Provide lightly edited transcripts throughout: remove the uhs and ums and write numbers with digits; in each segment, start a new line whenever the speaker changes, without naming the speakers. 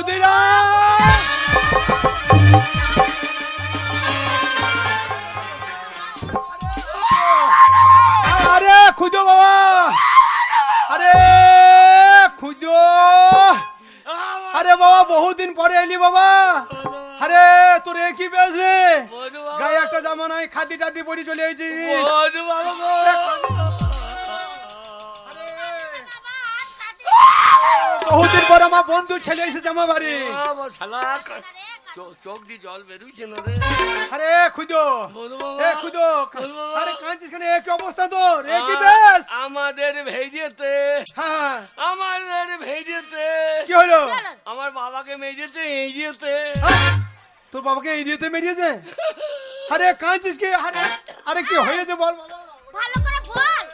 ক্ষুদিরাম আরে খুদো বাবা আরে খুদো আরে বাবা বহুদিন পরে এলি বাবা আরে তোর কি বেশ রে গায়ে একটা জামা নাই খাদি টাদি পরি চলে এসেছিস বহুদিন পর আমার বন্ধু ছেলে এসেছে আমার বাড়ি
চোখ দিয়ে জল বেরোচ্ছে না রে।
আরে খুদো এ খুদো আরে কাঁদছিস কেন কি অবস্থা তোর কি বেশ
আমাদের ভেজেতে
হ্যাঁ
আমাদের ভেজেতে
কি হলো
আমার বাবাকে মেজেছে এইজেতে
তোর বাবাকে ইডিয়েতে মেরিয়েছে আরে কাঁদছিস কি আরে আরে কি হয়েছে বল বাবা
ভালো করে বল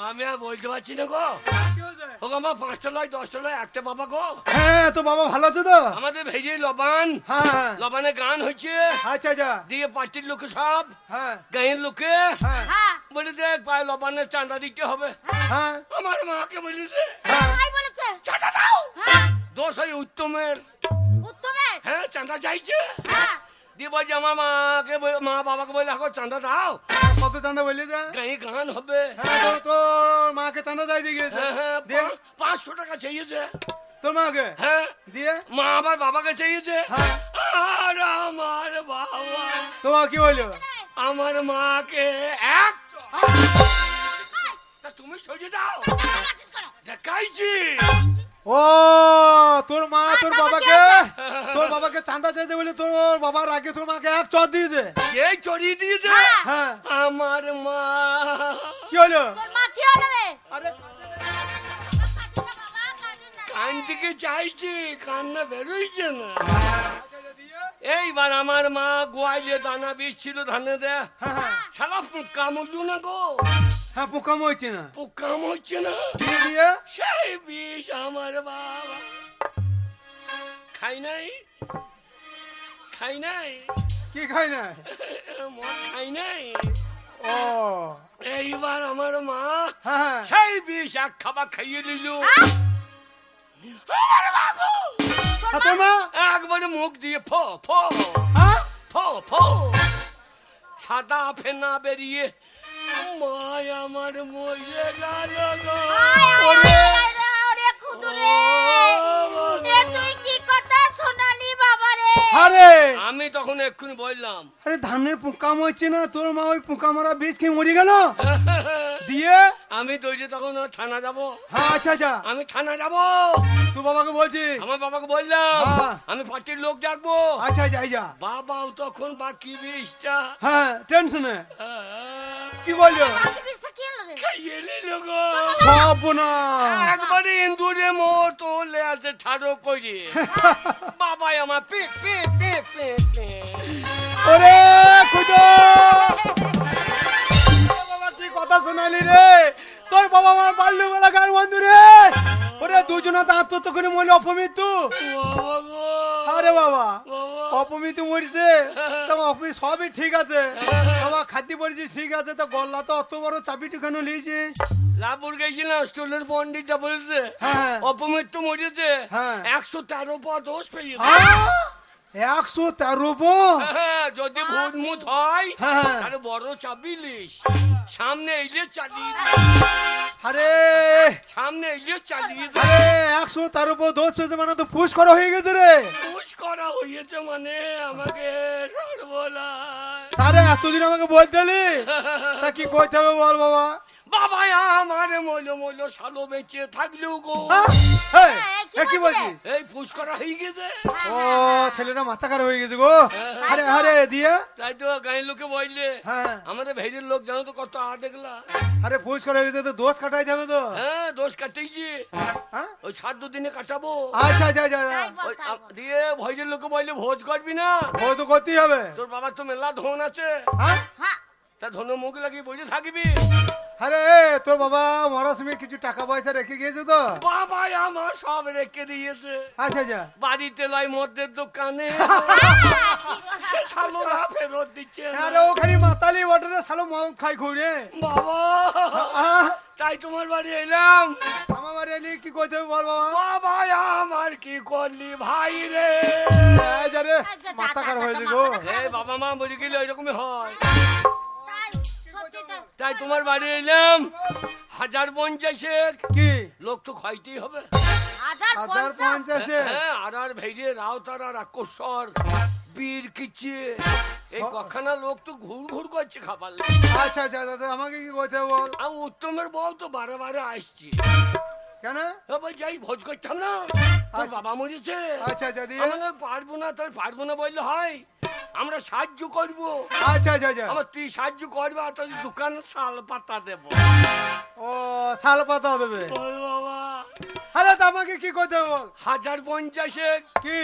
আমি আর বলতে পারছি না গো
কি হয়েছে
ও আমার 5টা নয় 10টা নয় একটা বাবা গো
হ্যাঁ তো বাবা ভালো আছে তো
আমাদের ভেজে লবান
হ্যাঁ
লবানে গান হচ্ছে
আচ্ছা আচ্ছা
দিয়ে পার্টির লোকে সব
হ্যাঁ
গাঁয়ের লোকে
হ্যাঁ
হ্যাঁ
বলে দেখ পায় লবানের চাঁদা দিতে হবে
হ্যাঁ
আমার মাকে বলেছে
তাই বলেছে
চাঁদা দাও
হ্যাঁ
দোষ হয় উত্তমের
উত্তমের
হ্যাঁ চাঁদা চাইছে
হ্যাঁ
দিয়ে বলছে আমার মাকে মা বাবাকে বলে রাখো চাঁদা দাও
কত চাঁদা বললি দে
গাঁয়ে গান হবে
হ্যাঁ তোর মাকে চাঁদা চাই দিয়ে গিয়েছে
হ্যাঁ হ্যাঁ
দিয়ে
500 টাকা চেয়েছে
তোর মাকে
হ্যাঁ
দিয়ে
মা আবার বাবাকে চেয়েছে
হ্যাঁ
আর আমার বাবা
তোমার কি হলো
আমার মাকে এক তা তুমি সরিয়ে দাও দেখাইছি
ও তোর মা তোর বাবাকে চাঁদা চাইতে বলে তোর বাবার আগে তোর মাকে এক চর দিয়েছে
এই চড়িয়ে দিয়েছে
হ্যাঁ
আমার মা
কি হলো
তোর মা কি হলো রে
আরে
কান থেকে চাইছে কান্না বেরোইছে না এইবার আমার মা গোয়ালে দানা বেচছিল ধানে দে
হ্যাঁ হ্যাঁ
সারা পোকা মরলো না গো
হ্যাঁ পোকাম হচ্ছে না
পোকা মরছে না
দিয়ে দিয়ে
সেই বিষ আমার বাবা খাই নাই
কি খাই না
মদ খাই নাই
ও
এইবার আমার মা
হ্যাঁ হ্যাঁ
সেই বিষ এক খাবার খাইয়ে দিল আমার মা গো
আর তোর মা
একবারে মুখ দিয়ে ফো ফো
হ্যাঁ
ফো ফো সাদা ফেনা বেরিয়ে মায় আমার মরে গেল গো
ওরে খুদুরে এ তুই কি কথা শোনালি বাবা রে
আরে
আমি তখন এক্ষুনি বললাম
আরে ধানের পোকাম হচ্ছে না তোর মা ওই পোকা মারা বীজ খেয়ে মরে গেল দিয়ে
আমি তৈরি তখন থানা যাব
হ্যাঁ আচ্ছা আচ্ছা
আমি থানা যাব
তুই বাবাকে বলছিস
আমার বাবাকে বললাম
হ্যাঁ।
আমি পার্টির লোক ডাকবো
আচ্ছা আচ্ছা আচ্ছা
বাবাও তখন বাকি বিষটা
হ্যাঁ টেনশনে কি বললো
বাকি বিস্তা কি হলো রে
খাইয়ে নিল গো
সব না
একবারে ইন্দুরে মতো লে আছে ছাড়ো করি বাবাই আমার পিক পিক পিক পিক
ওরে খুদো বাবা কি কথা শোনালি রে তোর বাবা আমার বাল্য বেলা গান বন্ধু রে ওরে দুজনা তো আত্মহত্যা করে মনে অপমৃত্যু
বাবা গো
আরে বাবা
বাবা
অপমৃত্যু মরিছে তোমার অপমি সবই ঠিক আছে বাবা খাদ্য পড়েছিস ঠিক আছে তো গল্লা তো অত বড় চাবিটি কেন লিয়েছিস
লাভুর গেছিলাম স্টোলের পন্ডিতটা বলছে
হ্যাঁ
অপমৃত্যু মরেছে
হ্যাঁ।
113 পা দোষ পেয়েছে
113
যদি ভূত মুত হয়
হ্যাঁ।
তাহলে বড় চাবি লিস সামনে এলে চালিয়ে দে
আরে
সামনে এলে চালিয়ে দে
আরে 113 দোষ পেয়েছে মানে তো পুশ করা হয়ে গেছে রে
পুশ করা হয়েছে মানে আমাকে সর্বনাশ
তারে এতদিন আমাকে বলতে দিলি তা কি কইতে হবে বল বাবা
বাবা আমার মইলো সালো বেঁচে থাকলেও গো
হ্যাঁ
কি
কি বলছিস
এই পুশ করা হয়ে গেছে
ও ছেলেটা মাথা খারাপ হয়ে গেছে গো আরে আরে দিয়ে
তাই তো গাঁয়ের লোকে বললে
হ্যাঁ
আমাদের ভেড়ির লোক জানো তো কত দেখলা
আরে পুশ করা হয়ে গেছে তো দোষ কাটাইতে হবে তো
হ্যাঁ দোষ কাটেইছি
হ্যাঁ
ওই 7 দিনে কাটাবো
আচ্ছা আচ্ছা আচ্ছা
তাই বল,
ওই
তাই বল।
দিয়ে ভয়ের লোকে বললে ভোজ করবি না
ও তো করতেই হবে
তোর বাবার তো মেলা ধন আছে
হ্যাঁ
হ্যাঁ
তা ধন্য মুখ লাগিয়ে বসে থাকবি?
আরে তোর বাবা মরার সময় কিছু টাকা পয়সা রেখে গিয়েছে তো।
বাবা আমার সব রেখে দিয়েছে
আচ্ছা আচ্ছা।
বাড়িতে লয় মদের দোকানে শালোরা ফেরত দিচ্ছে না।
আরে ওখানে মাতালি ওটারে শালো মদ খাই ঘুরে।
বাবা
আহ,
তাই তোমার বাড়ি এলাম।
আমার বাড়ি এলি কি করতে হবে বল বাবা।
বাবা আমার কি করলি ভাই রে?
এই যা রে, মাথা খারাপ হয়েছে গো।
এই বাবা মা মরে গেলে ওইরকমই হয়।
তাই, সত্যি তাই।
তাই তোমার বাড়ি এলাম। 1050
কি
লোক তো খাইতেই হবে।
1050
হ্যাঁ আর ভেড়ে রাউতারা রাক্ষসর বীর কিচে এই কখানা লোক তো ঘুর ঘুর করছে খাবার লেগে।
আচ্ছা আচ্ছা দাদা আমাকে কি করতে হবে বল।
আমি উত্তমের বউ তো বারে বারে আসছি।
কেন?
এবার যাই ভোজ করতাম না, তোর
আচ্ছা।
বাবা মরেছে।
আচ্ছা আচ্ছা দিয়ে
আমরা পারবো না, তোর পারবো না বললে হয়? আমরা সাহায্য করবো।
আচ্ছা আচ্ছা আচ্ছা।
আমার তুই সাহায্য করবে আর তোর দোকান শাল পাতা দেবো।
ও শাল পাতা দেবে।
বল বাবা
আরে তা আমাকে কি করতে হবে বল।
1050
কি?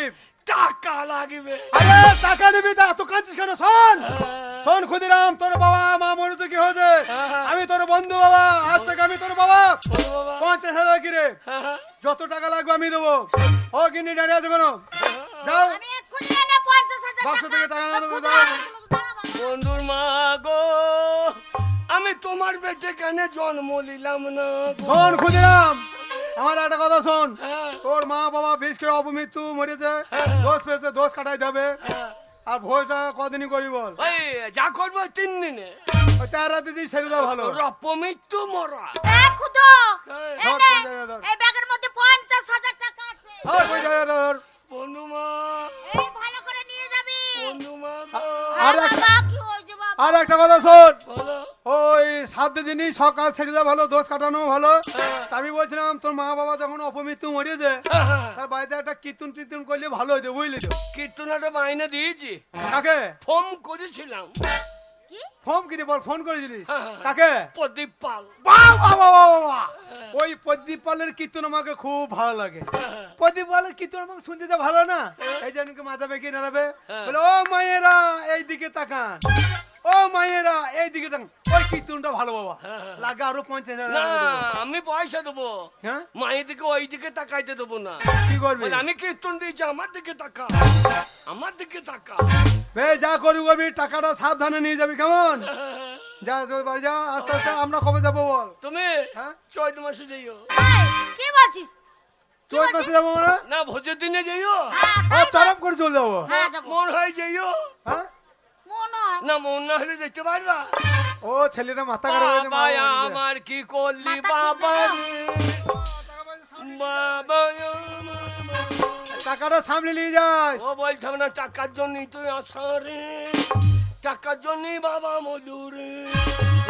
টাকা লাগবে।
আরে টাকা নিবি তা এত কাঁদছিস কেন? শোন শোন ক্ষুদিরাম, তোর বাবা মা মরে তো কি হয়েছে, আমি তোর বন্ধু বাবা, আজ থেকে আমি তোর বাবা।
বল বাবা
50,000 কি রে? যত টাকা লাগবে আমি দেবো। ও কিনি দাঁড়িয়ে আছে কেন? যাও
আমি এক্ষুনি এনে 50,000
বাক্স
টাকা।
থেকে টাকা আনো তো
দাঁড়া,
দাও।
দাঁড়া বাবা।
বন্ধুর মা গো, আমি তোমার বেটে কেন জন্ম নিলাম না গো?
শোন ক্ষুদিরাম, আমার একটা কথা শোন।
হ্যাঁ,
তোর মা বাবা বিষ খেয়ে অপমৃত্যু মরেছে,
হ্যাঁ।
দোষ পেয়েছে, দোষ কাটাই দেবে।
হ্যাঁ।
আর ভোজটা কদিনই করি বল।
ওই যা করবো 3 দিনে।
ওই 4 রাতে দিয়ে ছেড়ে দাও ভালো।
অপমৃত্যু মরা।
এ খুদো,
এই,
এই
ধর,
নে,
50,000 ধর।
এই ব্যাগের মধ্যে 50,000 টাকা আছে।
ধর 50,000 ধর।
বন্ধু মা,
এই ভালো করে নিয়ে যাবি।
বন্ধু মা গো।
আর
হ্যাঁ
একটা-
বাবা, কি হয়েছে বাবা?
আর একটা কথা শোন,
বলো।
ওই 7 দিনই সকাল ছেড়ে দেওয়া ভালো, দোষ কাটানো ভালো।
হ্যাঁ।
তা আমি বলছিলাম তোর মা বাবা যখন অপমৃত্যু মরেছে,
হ্যাঁ,
তার বাড়িতে একটা কীর্তন টীর্তন করলে ভালো হইতো, বুঝলি তো?
কীর্তনাটা বাইনা দিয়েছি,
কাকে?
ফোন করেছিলাম।
কি?
ফোন কিনে বল, ফোন করেছিলিস?
হ্যাঁ, হ্যাঁ।
কাকে?
প্রদীপ পাল।
বাহ, বাহ, বাহ, বাহ, বাহ, বাহ। ওই প্রদীপ পালের কীর্তন আমাকে খুব ভালো লাগে। প্রদীপ পালের কীর্তন আমাকে শুনতে যা ভালো না, এই জনকে মাথা বেঁকে নাড়াবে,
হ্যাঁ।
বলে ও মায়েরা এইদিকে তাকান, ও মায়েরা এইদিকে তাকান। ওই কীর্তনটা ভালো বাবা,
হ্যাঁ।
লাগে আরো 50,000
না
টাকা দেবো।
আমি পয়সা দেবো,
হ্যাঁ
মায়ের দিকে ওই দিকে তাকাইতে দেবো না।
কি করবি?
বলে, আমি কীর্তন দিয়েছি, আমার দিকে তাকা, আমার দিকে তাকা।
বে যা করবি করবি, টাকাটা সাবধানে নিয়ে যাবি, কেমন? যা যা বাড়ি যা, আস্তে আস্তে। আমরা কবে যাবো বল?
তুমি
হ্যাঁ
14 মাসে যাইও
এই, কি বলছিস?
14 মাসে যাবো আমরা?
না, ভোজের দিনে যাইও
আর চরম করে চলে যাবো।
হ্যাঁ যাবো।
মন হয় যাইও
মনে
হ্যাঁ
হয়।
না, মন না হলে যেতে পারবা।
ও ছেলেটা মাথা খারাপ হয়েছে,
বাবা
মা বাবা বলেছে।
আমার কি করলি
মাথা ঠিক
বাবা
নেই।
রে? বাবা আমার।
টাকাটা সামনে নিয়ে যাস।
ও বলতাম না টাকার জন্যই তুই আসা রে, টাকার জন্যই বাবা মজুরে।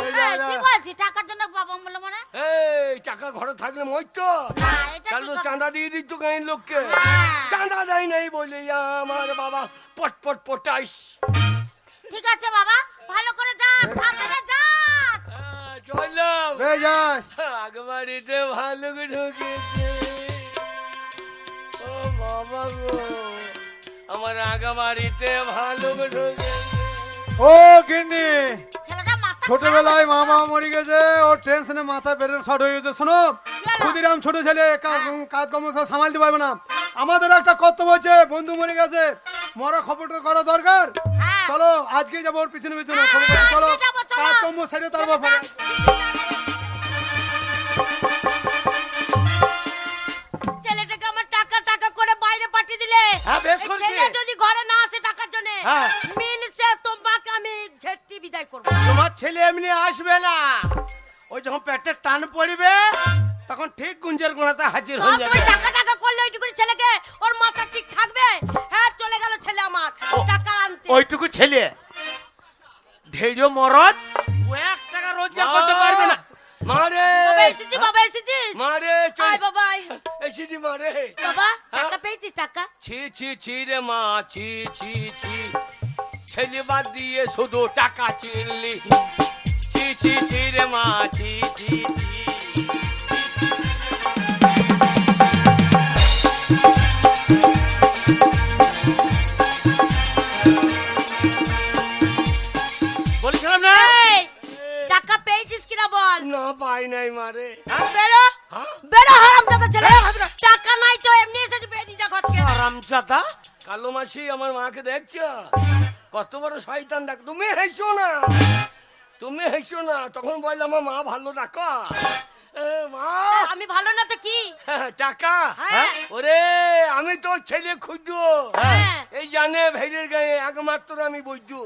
এই যা,
এই,
যা।
কি বলছিস? টাকার জন্য বাবা বলে মনে?
এই টাকা ঘরে থাকলে মরতো,
না, এটা
কাল
ঠিক কথা।
চাঁদা দিয়ে দিত গাঁয়ের লোককে।
হ্যাঁ।
চাঁদা দেয় নাই বলে আমার বাবা পটপট পটাইস।
ঠিক আছে বাবা, ভালো করে যা, সাবধানে যা।
চললাম
বে যাস।
আগবাড়িতে ভালো ঢুকেছে। ও বাবা গো, আমার আগবাড়িতে ভালো ঢুকেছে।
ও গিন্নি,
ছেলেটা মাথা
ছোটবেলায় মা বাবা মরে গেছে, ওর টেনশনে মাথা বেড়ে শর্ট হয়ে গেছে। শোনো ক্ষুদিরাম ছোট ছেলে, কাজকর্ম সব সামালতে পারবে না। আমাদের একটা কর্তব্য হচ্ছে, বন্ধু মরে গেছে, মরা খবরটা করা দরকার।
হ্যাঁ।
চলো আজকে যাবো ওর পিছনে পিছনে,
হ্যাঁ,
খবর করতে। চলো
আজকে যাবো, চলো।
কাজকর্ম সেরে তারপর ফেরে।
ছেলেটাকে আমার টাকা টাকা করে বাইরে পাঠিয়ে দিলে।
হ্যাঁ, বেশ
এই
করেছে।
ছেলে যদি ঘরে না আসে টাকার জন্য,
হ্যাঁ।
মিলছে তোমাকে আমি ঝেঁটি বিদায় করবো।
তোমার ছেলে এমনি আসবে না, ওই যখন পেটে টান পড়বে তখন ঠিক গুঞ্জের গোড়াতে হাজির হয়ে
সবসময়
যাবে।
টাকা টাকা করলে ওইটুকুনি ছেলেকে, ওর মাথা ঠিক থাকবে? হ্যাঁ, চলে গেল ছেলে আমার টাকা আনতে।
ওইটুকু ছেলে ধৈর্য মরদ, ও 1 টাকা রোজগার করতে পারবে না।
মারে
বাবা এসেছিস, বাবা এসেছিস?
মারে
আয় বাবা আয়।
এসেছি মারে।
বাবা
হ্যাঁ?
টাকা পেয়েছিস? টাকা
ছি ছি ছি রে মা, ছি ছি ছি, ছেলে বাদ দিয়ে শুধু টাকা চিনলি। ছি ছি ছি রে মা, ছি ছি ছি।
বলেছিলাম না
এই,
হ্যাঁ?
বেরো হারামজাদা ছেলে টাকা নাই তো এমনি এসে বেরিয়ে যা ঘর থেকে
আরামজাদা
কালো মাসি আমার মাকে দেখছো কত বড় শয়তান ডাক তুমি হেসো না তুমি হেসো না তখন বললে আমার মা ভালো ডাকা মা
আমি ভালো না তো কি
টাকা
হ্যাঁ।
ওরে আমি তোর ছেলে খুঁজো
হ্যাঁ।
এই জানে ভেড়ের গায়ে একমাত্র আমি বুঝু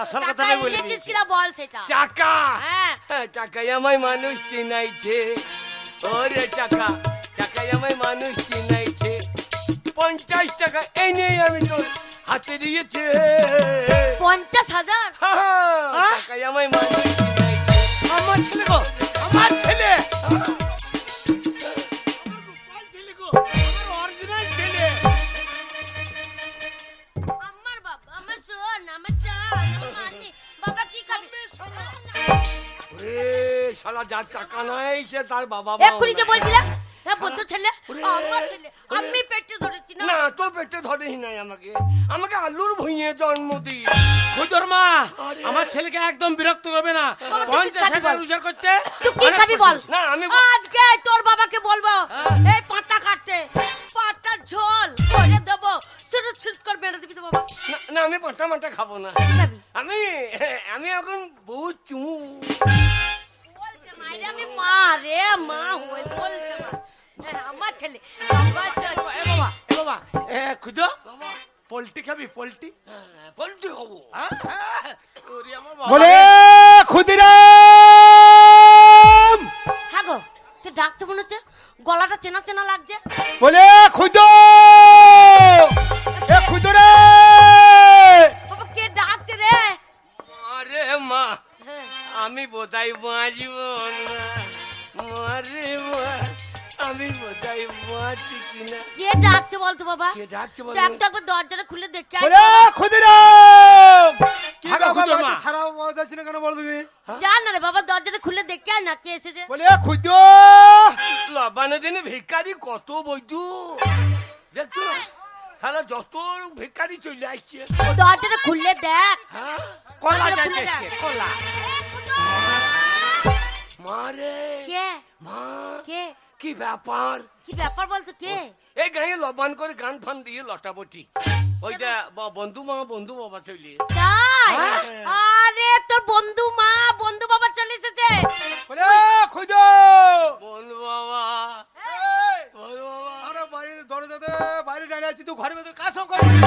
আসল
টাকা
কথাটাই বলে
এনেছিস
দিয়েছি।
কিনা বল সেটা
টাকা
হ্যাঁ
টাকাই আমায় মানুষ চিনাইছে ওরে টাকা টাকাই আমায় মানুষ চিনাইছে 50 টাকা এনে আমি তোর হাতে দিয়েছে
50,000
টাকাই আমায় মানুষ চিনাইছে
আমার ছেলে গো আমার ছেলে আমার ছেলে গো আমার অরিজিনাল ছেলে
আমার বাবা আমার সোন আমার চান আমার মানি বাবা কি খাবে
ওরে শালা যার টাকা নাই সে তার বাবা
এক্ষুনি যে বলছিলাম হ্যাঁ বন্ধু ছেলে
ওরে,
আমার ছেলে
ওরে।
আমি পেটে ধরেছি না
না তোর পেটে ধরেই নাই আমাকে আমাকে আলুর ভুঁইয়ে জন্ম দিই
খুদর মা
আরে।
আমার ছেলেকে একদম বিরক্ত করবে না
বাবা, তুই কি
50
খাবি
টাকা
বল?
রোজগার করতে
তুই কি
অনেক
খাবি বল
পয়সা।
না আমি
আজকে তোর বাবাকে বলবো
হ্যাঁ।
এই পাটা কাটতে পাটা ঝোল করে দেবো শুরু শুরু করে বেড়ে দিবি তো বাবা
না আমি পাঁটা মাটা খাবো না
কি খাবি
আমি আমি এখন বহুত চুমু
বলছে না রে আমি মা রে মা হই বলছে না হ্যাঁ, আমার ছেলে বাবা ছেলে।
এ বাবা খুদো পোল্ট্রি খাবি পোল্ট্রি
পল্টি হবো
ওরে আমার বাবা
বলে ক্ষুদিরাম
হ্যাঁ গো সে ডাকছে মনে হচ্ছে গলাটা চেনা চেনা লাগছে
বলে খুদো এ খুদরে
বাবা কে ডাকছে রে
আরে মা
হ্যাঁ
আমি বোধহয় বাঁচব না মারে মা আমি বোধহয় বাঁচি কিনা
কে ডাকছে বলতো বাবা
কে ডাকছে বলো?
দেখ তো একবার দরজাটা খুলে দেখে আয়।
বলে ক্ষুদিরাম কি
হাগা
বাবা
খুদো মা।
বাচ্চা সারা পাওয়া যাচ্ছে না কেন বল তুমি
যা না রে বাবা দরজাটা খুলে দেখে আয় না কে এসেছে
বলে খুদো
লবানো দিনে ভিখারি কত বৈধু দেখছো না তাহলে যত ভিখারি চলে আসছে
দরজাটা খুললে দেখ
হ্যাঁ
কলা
দরজাটা
চাইতে
খুলে দেখ।
এসছে, কলা
মারে
কে
মা
কে
কি ব্যাপার
কি ব্যাপার বলতো কে
এই গায়ে লবান করে গান ফান দিয়ে লটাবটি ওইটা বন্ধু মা বন্ধু বাবা চলে
তাই
হ্যাঁ।
আরে তোর বন্ধু মা বন্ধু বাবা চলে এসেছে
বলে খুদো
বন্ধু বাবা
এই,
বন্ধু বাবা
আমরা বাড়ির দরজাতে বাইরে দাঁড়িয়ে আছি তুই ঘরের ভেতর কাজ করবি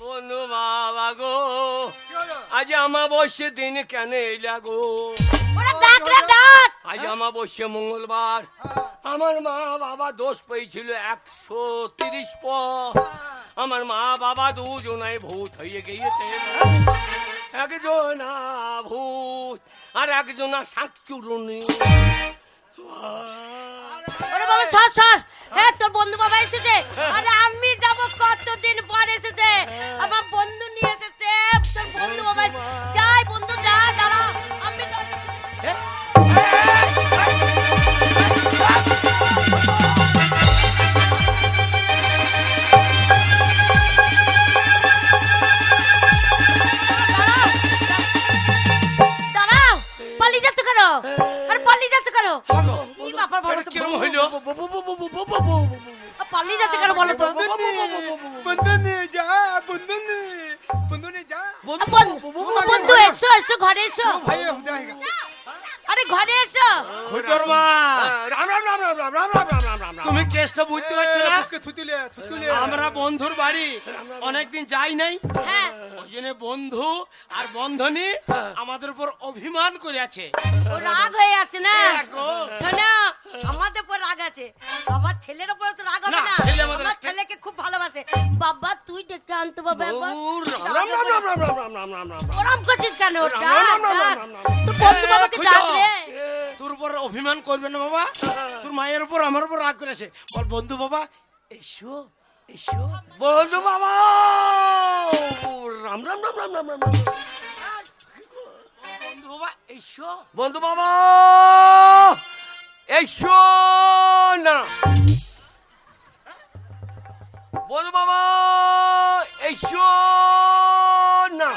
বন্ধু বাবা গো
কি হলো
আজ আমাবস্যে দিন কেন এলা গো
ওরা ডাক রে ডাক
আজ আমাবস্যে মঙ্গলবার আমার মা বাবা দোষ পেয়েছিল 130 প আমার মা বাবা দুজনাই ভূত হয়ে গিয়েছে একজনা ভূত আর একজনা শাকচুরুনি
ওরে বাবা সর সর হ্যাঁ তোর বন্ধু বাবা এসেছে আরে আমি যাব কতদিন পর এসেছে আমার বন্ধু নিয়ে এসেছে তোর বন্ধু বাবা যাই বন্ধু যা দাঁড়া আমি দাঁড়াও পালিয়ে যাচ্ছে কেন আরে পালিয়ে যাচ্ছে কেন কি ব্যাপার বলো তো
কিরম হইলো
পালিয়ে যাচ্ছে কেন বলো তো
বন্ধনে যা বন্ধনে যা
বন্ধু এসো এসো ঘরে এসো
ভাই দেখ
আরে ঘরে এসো
খুদর মা
রাম রাম রাম রাম রাম রাম রাম রাম রাম রাম
তুমি কেসটা বুঝতে পারছো না
থুতুলে
আমরা বন্ধুর বাড়ি অনেকদিন যাই নাই
হ্যাঁ
ওই জন্য বন্ধু আর বন্ধনী আমাদের উপর অভিমান করে আছে
ও রাগ হয়ে আছে না
দেখো।
শোনো আমাদের উপর রাগ আছে বাবার ছেলের উপর তো রাগ হবে
না,
না
ছেলে আমাদের
আমার ছেলেকে খুব ভালোবাসে বাবা তুই ডেকে আনতো বাবা একবার
রাম রাম রাম রাম রাম রাম রাম রাম রাম
ওরম করছিস কেন
রাম,
ডাক,
রাম, রাম,
ডাক।
রাম, রাম,
তুই বন্ধু বাবাকে
খুঁজো।
ডাক রে
তোর উপর অভিমান করবে না বাবা তোর মায়ের উপর আমার উপর রাগ করেছে বল বন্ধু বাবা এসো এসো
বন্ধু বাবা রাম রাম রাম রাম রাম রাম
বন্ধু বাবা এসো
বন্ধু বাবা এসো না বন্ধু বাবা এসো না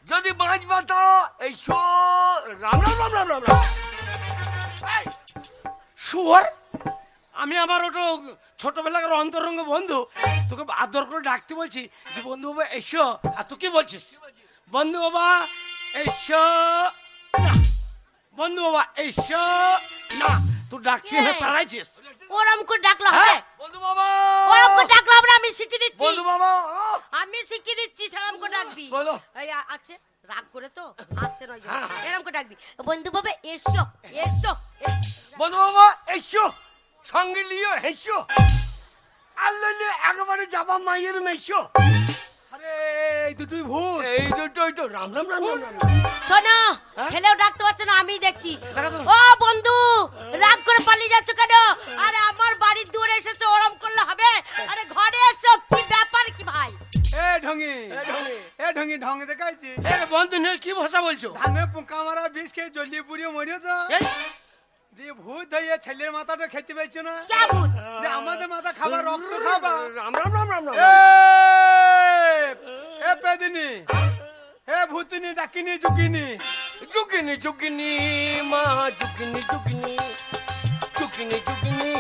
যদি বাঁচবা তো এসো রাম রাম রাম রাম রাম রাম
শুয়োর আমি আমার ওটা ছোটবেলাকার অন্তরঙ্গ বন্ধু তোকে আদর করে ডাকতে বলছি যে বন্ধু বাবা এসো আর তুই কি বলছিস বন্ধু বাবা এসো না বন্ধু বাবা এসো না তুই ডাকছিস না তাড়াইছিস
ওরম করে ডাকলে হবে?
বন্ধু বাবা
ওরম করে ডাকলে হবে না, আমি শিখিয়ে দিচ্ছি।
বন্ধু বাবা
আমি শিখিয়ে দিচ্ছি, সালাম করে ডাকবি।
বলো।
এই আছে রাগ করে তো আসছে নয় এরকম করে ডাকবি, বন্ধু বাবা এসো এসো এসো।
বন্ধু বাবা এসো সঙ্গে লিও হেসো আল্লাহ একেবারে যাবা মায়ের মেশো
আরে এই দুটোই ভূত।
এই দুটোই তো রাম রাম রাম রাম রাম
শোনো,
হ্যাঁ?
ছেলেও ডাকতে পারছে না, আমি দেখছি।
দেখো তো।
ও বন্ধু, রাগ করে পালিয়ে যাচ্ছ কেন? আরে আমার বাড়ির দূরে এসেছো, ওরম করলে হবে? আরে ঘরে এসো, কি ব্যাপার কি ভাই?
এ ঢঙ্গি
ঢঙে।
এ ঢঙ্গি ঢং দেখাইছি
এ বন্ধু নিয়ে কি ভাষা বলছো
ধানে পোকা মারা বিষ খেয়ে জলিয়ে পুড়িয়ে মরিয়েছ
এই,
দিয়ে ভূত হয়ে ছেলের মাথাটা খেতে পাইছো না
কে ভূত?
দিয়ে আমাদের মাথা খাবার রক্ত খাবা
রাম রাম রাম রাম রাম
এ এ পেদিনি এ ভূতিনি ডাকিনি জুকিনি
চুকিনি চুকিনি মা চুকিনি চুকিনি চুকিনি চুকিনি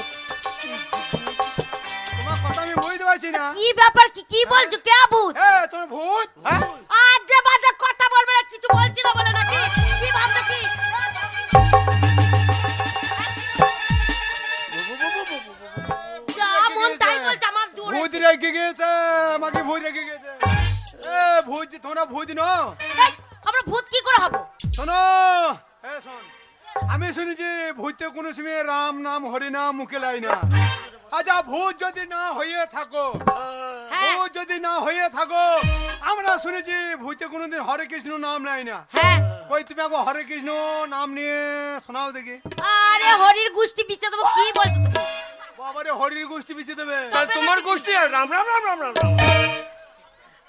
তোমার কথা আমি বুঝতে পারছি না
কি ব্যাপার কি বলছো? কে ভূত?
এ তোমার ভূত হ্যাঁ
আজ যে বাজে কথা বলবে না, কিছু বলছি না বলে নাকি? কি ভাবছো কি? যা মন তাই বলছে, আমার দূরে
ভূত রেখে গেছে আমাকে ভূত রেখে গেছে এ ভূত তোমরা ভূত ন
আমরা ভূত কি করে হবো?
শোনো এ শোন আমি শুনেছি ভূতে কোনো সময় রাম নাম হরি নাম মুখে লাই না আচ্ছা ভূত যদি না হয়ে থাকো
হ্যাঁ
ভূত যদি না হয়ে থাকো আমরা শুনেছি ভূতে কোনোদিন হরে কৃষ্ণ নাম নাই না
হ্যাঁ।
কই তুমি একবার হরে কৃষ্ণ নাম নিয়ে শোনাও দেখি
আরে হরির গোষ্ঠী বিচে দেবো, কি বলছো তুমি?
বাবারে হরির গোষ্ঠী পিছিয়ে দেবে
তাহলে তোমার গোষ্ঠী আর রাম রাম রাম রাম রাম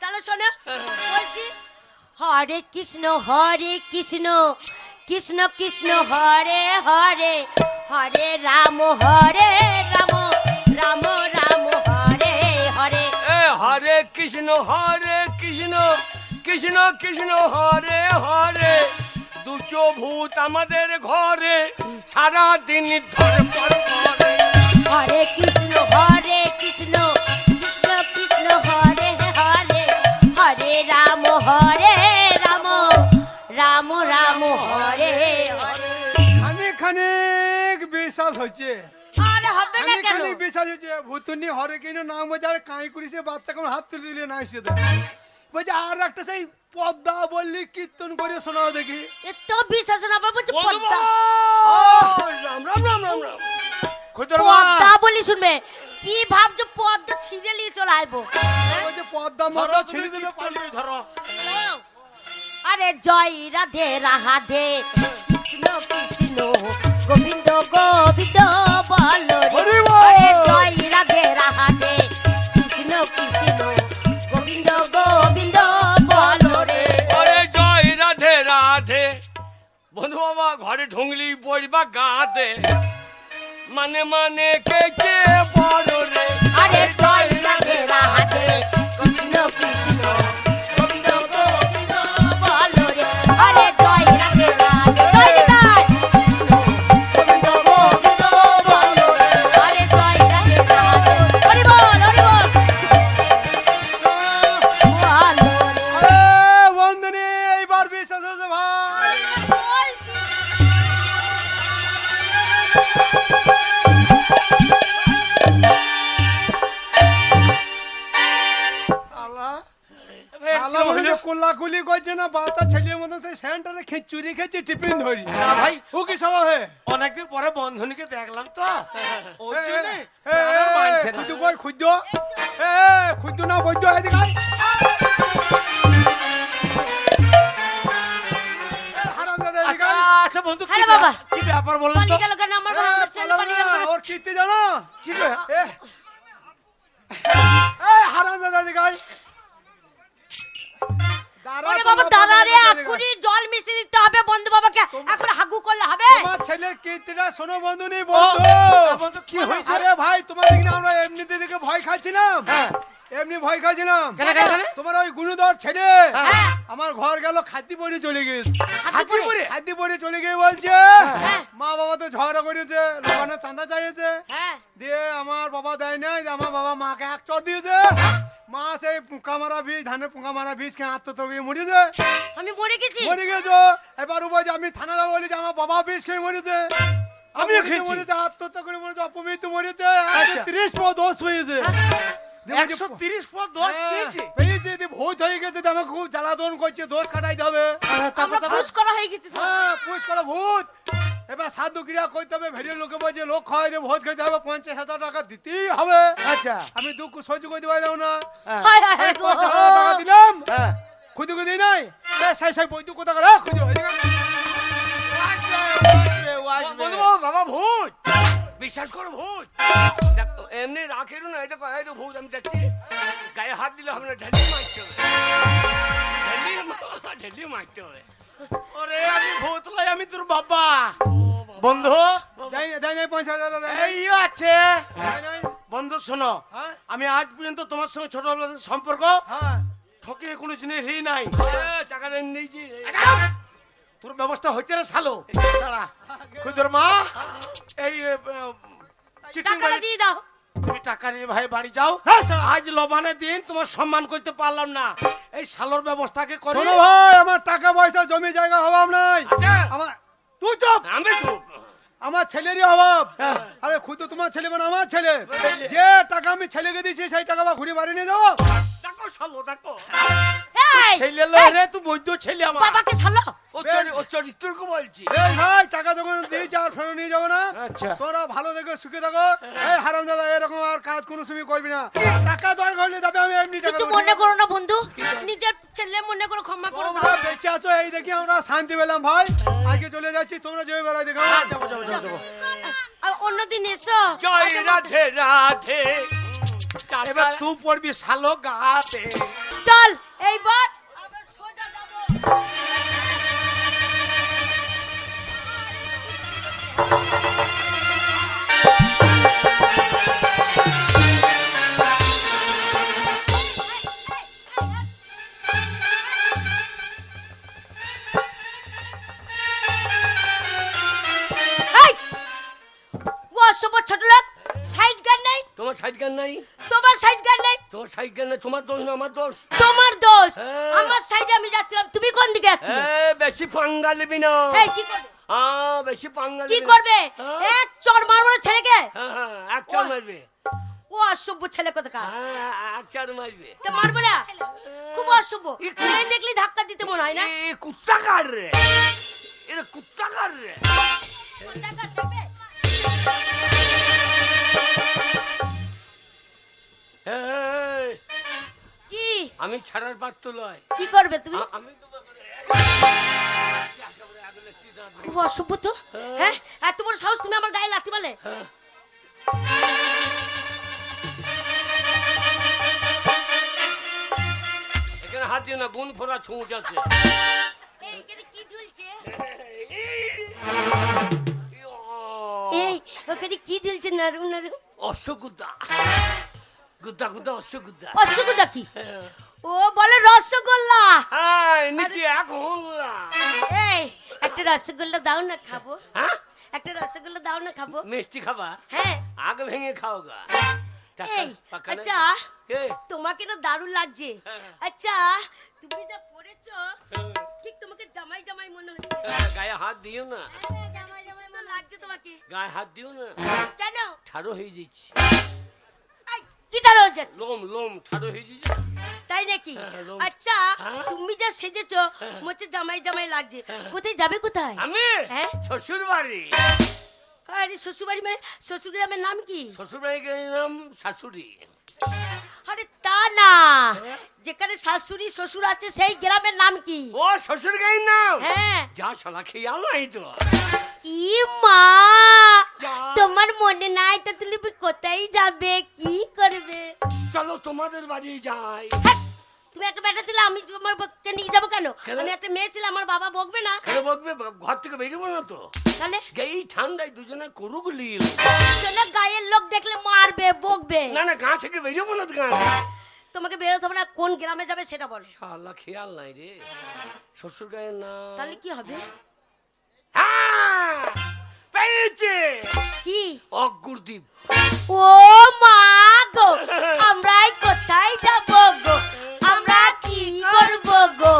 তাহলে শোনো, বলছি হরে কৃষ্ণ কৃষ্ণ কৃষ্ণ হরে হরে হরে রাম রাম রাম হরে হরে।
এ হরে কৃষ্ণ কৃষ্ণ কৃষ্ণ হরে হরে দুটো ভূত আমাদের ঘরে সারা দিন ধরে করে
হরে কৃষ্ণ কৃষ্ণ কৃষ্ণ হরে হরে হরে রাম রাম রাম হরে হরে।
খানিক খানিক বিশ্বাস হচ্ছে
আরে হবে না কেন?
খানিক বিশ্বাস হচ্ছে ভূতুনি হরে কৃষ্ণ নাম বলছে আর কাঁই করিস বাচ্চা কেমন হাত তুলে দিলে না এসে দেয় বলছে আর একটা সেই পদ্মা বললি কীর্তন করে শোনাও দেখি
এত বিশ্বাস না বাবা, বলছে
বন্ধু
পদ্মা।
বাবা, রাম রাম রাম রাম রাম
খুদর মা
পদ্মা বলি শুনবে, কি ভাবছো পদ্মা ছিঁড়ে নিয়ে চলে আসবো?
বলছে পদ্মা
ধরো
মতো
তুমি
ছেড়ে দেবে
কীর্তন ধরো
আরে জয় রাধে রাধে কৃষ্ণ কৃষ্ণ গোবিন্দ গোবিন্দ বলো রে।
হরি বল।
আরে জয় রাধে রাধে কৃষ্ণ কৃষ্ণ গোবিন্দ গোবিন্দ বলো রে।
ওরে জয় রাধে রাধে বন্ধু বাবা ঘরে ঢুংলি বইবা গাতে মানে মানে কে কে বড় রে
আরে জয় রাধে রাধে কৃষ্ণ কৃষ্ণ গোবিন্দ গোবিন্দ বলো রে। আরে জয় রাধে রাধে জয় রাধে গোবিন্দ গোবিন্দ বলো রে। আরে জয় রাধে রাধে হরি বল বলো রে।
আরে বন্ধুনি এইবার বিশ্বাস হচ্ছে ভাই
বলছি।
আল্লাহ শালা মনে কোলাকুলি করছে না বাচ্চা ছেলের মতন সেই সেন্টারে চুরি খেয়েছে টিফিন ধরি
না ভাই
ও কি সব হে
অনেকদিন পরে বন্ধুনিকে দেখলাম তো ওই
এ,
জন্য
এ,
মানছে না
খুদু কই খুদ্দ এ খুদ্দু না বৈদ্য এদিকে আয়। হারামজাদা এদিকে
আচ্ছা
আয়।
আচ্ছা বন্ধু কি
আরে বাবা।
কি ব্যাপার বলেন তো
পালিয়ে গেল কেন আমার বাবা? ছেলে পালিয়ে গেল কেন?
ওর কীর্তি জানো
কি রে?
এ হারামজাদা এদিকে আয়। দাঁড়া
ওরে
তো
বাবা
বাবা,
দাঁড়া রে,
এদিকে আয়।
এক্ষুনি জল মিশিয়ে দিতে হবে বন্ধু বাবাকে, এখন হাগু করলে হবে?
তোমার ছেলের কীর্তিটা শোনো বন্ধু নেই বন্ধু
বন্ধু কি হয়েছে
আরে ভাই তোমার দিকে আমরা এমনিতে দিকে ভয় খাচ্ছিলাম
হ্যাঁ
এমনি ভয় খাইছিলাম।
কেন, কেন, কেন?
তোমার ওই গুণধর ছেলে
হ্যাঁ।
আমার ঘর গেল খাদ্যি পরে চলে গেছে।
হাতি পড়ে?
খাদ্যি পরে চলে গিয়ে বলছে
হ্যাঁ।
মা বাবা তো ঝগড়া করেছে, লোকানো চাঁদা চাইছে,
হ্যাঁ।
দিয়ে আমার বাবা দেয় নাই, দিয়ে আমার বাবা মাকে এক চর দিয়েছে। মা সেই পোকা মারা বীজ, ধানের পোকা মারা বীজ খেয়ে আত্মহত্যা মরেছে।
আমি মরে গেছি।
মরে গেছো। এবার ও বলছে আমি থানা যাবো, বলি যে আমার বাবা বিষ খেয়ে মরেছে।
আমিও
মরেছে,
খেয়েছি।
মরেছে, আত্মহত্যা করে মরেছে, অপমৃত্যু মরেছে।
আচ্ছা।
30 পর দোষ হয়েছে। দিয়ে বলছে,
130 পর 10
হ্যাঁ,
পেয়েছে।
পেয়েছে, দিয়ে ভূত হয়ে গেছে, দিয়ে আমাকে খুব জ্বালাতন করছে, দোষ কাটাইতে হবে।
আমরা পুশ করা হয়ে গেছি তো।
হ্যাঁ, পুষ করা ভূত। এবার সাধু ক্রিয়া করতে হবে, ভেরিয়ে লোকে বলছে লোক খাওয়াই দিয়ে ভোজ খেতে হবে, 50,000 টাকা দিতেই হবে।
আচ্ছা।
আমি দুঃখ সহ্য করতে পারলাম না।
হ্যাঁ।
হায় হায় হায় গো।
50,000 টাকা দিলাম,
হ্যাঁ।
খুদু খুদি নাই, সাই সাই বৈদ্য কোথা করে খুদু
বন্ধু বাবু, বাবা ভূত, বিশ্বাস করো ভূত। দেখো, এমনি রাখেরও না, এটা কয় ভূত আমি দেখছি। গায়ে হাত দিলে হবে না, ঢেলি মারতে হবে, ঢেলি মারতে হবে।
ওরে আমি ভূত লই, আমি তোর বাবা। বন্ধু
দেয় নাই 50,000 টাকা দেয় নাই।
এই আছে।
দেয় নাই।
বন্ধু শোনো,
হ্যাঁ
আমি আজ পর্যন্ত তোমার সঙ্গে ছোটবেলার সম্পর্ক
হ্যাঁ
ঠকিয়ে কোনো জিনিস হি নাই।
টাকা দেন দিয়েছি।
তোর ব্যবস্থা হইতে রে শালো। দাঁড়া। খুদর মা, এই চিটিং
টাকাটা দিয়ে দাও।
তুমি টাকা নিয়ে ভাই বাড়ি যাও।
হ্যাঁ, স্যার।
আজ লবানের দিন তোমার সম্মান করতে পারলাম না, এই শালোর ব্যবস্থাকে করে।
শোনো ভাই, আমার টাকা পয়সা জমি জায়গা অভাব নাই।
আচ্ছা।
আমার তুই চুপ,
আমি চুপ।
আমার ছেলেরই অভাব।
হ্যাঁ।
আরে খুদু তোমার ছেলে মানে আমার ছেলে। যে টাকা আমি ছেলেকে দিয়েছি সেই টাকা বা ঘুরে বাড়ি নিয়ে যাবো।
দেখো শালো, দেখো
এই,
ছেলে লয় রে, তুই বৈদ্য ছেলে আমার।
বাবাকে ছাড়লো।
ও চরিত্রকে বলছি।
এই ভাই টাকা যখন দিয়েছি আর ফেরত নিয়ে যাবো না।
আচ্ছা।
তোরা ভালো দেখে সুখে থাকো। এই হারাম দাদা এরকম আর কাজ কোনো সময় করবি না। টাকা দরকার হলে তবে আমি এমনি টাকা
কিছু
দেবো।
মনে করো না বন্ধু, নিজের ছেলে মনে করো, ক্ষমা করো
তোমরা
দাও।
বেঁচে আছো এই দেখি আমরা শান্তি পেলাম ভাই। আগে চলে যাচ্ছি, তোমরা যেভাবে বেড়াই দেখো।
যাবো যাবো যাবো যাবো।
আর অন্যদিন এসো।
জয় রাধে রাধে।
এবার তুই পড়বি শালো গাতে।
চল এইবার আমরা সোজা যাবো। এই! ও অসভ্য ছোট লোক, সাইড গান নাই,
তোমার সাইড গান নাই,
তোমার সাইড গান নাই,
তোমার সাইড গান নাই, তোমার দোষ না আমার দোষ।
তোমার দোষ।
হ্যাঁ।
আমার সাইডে আমি যাচ্ছিলাম, তুমি কোন দিকে যাচ্ছিলে?
বেশি পাঙ্গা নিবি না।
এই কি করবে?
বেশি পাঙ্গা
কি
নিবি না।
করবে?
হ্যাঁ।
এক চড় মারবো না ছেলেকে।
হ্যাঁ, এক চার মারবে।
ও অসভ্য ছেলে কোথাকার।
হ্যাঁ, এক চার মারবে।
তো মারবো না, খুব অসভ্য। মেয়ে দেখলি ধাক্কা দিতে মনে হয় না।
এ কুত্তা কার রে, এটা কুত্তা কার রে।
কোথাকার দেখবে?
এই,
কি
আমি ছাড়ার পাত্র লয়।
কি করবে তুমি?
আমি তোমার
খুব অসভ্য তো। হ্যাঁ, এত বড় সাহস, তুমি আমার গায়ে লাথি মারলে।
এখানে হাত দিয়ে না, গুণ ফোড়া ছুঁচ আছে।
এইখানে কি ঝুলছে?
এই,
এই ওখানে কি ঝুলছে? নারু নারু
অশ্বগুদ্দা, গুদ্দা গুদ্দা অশ্বগুদ্দা।
অসুবিধা কি? ও বলে রসগোল্লা।
হ্যাঁ, নিচে এক হল্লা।
এই একটা রসগোল্লা দাও না, খাবো।
হ্যাঁ,
একটা রসগোল্লা দাও না, খাবো।
মিষ্টি খাবা?
হ্যাঁ।
আগে ভেঙে খাও গা।
এই আচ্ছা, তোমাকে না দারুণ লাগছে। আচ্ছা, তুমি যা পরেছো ঠিক তোমাকে জামাই জামাই মনে হচ্ছে।
গায়ে হাত দিও না,
হ্যাঁ, জামাই জামাই মনে লাগছে তোমাকে।
গায়ে হাত দিও না,
কেন?
ঠাড়ো হয়ে যাচ্ছে।
এই কি দাঁড়াও যাচ্ছে?
লোম লোম ঠাড়ো হয়ে যাচ্ছে।
তাই নাকি?
হ্যাঁ, লোম।
আচ্ছা,
হ্যাঁ।
তুমি যা সেজেছো মনে জামাই জামাই লাগছে। কোথায় যাবে কোথায়?
আমি
হ্যাঁ?
শ্বশুর বাড়ি।
আরে শ্বশুর বাড়ি মানে শ্বশুর গ্রামের নাম কি?
শ্বশুর বাড়ি গেলাম শাশুড়ি।
আরে তা না, যেখানে শাশুড়ি শ্বশুর আছে সেই গ্রামের নাম কি?
ও শ্বশুর গাড়ির নাম?
হ্যাঁ।
যা শালা খেয়াল নাই তো।
ই মা,
যা।
তোমার মনে নাই তো তুমি কোথায় যাবে, কি করবে?
চলো তোমাদের বাড়ি যাই।
হ্যাঁ, তুমি একটা বেটা ছিলে, আমি তোমার বউকে নিয়ে যাবো কেন?
কেন?
আমি একটা মেয়ে ছিল, আমার বাবা বকবে না?
কেন বকবে? ঘর থেকে বেরোবো না তো।
তাহলে
এই ঠান্ডায় দুজনে করুক লীল।
চলে গায়ের লোক দেখলে মারবে, বকবে।
না না, গা থেকে বেরোবো না তো। গা
তোমাকে বেরোতে হবে না, কোন গ্রামে যাবে সেটা বলো।
শালা খেয়াল নাই রে, শ্বশুর গায়ের না।
তাহলে কি হবে?
হ্যাঁ, পেয়েছে
কি?
অগ্রদ্বীপ।
ও মা গো, আমরা কোথায় যাব গো, আমরা কি করব গো?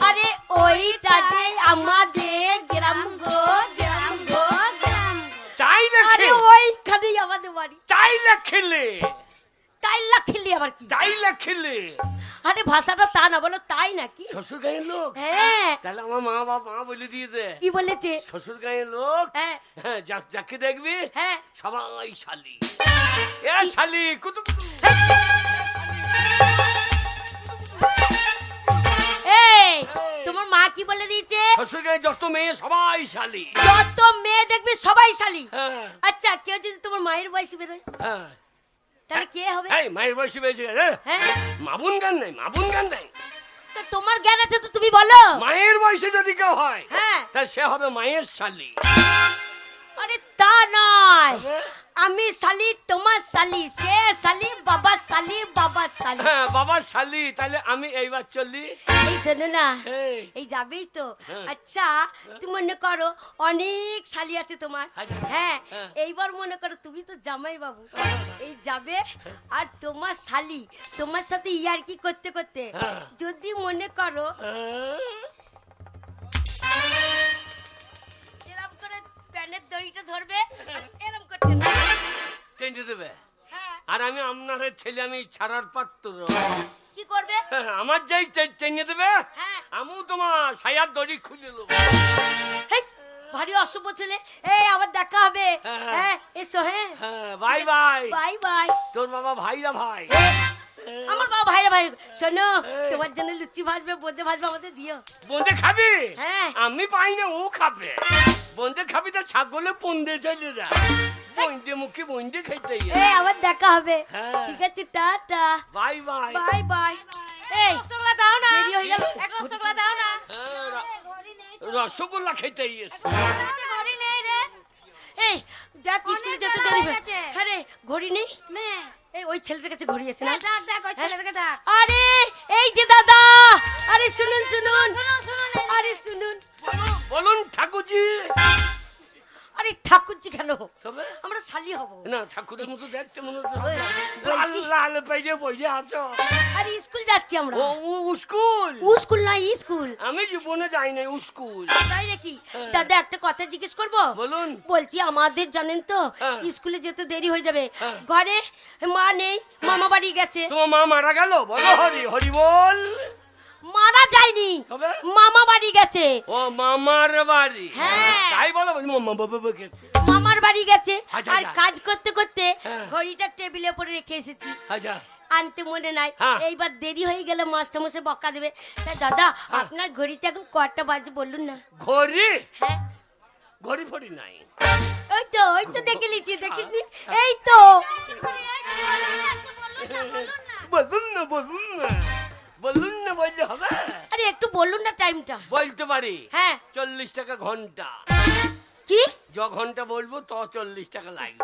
আরে ওইটাতে আমাদের গ্রাম গো, গ্রাম গো, গ্রাম।
তাই
আরে
লেখে,
ওইখানেই আমাদের বাড়ি।
তাই লেখলে,
তাই লাখিলি আবার কি?
তাই লেখলে।
আরে ভাষাটা তা না, বলো তাই নাকি?
শ্বশুর গায়ের লোক।
হ্যাঁ।
তাহলে আমার মা বাবা বলে দিয়েছে
কি বলেছে?
শ্বশুর গায়ের লোক।
হ্যাঁ
হ্যাঁ, যাকে দেখবি
হ্যাঁ।
সবাই শালি। এ শালি কুতু
এই তোমার মা কি বলে দিয়েছে?
শ্বশুর গায়ে যত মেয়ে সবাই শালি।
যত মেয়ে দেখবি সবাই শালি।
হ্যাঁ
আচ্ছা, কেউ যদি তোমার মায়ের বয়সী বেরোয়
হ্যাঁ।
তাহলে কে হবে?
এই মায়ের বয়সী বেশি গেছে।
হ্যাঁ,
মাবুন গান নাই, মাবুন গান নাই।
তো তোমার জ্ঞান আছে তো তুমি বলো।
মায়ের বয়সে যদি কেউ হয়
হ্যাঁ।
তা সে হবে মায়ের শালি।
আরে তা নয়,
তবে?
আমি শালি, তোমার শালি, সে শালি, বাবা শালি, বাবা শালি।
হ্যাঁ, বাবার শালি। তাহলে আমি এইবার চললি।
এই শোনো না,
এই,
এই যাবেই তো।
হ্যাঁ।
আচ্ছা, তুমি মনে করো অনেক শালি আছে তোমার।
আচ্ছা।
হ্যাঁ,
হ্যাঁ।
এইবার মনে করো তুমি তো জামাই বাবু, এই যাবে আর তোমার শালি তোমার সাথে ইয়ার্কি করতে করতে
হ্যাঁ।
যদি মনে করো এরম করে প্যানের দড়িটা ধরবে আর এরম করতে না।
টেনে দেবে।
হ্যাঁ,
আর আমি আপনার ছেলে, আমি ছাড়ার পাত্র।
কি করবে?
আমার যাই টেনে দেবে,
হ্যাঁ।
আমিও তোমার সায়ার দড়ি খুলে নেবো।
হেই, ভারী অশুভ ছেলে। এই আবার দেখা হবে।
হ্যাঁ।
হ্যাঁ, এসো। হ্যাঁ,
হ্যাঁ, বাই বাই।
Bye bye.
তোর বাবা ভাইরা ভাই।
আমার বাবা ভাইরা ভাই, শোনো
এই।
তোমার জন্য লুচি ভাজবে, বোঁদে ভাজবে, আমাদের দিও।
বন্ধে খাবি?
হ্যাঁ।
আমি পাই না, ও খাবে। বন্ধে খাবি তো ছাগলে পন্দে চলে যা। বন্ধে মুখে বন্ধে খাইতে।
এই আবার দেখা হবে।
হ্যাঁ।
ঠিক আছে, tata,
bye bye.
Bye bye. এই রসগোল্লা দাও না, দেরি হয়ে গেল। একটা রসগোল্লা দাও না।
রসগোল্লা খেতে এসে।
ঘড়ি নেই রে। এই দেখ, স্কুলে যেতে দেরি হবে। হ্যাঁ রে, ঘড়ি নেই। এই ওই ছেলেটার কাছে ঘড়ি আছে না?
ডাক ডাক ওই ছেলেটাকে ডাক।
আরে এই যে দাদা, আরে শুনুন শুনুন, আরে শুনুন।
বলুন ঠাকুরজি।
আরে ঠাকুরজি কেন?
তবে
আমরা শালি হব।
না, ঠাকুরের মতো দেখতে মনে হচ্ছে।
ওই,
লাল
বলছি।
লাল পেজে বসে আছো।
আরে স্কুল যাচ্ছি আমরা।
ও স্কুল।
স্কুল না, স্কুল।
আমি জীবনে যাই না স্কুল।
তাই নাকি? দাদা একটা কথা জিজ্ঞেস করবো?
বলুন।
বলছি আমাদের জানেন তো
হ্যাঁ।
স্কুলে যেতে দেরি হয়ে যাবে।
হ্যাঁ।
ঘরে মা নেই, মামা বাড়ি গেছে।
তোমার মা মারা গেল? বলো হরি হরি বল।
মারা যায়নি,
তবে?
মামা বাড়ি গেছে।
ও মামার বাড়ি।
হ্যাঁ।
তাই বলো, মামা বাবা গেছে।
মামার বাড়ি গেছে।
আচ্ছা,
আর
আচ্ছা।
কাজ করতে করতে
হ্যাঁ।
ঘড়িটা টেবিলে পরে রেখে এসেছি,
আচ্ছা।
আনতে মনে নাই।
হ্যাঁ।
এইবার দেরি হয়ে গেলে মাস্টারমশাই বকা দেবে। তাই দাদা আপনার ঘড়িতে এখন কটা বাজে বলুন না।
ঘড়ি?
হ্যাঁ,
ঘড়ি ফড়ি নাই।
ওই তো দেখে লিছি, দেখিস নি? এই তো।
বলুন না, বলুন না, বলুন না, বললে হবে?
আরে একটু বলুন না টাইমটা।
বলতে পারি।
হ্যাঁ।
40 টাকা ঘন্টা।
কি?
য ঘন্টা বলবো তো 40 টাকা লাগবে।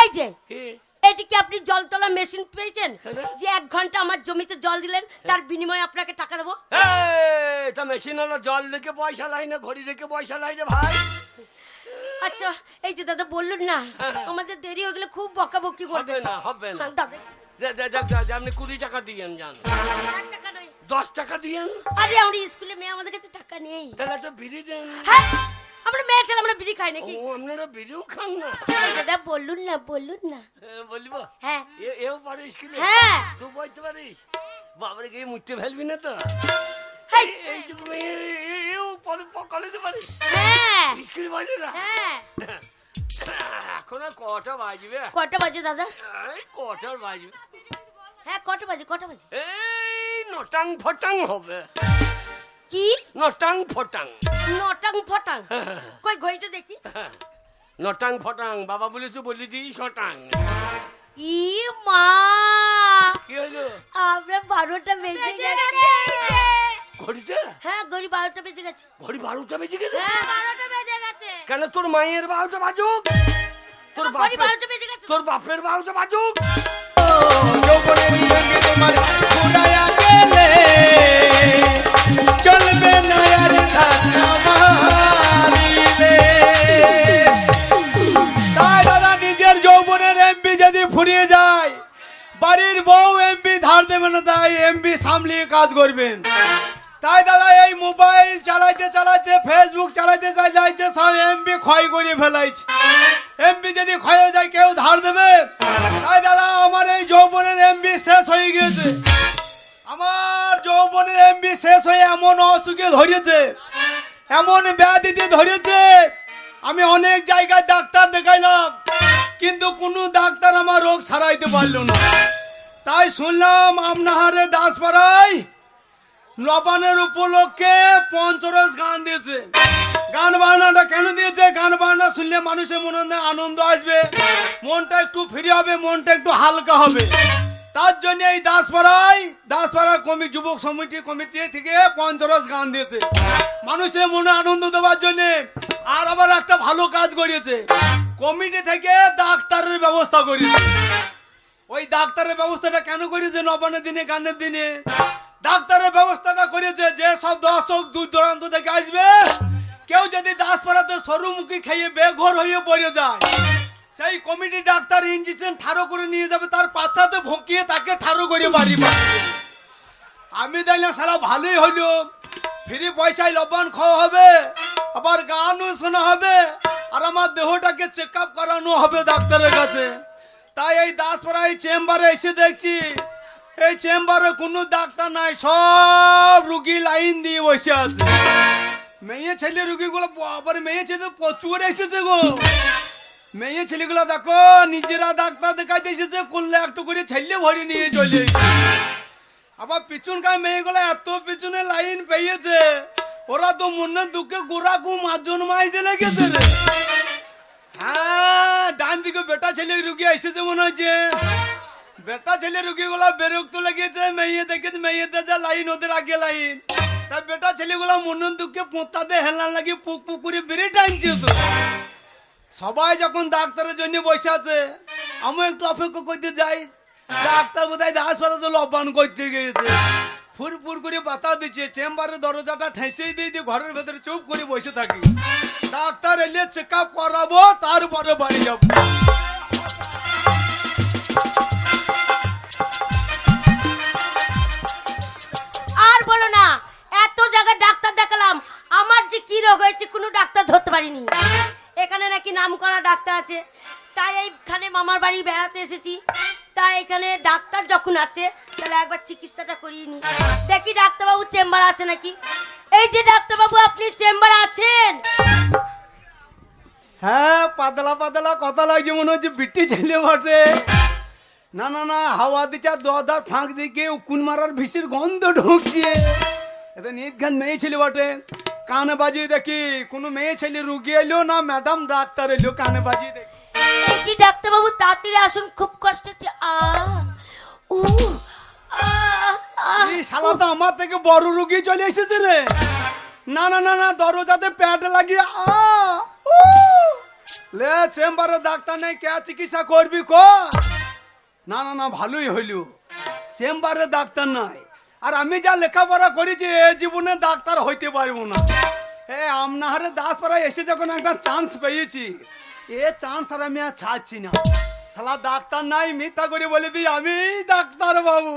এই যে
কি?
এটি কি আপনি জল তোলা মেশিন পেয়েছেন
হ্যাঁ।
যে 1 ঘন্টা আমার জমিতে জল দিলেন, তার বিনিময়ে আপনাকে টাকা দেবো?
এই, তা মেশিন হলো, জল রেখে পয়সা লাই না, ঘড়ি রেখে পয়সা লাই রে ভাই।
আচ্ছা, এই যে দাদা বললুন না আমাদের দেরি হয়ে গেলে খুব বকাবকি করবে।
হবে না, হবে না।
দাদা
আপনি 20 টাকা দিয়েন, যান।
1 টাকা নয়।
10 টাকা দিয়েন।
আরে আমরা স্কুলে মেয়ে, আমাদের কাছে টাকা নেই।
তাহলে একটা বিড়ি দেন।
হ্যাঁ, আমরা মেয়ে ছেলে, আমরা বিড়ি খাই নাকি?
ও, আপনারা বিড়িও খান না?
দাদা বললুন না, বললুন না।
বলবো?
হ্যাঁ
এও পারে স্কুলে?
হ্যাঁ।
তুই বলতে পারিস? বাবারে গিয়ে মুছতে ফেলবি না তো?
হেই,
এই যে এও কলেজে পারিস?
হ্যাঁ
স্কুলে বাজে না?
হ্যাঁ।
এখন আর কটা বাজবে?
কটা বাজে দাদা?
এই কটার বাজবে?
হ্যাঁ, কটা বাজে, কটা বাজে?
এই নটাং ফটাং হবে।
কি?
নটাং ফটাং।
নটাং ফটাং? কই ঘড়িটা দেখি।
নটাং ফটাং বাবা বলেছে, বলে দিই শটাং।
ই মা,
কি হলো?
আমরা 12টা বেজে গেছে।
ঘড়িতে?
হ্যাঁ, ঘড়ি 12টা বেজে গেছে।
ঘড়ি 12টা বেজে গেছে?
হ্যাঁ, 12টা বেজে গেছে।
কেন তোর মায়ের 12টা বাজুক, তোর
ঘড়ি
বাপের
12টা বেজে গেছে।
তোর বাপের 12টা বাজুক,
ও
যৌবনের এমবি তোমার ফুরায়া গেলে চলবে না আর ধাক্কা মারিলে। তাই দাদা নিজের যৌবনের এমবি যদি ফুরিয়ে যায়, বাড়ির বউ এমবি ধার দেবে না, তাই এমবি সামলিয়ে কাজ করবেন। তাই দাদা এই মোবাইল চালাইতে চালাইতে, ফেসবুক চালাইতে চালাইতে সব এমবি ক্ষয় করে ফেলাইছে। এমবি যদি ক্ষয় হয়ে যায় কেউ ধার দেবে? তাই দাদা আমার এই যৌবনের এমবি শেষ হয়ে গেছে। আমার যৌবনের এমবি শেষ হয়ে এমন অসুখে ধরেছে, এমন ব্যাধিতে ধরেছে, আমি অনেক জায়গায় ডাক্তার দেখাইলাম, কিন্তু কোনো ডাক্তার আমার রোগ সারাইতে পারলো না। তাই শুনলাম আপনাহারে দাসপাড়ায় নবানের উপলক্ষে পঞ্চরস গান দিয়েছে। গান বাজনাটা কেন দিয়েছে? গান বাজনা শুনলে মানুষের মনে আনন্দ আসবে, মনটা একটু ফ্রি হবে, মনটা একটু হালকা হবে। তার জন্য এই দাসপাড়ার যুবক কমিটি থেকে পঞ্চরস গান দিয়েছে মানুষের মনে আনন্দ দেওয়ার জন্য। আর আবার একটা ভালো কাজ করিয়েছে, কমিটি থেকে ডাক্তারের ব্যবস্থা করেছে। ওই ডাক্তারের ব্যবস্থাটা কেন করেছে? নবান্নের দিনে, গানের দিনে ডাক্তারের ব্যবস্থাটা করেছে যে সব দর্শক দূর দূরান্ত থেকে আসবে, কেউ যদি দাসপাড়াতে সরুমুখী খেয়ে বেঘর হয়ে পড়ে যায়, সেই কমিটি ডাক্তার ইঞ্জেকশন ঠাড়ো করে নিয়ে যাবে, তার পাছাতে ভোঁকিয়ে তাকে ঠাড়ো করে বাড়ি পাঠাবে। আমি দেখলাম সালা ভালোই হলো, ফ্রি পয়সায় লবণ খাওয়া হবে, আবার গানও শোনা হবে, আর আমার দেহটাকে চেক আপ করানো হবে ডাক্তারের কাছে। তাই এই দাসপাড়ায় চেম্বারে এসে দেখছি এই চেম্বারে কোনো ডাক্তার নাই, সব রুগী লাইন দিয়ে বসে আছে। মেয়ে ছেলে রুগীগুলো, আবার মেয়ে ছেলে প্রচুর এসেছে গো। মেয়ে ছেলেগুলো দেখো নিজেরা ডাক্তার দেখাইতে এসেছে, করলে একটু করে ছেলে ভরে নিয়ে চলে এসেছে। আবার পিছনকার মেয়েগুলো এত পিছনে লাইন পেয়েছে, ওরা তো মনের দুঃখে গোড়া মাজন মাইতে লেগেছে রে। হ্যাঁ, ডান দিকে বেটা ছেলে রুগী এসেছে মনে হচ্ছে। বেটা ছেলে রুগীগুলা বিরক্ত লেগেছে, মেয়ে দেখে মেয়েদের যা লাইন, ওদের আগে লাইন। তাই বেটা ছেলেগুলা মনের দুঃখে পোঁতাতে হেলান লাগিয়ে পুক পুক করে বেরিয়ে টানছে। তো সবাই যখন ডাক্তারের জন্য বসে আছে, আমি একটু অপেক্ষা করতে যাই, ডাক্তার বোধহয় দাসপাড়াতে লবণ করতে গিয়েছে। ফুরফুর করে বাতা দিচ্ছে, চেম্বারের দরজাটা ঠেসেই দিয়ে ঘরের ভেতরে চুপ করে বসে থাকি। ডাক্তার এলে চেক আপ করাবো, তারপরে বাড়ি যাবো।
আর বলো না, এত জায়গায় ডাক্তার দেখালাম, আমার যে কি রোগ হয়েছে কোনো ডাক্তার ধরতে পারিনি। এখানে নাকি নাম করা ডাক্তার আছে, তাই এইখানে মামার বাড়ি বেড়াতে এসেছি। তাই এখানে ডাক্তার যখন আছে, তাহলে একবার চিকিৎসাটা করিয়ে নি, দেখি ডাক্তারবাবু চেম্বার আছে নাকি। এই যে ডাক্তারবাবু, আপনি চেম্বার আছেন?
হ্যাঁ, পাতলা পাতলা কথা লাগছে, মনে হচ্ছে বিটি ছেলে বটে। না না না, হাওয়া দিচ্ছে, দর ফাঁক দিকে উকুন মারার ভিসির গন্ধ ঢুকছে। এটা নির্ঘাত মেয়ে ছেলে বটে। কানে বাজিয়ে দেখি কোনো মেয়ে ছেলে রুগী এলো না ম্যাডাম ডাক্তার এলো, কানে বাজিয়ে দেখি।
এই যে ডাক্তারবাবু, তাড়াতাড়ি আসুন, খুব কষ্ট হচ্ছে।
শালা তো আমার থেকে বড় রুগী চলে এসেছে রে। না না না না, দরজাতে প্যাড লাগিয়ে লে, চেম্বারে ডাক্তার নেই, কে চিকিৎসা করবি ক? না না না, ভালোই হইল, চেম্বারে ডাক্তার নাই। আর আমি যা লেখাপড়া করেছি, এ জীবনে ডাক্তার হইতে পারবো না। আমনাহারে দাসপাড়ায় এসে যখন একটা চান্স পেয়েছি, এ চান্স আর আমি আর ছাড়ছি না। শালা ডাক্তার নাই, মিথ্যা করে বলে দিই আমি ডাক্তার বাবু।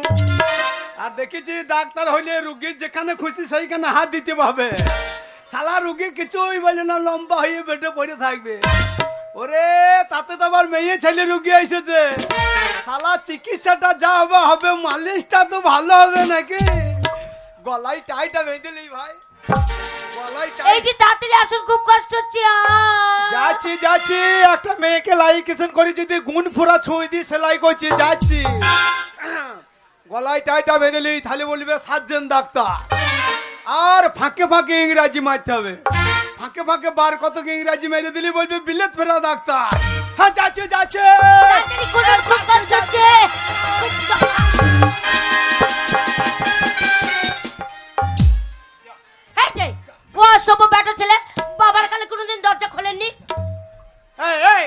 আর দেখেছি ডাক্তার হইলে রুগীর যেখানে খুশি সেইখানে হাত দিতে পাবে। শালা রুগী কিছুই বলে না, লম্বা হয়ে বেটে পড়ে থাকবে। ওরে তাতে তো আবার মেয়ে ছেলে রুগী এসেছে, শালা চিকিৎসাটা যা হবে হবে, মালিশটা তো ভালো হবে নাকি। গলায় টাইটা বেঁধেলি ভাই, গলায়
এই যে তাড়াতাড়ি আসুন, খুব কষ্ট হচ্ছে।
যাচ্ছি যাচ্ছি, একটা মেয়েকে লাইকেশন করে যদি গুণ ফোরা ছুঁই দিয়ে সেলাই করছি, যাচ্ছি। গলায় টাইটা বেঁধেলি, তাহলে বলবে সার্জন ডাক্তার। আর ফাঁকে ফাঁকে ইংরাজি মারতে হবে, ফাঁকে ফাঁকে বার কত ইংরাজি মেরে দিলি বলবে বিলেত ফেরা ডাক্তার। হ্যাঁ, যাচ্ছে যাচ্ছে।
তাড়াতাড়ি করুন, খুব কষ্ট হচ্ছে। এই যে ও সব বেটা ছেলে, বাবার কালে কোনোদিন দরজা খোলেননি।
এই এই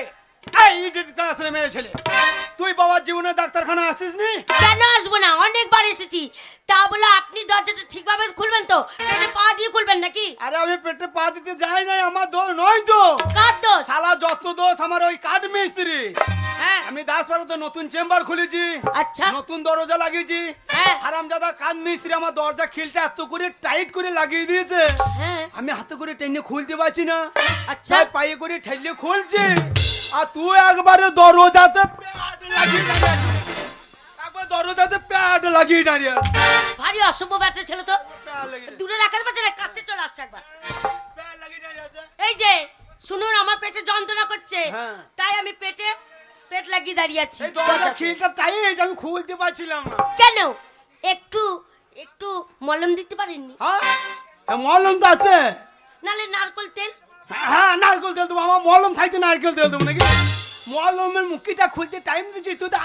এই ইডিয়েট ক্লাসের মেয়ে ছেলে, তুই তুই বাবার জীবনে ডাক্তারখানা আসিস নি?
কেন আসবো না, অনেকবার এসেছি। তা বলে আপনি দরজাটা ঠিকভাবে খুলবেন তো, পেটে পা দিয়ে খুলবেন নাকি?
আরে আমি পেটে পা দিতে যাই নাই, আমার দোষ নয় তো।
কার দোষ?
শালা যত দোষ আমার ওই কাঠ মিস্ত্রি।
হ্যাঁ
আমি দাসপাড়াতে নতুন চেম্বার খুলেছি,
আচ্ছা
নতুন দরজা লাগিয়েছি।
হ্যাঁ
হারামজাদা কাঠ মিস্ত্রি আমার দরজা খিলটা এত করে টাইট করে লাগিয়ে দিয়েছে,
হ্যাঁ
আমি হাতে করে টেনে খুলতে পারছি না।
আচ্ছা
তাই পায়ে করে ঠেলে খুলছি, আর তুই একবারে দরজাতে প্যাড লাগিয়ে দাঁড়িয়ে আছিস। একবার দরজাতে প্যাড লাগিয়ে দাঁড়িয়ে আছিস।
ভারী অসভ্য ব্যাটা ছেলে তো,
প্যাড লাগিয়ে
দূরে রাখাতে পারছে না, কাছে চলে আসছে একবার।
প্যাড লাগিয়ে দাঁড়িয়ে আছে।
এই যে শুনুন, আমার পেটে যন্ত্রণা করছে,
হ্যাঁ।
তাই আমি পেট লাগিয়ে দাঁড়িয়ে আছি।
এই দরজা খিলটা টাইট, আমি খুলতে পারছিলাম না।
কেন একটু একটু মলম দিতে পারেননি?
হ্যাঁ এ মলম তো আছে।
নালে নারকল তেল।
হ্যাঁ নারকেল তেল দেবো, আমার মলম থাকতে নারকেল তেল দেবো নাকি? মলমের মুখিটা খুলতে টাইম দিচ্ছি, তুই তো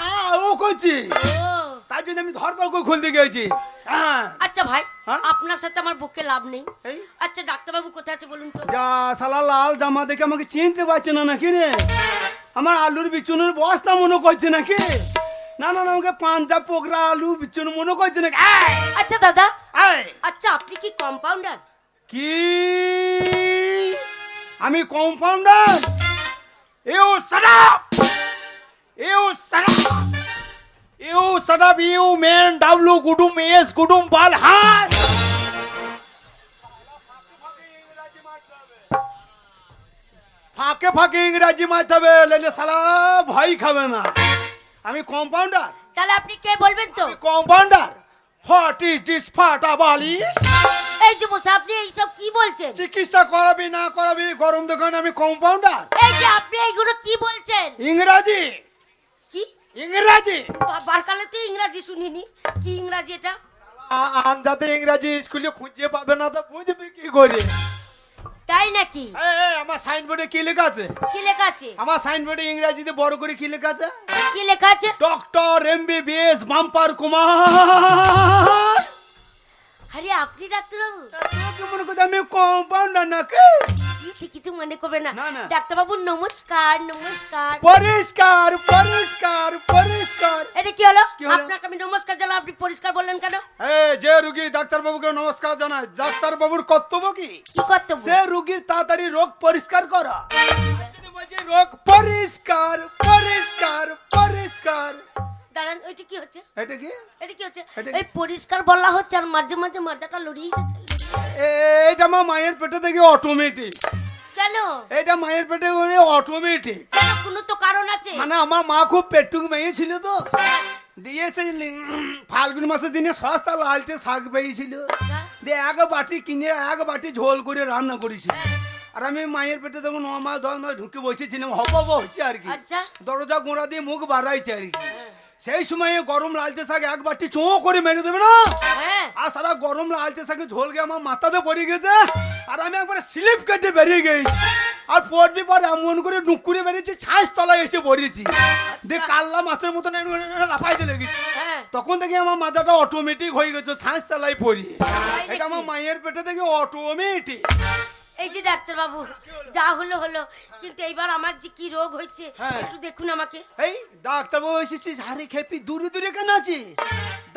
ও করছিস।
ও
তাই জন্য আমি ধরপড় করে খুলতে গেছি। হ্যাঁ
আচ্ছা ভাই,
হ্যাঁ?
আপনার সাথে আমার বুকে লাভ নেই।
এই
আচ্ছা ডাক্তারবাবু কোথায় আছে বলুন তো?
যা শালা লাল জামা দেখে আমাকে চিনতে পারছে না নাকি রে? আমার আলুর বিচুনের বস্তা মনে করছে নাকি? না না না, আমাকে পাঞ্জাব পোকরা আলু বিচুন মনে করছে নাকি?
আচ্ছা দাদা,
এই,
আচ্ছা আপনি কি কম্পাউন্ডার?
কি আমি compounder? You shut up, you shut up, you shut up, you man W গুডুম এস গুডুম বাল হাস। ফাঁকে ফাঁকে ইংরাজি মারতে হবে, লেলে শালা ভয় খাবে না। আমি কম্পাউন্ডার,
তাহলে আপনি কে বলবেন তো?
আমি কম্পাউন্ডার। হোয়াট ইজ দিস ফাটা বালিশ?
এই যে বসে আপনি এইসব কি বলছেন?
চিকিৎসা করাবি না করাবি গরম দোকানে আমি কম্পাউন্ডার।
এই যে আপনি এইগুলো কি বলছেন?
ইংরাজি,
কি
ইংরাজি।
বারকালে তো ইংরাজি শুনিনি, কি ইংরাজি এটা?
আনজাতে ইংরাজি স্কুলে খুঁজে পাবে না তো বুঝবি কি করে?
তাই নাকি?
আমার সাইনবোর্ডে কি লেখা আছে?
কি লেখা আছে?
আমার সাইনবোর্ডে ইংরাজিতে বড় করে কি লেখা আছে?
কি লেখা আছে?
Doctor MBBS bumper Kumar.
আরে আপনি ডাক্তারবাবু?
তোকে মনে করতে আমি কম্পাউন্ডার নাকি?
কিছু মনে করবে না।
না, না।
ডাক্তারবাবু নমস্কার নমস্কার।
পরিষ্কার পরিষ্কার পরিষ্কার।
এটা কি হলো?
কি হলো?
আপনাকে আমি নমস্কার জানালাম, আপনি পরিষ্কার বললেন কেন?
যে রুগী ডাক্তারবাবুকে নমস্কার জানায়, ডাক্তারবাবুর কর্তব্য কি?
কি কর্তব্য?
সে রুগীর তাড়াতাড়ি রোগ পরিষ্কার করা। রোগ পরিষ্কার পরিষ্কার পরিষ্কার।
দাঁড়ান, ওইটা কি হচ্ছে?
এটা কি?
এটা কি হচ্ছে?
এটা-
এই পরিষ্কার বলা হচ্ছে আর মাঝে মাঝে মাজাটা লড়িয়ে যাচ্ছে।
এটা আমার মায়ের পেটে থেকে অটোমেটিক।
কেন?
এটা মায়ের পেটে অটোমেটিক।
কেন, কোনো তো কারণ আছে।
মানে আমার মা খুব পেটুক মেয়ে ছিল তো, দিয়ে সেই ফাল্গুন মাসের দিনে সস্তা লালতে শাক পেয়েছিল,
আচ্ছা।
দিয়ে এক বাটি কিনে এক বাটি ঝোল করে রান্না করেছিল। আর আমি মায়ের পেটে তখন 9 মাস 10 মাস ঢুকে বসেছিলাম, হব হচ্ছে আর কি।
আচ্ছা।
দরজা গোড়া দিয়ে মুখ বাড়াইছে আর কি। সেই সময় গরম লালতে শাক এক বাটি চোঁ করে মেরে দেবে না,
হ্যাঁ।
আর সারা গরম লালতে শাকে ঝোল গিয়ে আমার মাথাতে পড়ে গেছে, আর আমি একবার স্লিপ কেটে বেরিয়ে গেছি। আর পড়বি পর এমন করে নুকুরে বেরিয়েছি, ছাঁচ তলায় এসে পড়েছি, দিয়ে কাল্লা মাছের মতন লাফাইতে লেগেছি।
হ্যাঁ।
তখন থেকে আমার মাথাটা অটোমেটিক হয়ে গেছে, ছাঁচ তলায় পড়ি। এটা আমার মায়ের পেটে থেকে অটোমেটিক।
এই যে ডাক্তারবাবু, যা হলো হলো, কিন্তু এইবার আমার যে কি রোগ হয়েছে
হ্যাঁ।
একটু দেখুন আমাকে।
এই ডাক্তারবাবু এসেছিস, হারে খেপি দূরে দূরে কেন আছিস?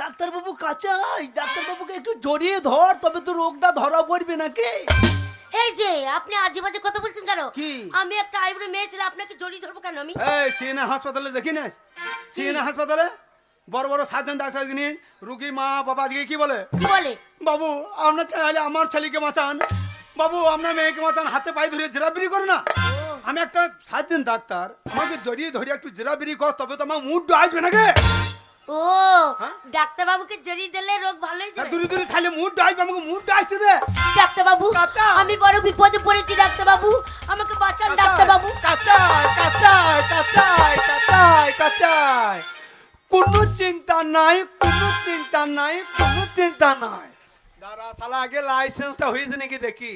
ডাক্তারবাবু কাছে আয়, ডাক্তারবাবুকে একটু জড়িয়ে ধর, তবে তো রোগটা ধরা পড়বে নাকি?
এই যে আপনি আজে বাজে কথা বলছেন কেন?
কি?
আমি একটা আইবুড়ো মেয়ে ছিল, আপনাকে জড়িয়ে ধরবো কেন আমি?
এই সিএনএ হাসপাতালে দেখি না, সিএনএ হাসপাতালে বড় বড় সার্জন ডাক্তার নিয়ে রুগীর মা বাবা আজকে কি বলে?
কি বলে?
বাবু আপনার ছেলে, আমার ছেলেকে বাঁচান, বাবু আপনার মেয়েকে বাঁচান, হাতে পায়ে ধরে জেরাবিরি করে না। আমি একটা সার্জন ডাক্তার, আমাকে জড়িয়ে ধরে একটু জেরাবিরি কর, তবে তো আমার মুড আসবে নাকি?
ও
হ্যাঁ?
ডাক্তারবাবুকে জড়িয়ে দিলে রোগ ভালো হয়ে যাবে?
দূরে দূরে খাইলে মুড আসবে, আমাকে মুড আসতে দে।
ডাক্তারবাবু,
কাকা।
আমি বড় বিপদে পড়েছি ডাক্তারবাবু, আমাকে বাঁচান ডাক্তারবাবু।
কাঁচাই কাঁচাই কাঁচাই কাঁচাই কাঁচাই, কোনো চিন্তা নাই, কোনো চিন্তা নাই, কোনো চিন্তা নাই। দাঁড়া শালা, আগে লাইসেন্সটা হয়েছে নাকি দেখি।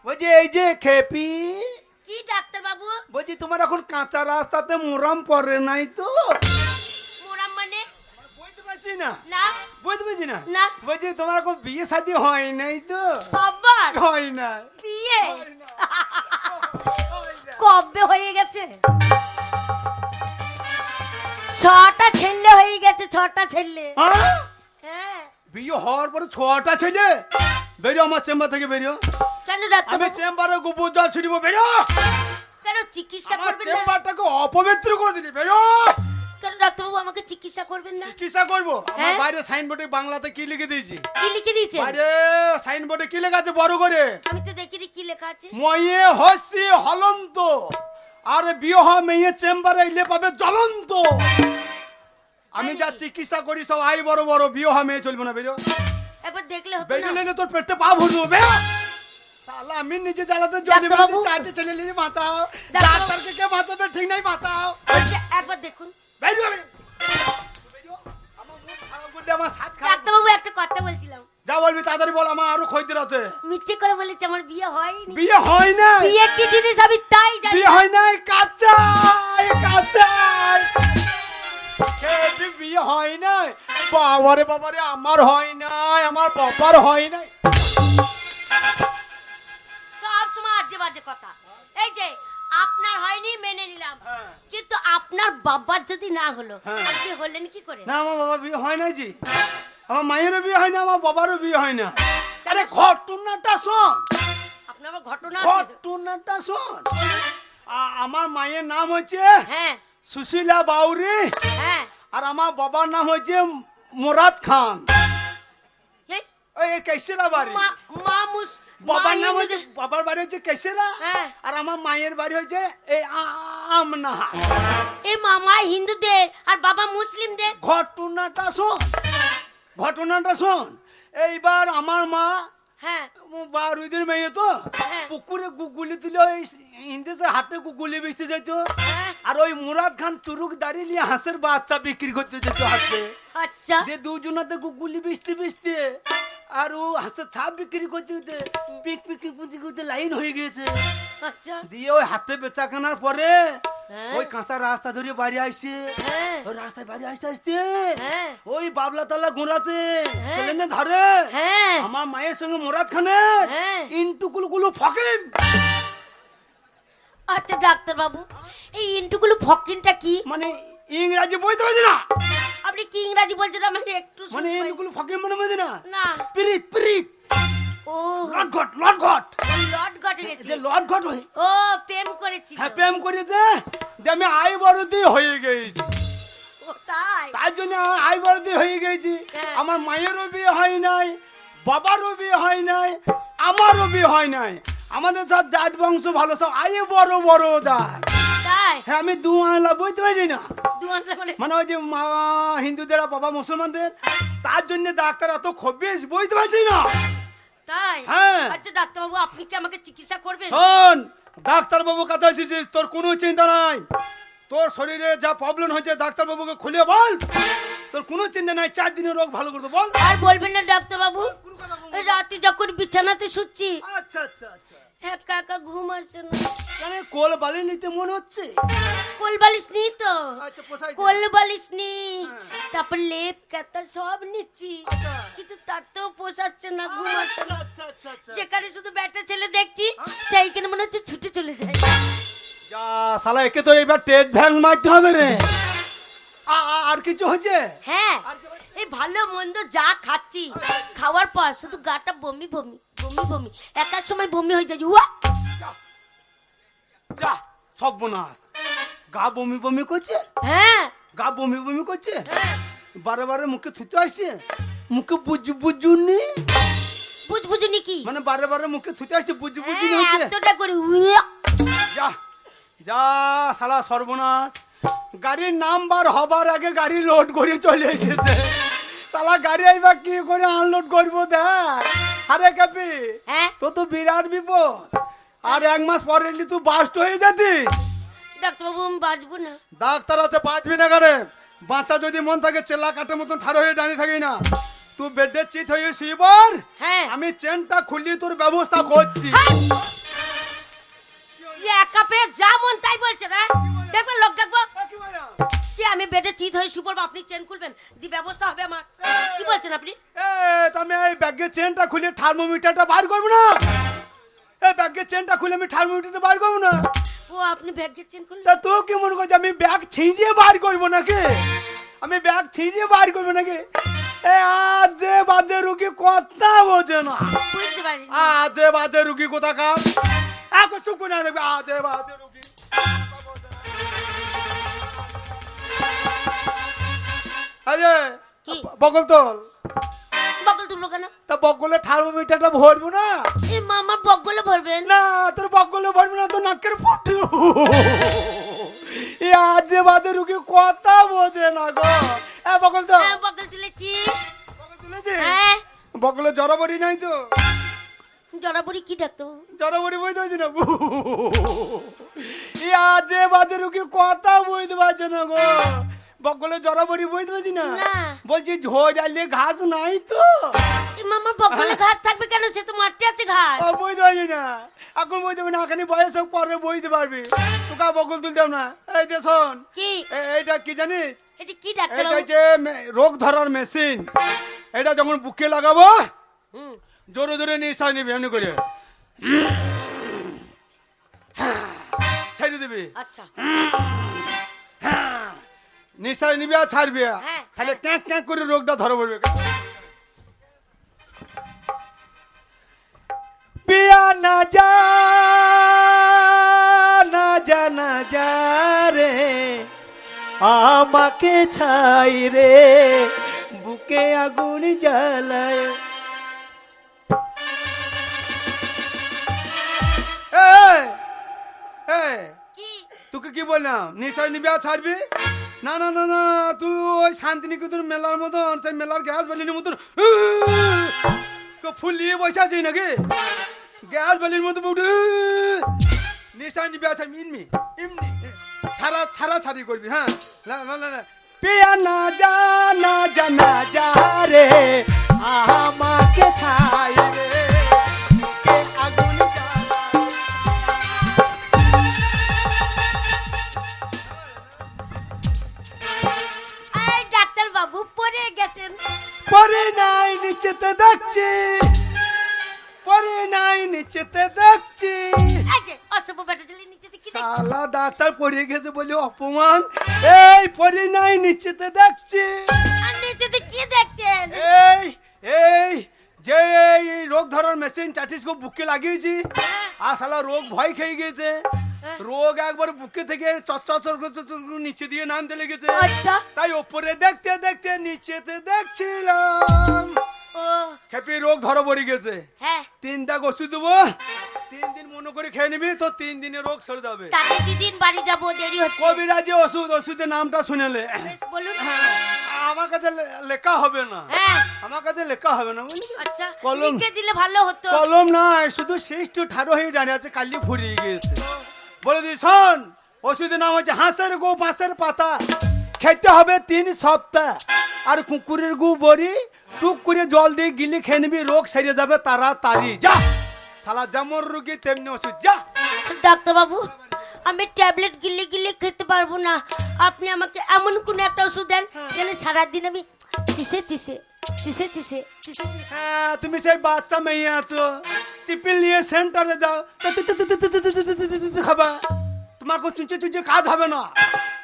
বলছি এই যে খেপি,
কি ডাক্তারবাবু?
বলছি তোমার এখন কাঁচা রাস্তাতে মোরাম পড়ে নাই তো?
মোরাম মানে?
বুঝতে পারছি না,
না
বুঝতে পারছি না।
না।
বলছি তোমার এখন বিয়ে শাদী হয় নাই তো?
আবার
হয় না।
বিয়ে কবে হয়ে গেছে? ছটা ছেলে হয়ে গেছে, ছটা ছেলে।
হ্যাঁ?
হ্যাঁ।
বিয়ে হওয়ার পরে 6টা ছেলে? বেরিয়ে আমার চেম্বার থেকে বেরিয়ে।
কেন
আমি
ডাক্তারবাবু?
চেম্বারে গোবর জল ছিটিব, বেরিয়ে।
কেন চিকিৎসা
আমার
করবেন না?
চেম্বারটাকে অপবিত্র করে দিলি, বেরিয়ে।
কেন ডাক্তারবাবু আমাকে চিকিৎসা করবেন না?
চিকিৎসা করবো? আমার
হ্যাঁ?
বাইরে সাইনবোর্ডে বাংলাতে কি লিখে দিয়েছি?
কি লিখে দিয়েছেন?
বাইরে সাইনবোর্ডে কি লেখা আছে বড় করে?
আমি তো দেখিনি কি লেখা আছে।
ময়ে হসি হলন্ত, আর বিয়ে হওয়া মেয়ে চেম্বারে এলে পাবে জ্বলন্ত। আমি যা চিকিৎসা করি সব আই বড় বড়, বিয়ে হওয়া মেয়ে চলবে না, বেরিয়ে।
একবার দেখলে হতো
বেরিয়ে
না?
নিলে তোর পেটে পা ভরবো, বেরিয়ে। শালা আমি নিজে জ্বালাতে জনি
ডাক্তারবাবু।
বেরিয়ে 4টে ছেলে নিয়ে মাতাও।
ডাক্তারবাবু।
ডাক্তারকে কে মাতাবে ঠিক নাই, মাতাও।
আচ্ছা, একবার দেখুন।
বেরিয়ে আমি। আমার মুখ খারাপ করলে আমার সাত খারাপ।
ডাক্তারবাবু একটা কথা বলছিলাম।
যা বলবি তাড়াতাড়ি বল, আমার আরো খৈদের আছে।
মিথ্যে করে বলেছে আমার বিয়ে হয়নি।
বিয়ে হয় না।
বিয়ে কি জিনিস আমি তাই জানি
বিয়ে
না।
হয় নাই, কাঁচা কাঁচা। বিয়ে হয় নাই, বাবারে বাবারে, আমার হয় নাই, আমার বাবার হয় নাই।
সব সময় আজে বাজে কথা। এই যে আপনার হয়নি মেনে নিলাম,
হ্যাঁ।
কিন্তু আপনার বাবার যদি না হলো,
হ্যাঁ।
আপনি হলেন কি করে?
না, আমার বাবা বিয়ে হয় নাই জি। আমার মায়েরও বিয়ে হয় না, আমার বাবারও বিয়ে হয় না। আরে ঘটনাটা শোন,
আপনার আবার ঘটনা আছে?
ঘটনাটা শোন। আমার মায়ের নাম হচ্ছে
হ্যাঁ
সুশীলা বাউরি,
হ্যাঁ।
আর আমার বাবার নাম হচ্ছে মুরাদ খান।
এই
ওই কেসেরা বাড়ি। বাবার নাম হচ্ছে, বাবার বাড়ি হচ্ছে কেসেরা,
হ্যাঁ।
আর আমার মায়ের বাড়ি হচ্ছে এই আমনা।
এই মামা হিন্দুদের আর বাবা মুসলিমদের।
ঘটনাটা শোন, ঘটনাটা শোন। এইবার আমার মা
হ্যাঁ
বারুইদের মেয়ে তো
হ্যাঁ।
পুকুরে গুগুলি তুলে ওই ইন্দেশে হাটে গুগুলি বেচতে যেত,
হ্যাঁ।
আর ওই মুরাদ খান চুরুক দাঁড়িয়ে নিয়ে হাঁসের বাচ্চা বিক্রি করতে যেত হাটে।
আচ্ছা
দিয়ে দুজনাতে গুগুলি বেচতে বেচতে আর ও হাঁসের ছাপ বিক্রি করতে করতে পিক বিক্রি করতে করতে লাইন হয়ে গিয়েছে।
আচ্ছা
দিয়ে ওই হাটে বেচা কেনার পরে
হ্যাঁ।
ওই কাঁচা রাস্তা ধরে বাড়ি আসছে।
হ্যাঁ
ওই রাস্তায় বাড়ি আসতে আসতে
হ্যাঁ
ওই বাবলা তালা গোড়াতে
হ্যাঁ।
ট্রেনে ধরে
হ্যাঁ
আমার মায়ের সঙ্গে মুরাদ খানের
হ্যাঁ।
ইন্টুকুলগুলো ফকিম।
আচ্ছা ডাক্তার বাবু, এই ইন্টুগুলো ফকিনটা কি?
মানে ইংরাজি বইতে পারছি না,
আপনি কি ইংরাজি বলছেন আমাকে একটু
মানে
শুনতে পাই?
ইন্টুকুলো ফকিম মানে বুঝি না।
না।
পিরিত পিরিত
ও
লট ঘট লট ঘট,
লট ঘটে গেছে।
যে লট ঘট হয়।
ও প্রেম করেছি।
হ্যাঁ প্রেম করেছে, দিয়ে আমি আই বড়দি হয়ে গেছি।
ও তাই।
তার জন্য আই বড়দি হয়ে গেছি।
হ্যাঁ।
আমার মায়েরও বিয়ে হয় নাই, বাবারও বিয়ে হয় নাই, আমারও বিয়ে হয় নাই। আমাদের সব জাত বংশ ভালো, সব আই বড় বড় দাঁত।
তাই
হ্যাঁ আমি দু আলা বইতে পারছি না,
দুয়ানটা মানে
মানে ওই যে মা হিন্দুদের আর বাবা মুসলমানদের, তার জন্য ডাক্তার এত খবিস বইতে পারছি না।
তাই।
হ্যাঁ।
আচ্ছা ডাক্তার বাবু, আপনি কি আমাকে চিকিৎসা করবেন?
শোন, ডাক্তার বাবু কাছে এসেছিস, তোর কোনো চিন্তা নাই। তোর শরীরে যা প্রবলেম হয়েছে ডাক্তার বাবুকে খুলে বল, তোর কোনো চিন্তা নাই, 4 দিনের রোগ ভালো করতে বল।
আর বলবেন না ডাক্তার বাবু, ওই রাতে যখন বিছানাতে শুচ্ছি
আচ্ছা আচ্ছা আচ্ছা,
একা একা ঘুম আসছে না।
মানে কোল বালি নিতে মনে হচ্ছে।
কোল বালিশ নি তো,
আচ্ছা পোষাই
কোল বালিশ নি,
হ্যাঁ।
তারপর লেপ কাতা সব নিচ্ছি,
আচ্ছা।
কিন্তু তাতেও পোষাচ্ছে না, ঘুম আসছে না।
আচ্ছা আচ্ছা আচ্ছা।
যেখানে শুধু ব্যাটা ছেলে দেখছি সেইখানে মনে হচ্ছে ছুটে চলে যায়।
যা শালা, একে তো এবার টেট ভ্যাং মারতে হবে রে। আর কিছু হচ্ছে?
হ্যাঁ, এই ভালো মন্দ যা খাচ্ছি, খাওয়ার পর শুধু গাটা বমি বমি বমি বমি, এক এক সময় বমি হয়ে যায়। উয়া!
যা সর্বনাশ, গা বমি বমি করছে,
হ্যাঁ
গা বমি বমি করছে,
হ্যাঁ।
বারে বারে মুখে থুতে আসছে, মুখে বুঝু বুঝুনি,
বুঝ বুঝুনি কি?
মানে বারে বারে মুখে থুতে আসছে, বুঝু বুঝুনি
হ্যাঁ,
হচ্ছে।
এতটা করে উয়া!
যা যা শালা সর্বনাশ, গাড়ির নাম্বার হবার আগে গাড়ি লোড করে চলে এসেছে। শালা গাড়ি আইবা কি করে আনলোড করবো দেখ। আরে কাপি,
হ্যাঁ
তো তো বিরাট বিপদ। আর 1 মাস পর এলি তুই বাস্ট হয়ে যাতিস।
ডাক্তারবাবু আমি বাঁচবো না।
ডাক্তার আছে, বাঁচবি না করে। বাঁচা যদি মন থাকে চেলা কাটের মতন ঠাড়ো হয়ে দাঁড়িয়ে থাকি না, তুই বেডে চিত হয়ে শুইবার,
হ্যাঁ
আমি চেনটা খুলি তোর ব্যবস্থা করছি।
একা পেয়ে যা মন তাই বলছে না, দেখবেন লোক দেখবো কি আমি বেডে চিত হয়ে শুয়ে পড়বো, আপনি চেন খুলবেন, দি ব্যবস্থা হবে আমার। কি বলছেন আপনি?
আমি এই ব্যাগের চেনটা খুলে থার্মোমিটারটা বার করবো না। এই ব্যাগের চেনটা খুলে আমি থার্মোমিটারটা বার করবো না।
ও আপনি ব্যাগ চেন করলেন?
তা তুই কি মনে করছিস আমি ব্যাগ ছিঁড়িয়ে বার করবো নাকি? আমি ব্যাগ ছিঁড়িয়ে বার করবো নাকি? এ আজে বাজে রুগী কথা বোঝে না।
বুঝতে পারিনি।
আজে বাজে রুগী কোথা কার? এখন চুপ করে না দেখবে আজে বাজে রুগী। আজে
কি?
বকল তোল।
বগল তুলবো কেন?
তা বকলে থার্মোমিটারটা ভরবো না?
এ মামা বগলে ভরবেন?
না তোর বকলে ভরবো না তো নাকের ফুটু। এ আজে বাজে রুগী কথা বোঝে না গো। এ বকল তো।
হ্যাঁ বগল তুলেছি।
বকল তুলেছি?
হ্যাঁ।
বকলে জড়াবড়ি নাই তো?
জড়াবড়ি কি ডাকতো?
জড়াবড়ি বইতে হয়েছে না? এ আজে বাজে রুগী কথা বইতে পারছে না গো। বকলে জড়াবড়ি বইতে পারছি না?
না।
বলছি ঝোড় ডালে ঘাস নাই তো?
এ মামা বগলে ঘাস থাকবে কেন? সে তো মাঠে আছে ঘাস।
ও বইতে পারছি না। এখন বইতে পারবি না, এখানে বয়স হোক পরে বইতে পারবি। তোকে বকল তুলতাম না। এই যে শোন,
কি?
এইটা কি জানিস?
এটা কি ডাক্তার
এটা
বাবু?
হচ্ছে রোগ ধরার মেশিন। এটা যখন বুকে লাগাবো
হুম।
জোরে জোরে নিঃশ্বাস নিবি এমনি করে ছেড়ে দিবি।
আচ্ছা।
নিঃশ্বাস নিবি আর ছাড়বি।
হ্যাঁ,
খালি ক্যাঁক ক্যাঁক করে রোগটা ধরে পড়বে। পিয়া না যা না যা না যা রে আমাকে ছাই রে বুকে আগুন জ্বালায়।
কি?
তোকে কি বললাম নিঃশ্বাস নিবি আর ছাড়বি? না না না না তুই ওই শান্তিনিকেতন মেলার মতন সেই মেলার গ্যাস বালির মতন ফুল নিয়ে বসে আছিস নাকি? গ্যাস বালির মতো নিঃশ্বাস নিবি আর ছাড়বি এমনি এমনি ছাড়া ছাড়া ছাড়ি করবি। হ্যাঁ না না না না পিয়া না যা না যা না যা রে আমাকে ছাই রে বুকে আগুন জ্বালায়।
এই ডাক্তার বাবু পড়ে গেছেন।
পরে নাই নিচেতে দেখছি, পরে নাই নিচেতে দেখছি।
এই যে অশুভ বেটা ছেলে নিচে থেকে দেখি।
শালা ডাক্তার পড়ে গেছে বলে অপমান। এই পরে নাই নিচেতে দেখছি।
আর নিচে থেকে কি দেখছেন?
এই এই যে এই রোগ ধরার মেশিন টাটিসকোপ বুকে লাগিয়েছি আর শালা রোগ ভয় খেয়ে গিয়েছে। রোগ একবার বুকে থেকে চচ্চর নিচে দিয়ে নামতে লেগেছে।
আচ্ছা।
তাই ওপরে দেখতে দেখতে নিচেতে দেখছিলাম।
ও
খেপি রোগ ধরা পড়ে গেছে।
হ্যাঁ।
3 দাগ ওষুধ দেবো, 3 দিন মনে করে খেয়ে নিবি তো 3 দিনে রোগ সেরে যাবে।
তাতে দিদিন বাড়ি যাব দেরি হচ্ছে।
কবিরাজি ওষুধ, ওষুধের নামটা শুনেলে
বেশ বলুন।
আমার কাছে লেখা হবে না।
হ্যাঁ।
আমার কাছে লেখা হবে না বুঝলি?
আচ্ছা
কলম।
লিখে দিলে ভালো হতো।
কলম নাই, শুধু শেষ ঠাড়ো হয়ে দাঁড়িয়ে আছে, কালি ফুরিয়ে গিয়েছে। বলে দিই শোন, ওষুধের নাম হচ্ছে হাঁসের গো বাঁশের পাতা, খেতে হবে 3 সপ্তাহ। আর কুকুরের গু বড়ি টুক করে জল দিয়ে গিলে খেয়ে নিবি, রোগ সেরে যাবে তাড়াতাড়ি। যা শালা যেমন রুগী তেমনি ওষুধ, যা।
ডাক্তার বাবু আমি ট্যাবলেট গিলে গিলে খেতে পারবো না। আপনি আমাকে এমন কোন একটা ওষুধ দেন যেন সারাদিন আমি চিসে চিসে চিসে চিসে চিসে।
হ্যাঁ তুমি সেই বাচ্চা মেয়ে আছো, টিফিন নিয়ে সেন্টারে যাও খাবা, তোমার কোনো চুঁচে চুঁচে কাজ হবে না।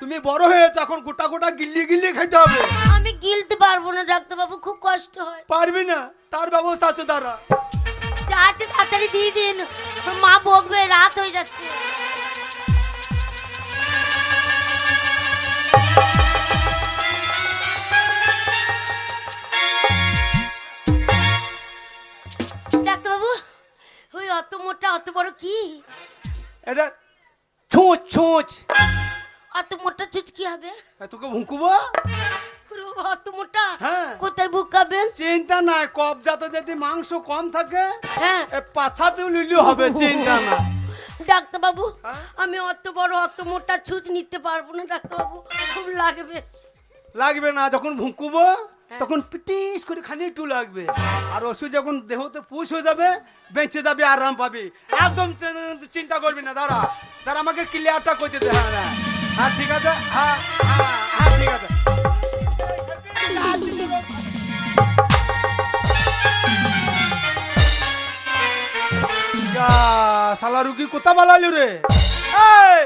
তুমি বড় হয়েছো, এখন গোটা গোটা গিলিয়ে গিলিয়ে খেতে হবে।
আমি গিলতে পারবো না ডাক্তার বাবু, খুব কষ্ট হয়।
পারবি না, তার ব্যবস্থা আছে দাঁড়া।
যা আছে তাড়াতাড়ি দিয়ে দিন, মা বকবে, রাত হয়ে যাচ্ছে। ডাক্তার বাবু ওই অত মোটা অত বড় কি?
এটা ছুঁচ ছুঁচ।
অত মোটা চুচ কি হবে?
তোকে ভুঁকুবো?
অত মোটা
হ্যাঁ।
কোথায় ভুকাবেন?
চিন্তা নাই, কবজাতে যদি মাংস কম থাকে
হ্যাঁ
পাছাতেও লিলি হবে, চিন্তা না।
ডাক্তার বাবু
হ্যাঁ?
আমি অত বড় অত মোটা ছুঁচ নিতে পারবো না ডাক্তার বাবু, খুব লাগবে।
লাগবে না, যখন ভুঁকুবো তখন পিটিস করে খানি একটু লাগবে। আর ওষুধ যখন দেহতে পুষ হয়ে যাবে, বেঁচে যাবে, আরাম পাবি। একদম চিন্তা করবি না। দাঁড়া দাঁড়া, আমাকে ক্লিয়ারটা করতে দে। হ্যাঁ হ্যাঁ হ্যাঁ ঠিক আছে, হ্যাঁ হ্যাঁ হ্যাঁ ঠিক আছে। শালা রুগী কোথা বালালি রে? এই!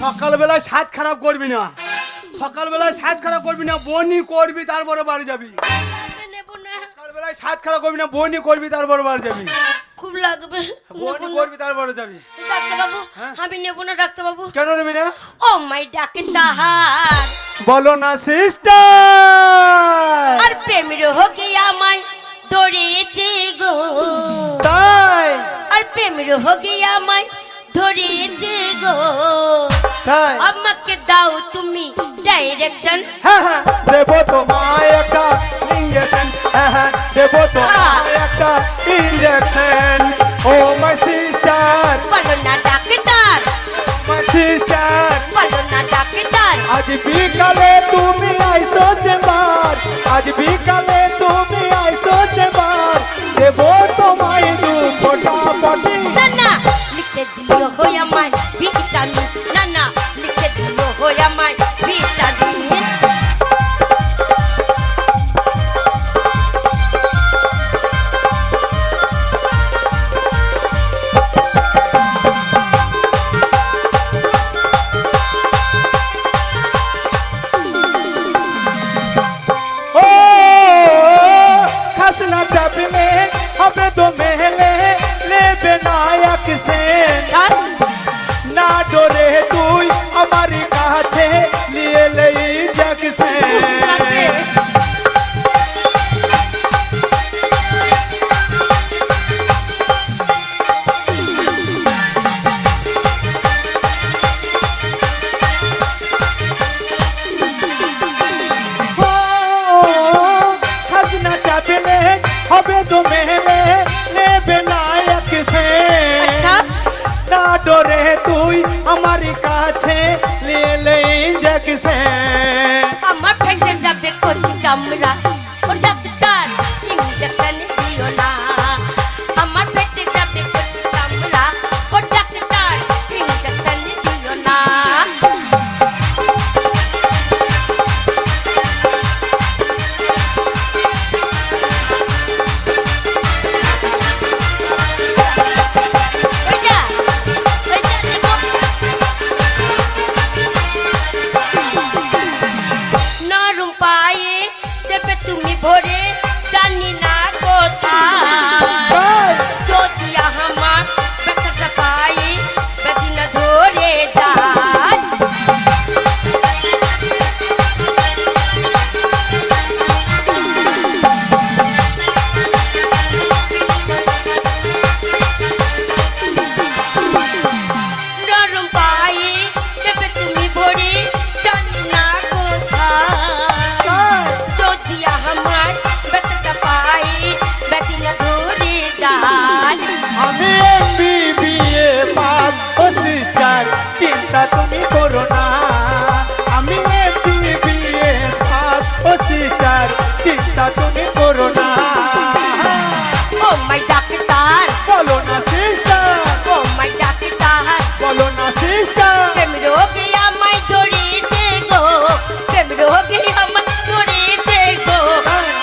সকালবেলায় সাত খারাপ করবি না, সকালবেলায় সাত খারাপ করবি না, বনি করবি তারপরে বাড়ি যাবি।
আমি নেব না,
সকালবেলায় সাত খারাপ করবি না, বনি করবি তারপরে বাড়ি যাবি।
খুব লাগবে।
বনি করবি তারপরে যাবি।
ডাক্তার বাবু,
হ্যাঁ?
আমি নেব না ডাক্তার বাবু।
কেন নেবি না?
ও মাই ডাক্তার,
বলো না সিস্টার।
আর প্রেমের হোকি আমায় ধরেছে গো,
তাই
আর প্রেমের হোকি আমায় ধরেছে গো,
তাই
আমাকে দাও তুমি ডাইরেকশন।
হ্যাঁ হ্যাঁ দেবো তোমায় একটা ইঞ্জেকশন, হ্যাঁ হ্যাঁ দেবো তোমায় একটা ইঞ্জেকশন। ও মাই সিস্টার,
বলো না ডাক্তার,
মাই সিস্টার।
বলো না ডাক্তার,
আজ বিকালে তুমি আইসো চেম্বার, আজ বিকালে তুমি আইসো চেম্বার, দেবো তোমায় দু ফোঁটা পটি।
না না লিখে দিল হই আমায় ভিটামিন, না না লিখে দিল হই আমায় ভিটামিন।
ओ खसना जब में हमें तो महले ले बेनायक से
স্যার
ना डोरे तुई हमारी काछे लिए लई जग से।
লাগবে।
ओ खसना जब में हमें तो महले ले बेनायक से
আচ্ছা
ना डोरे तुई हमारी काछे लिए लई जग से।
আমার ফেটে যাবে কচি চামড়া, ও ডাক্তার ইঞ্জেকশন দিও না। আমার ফেটে যাবে কচি চামড়া, ও ডাক্তার ইঞ্জেকশন দিও না। ওইটা ওইটা দেবো। নরম পায়ে দেবে তুমি ভরে, জানি না কোথায়, যদি আমার ব্যথাটা পাই বেদি না ধরে যায়। নরম পায়ে দেবে তুমি ভরে, জানি না কোথায়, যদি আমার ব্যথাটা পাই বেদি না ধরে যায়।
আমি এমবিবিএ পাস ও সিস্টার, চিন্তা তুমি করো না। আমি এমবিবিএ পাস ও সিস্টার, চিন্তা তুমি করো না।
ও মাই ডাক্তার,
বলো না সিস্টার,
ও মাই ডাক্তার,
বলো না সিস্টার।
প্রেম রোগে আমায় ধরেছে গো, প্রেম রোগে আমায় ধরেছে গো,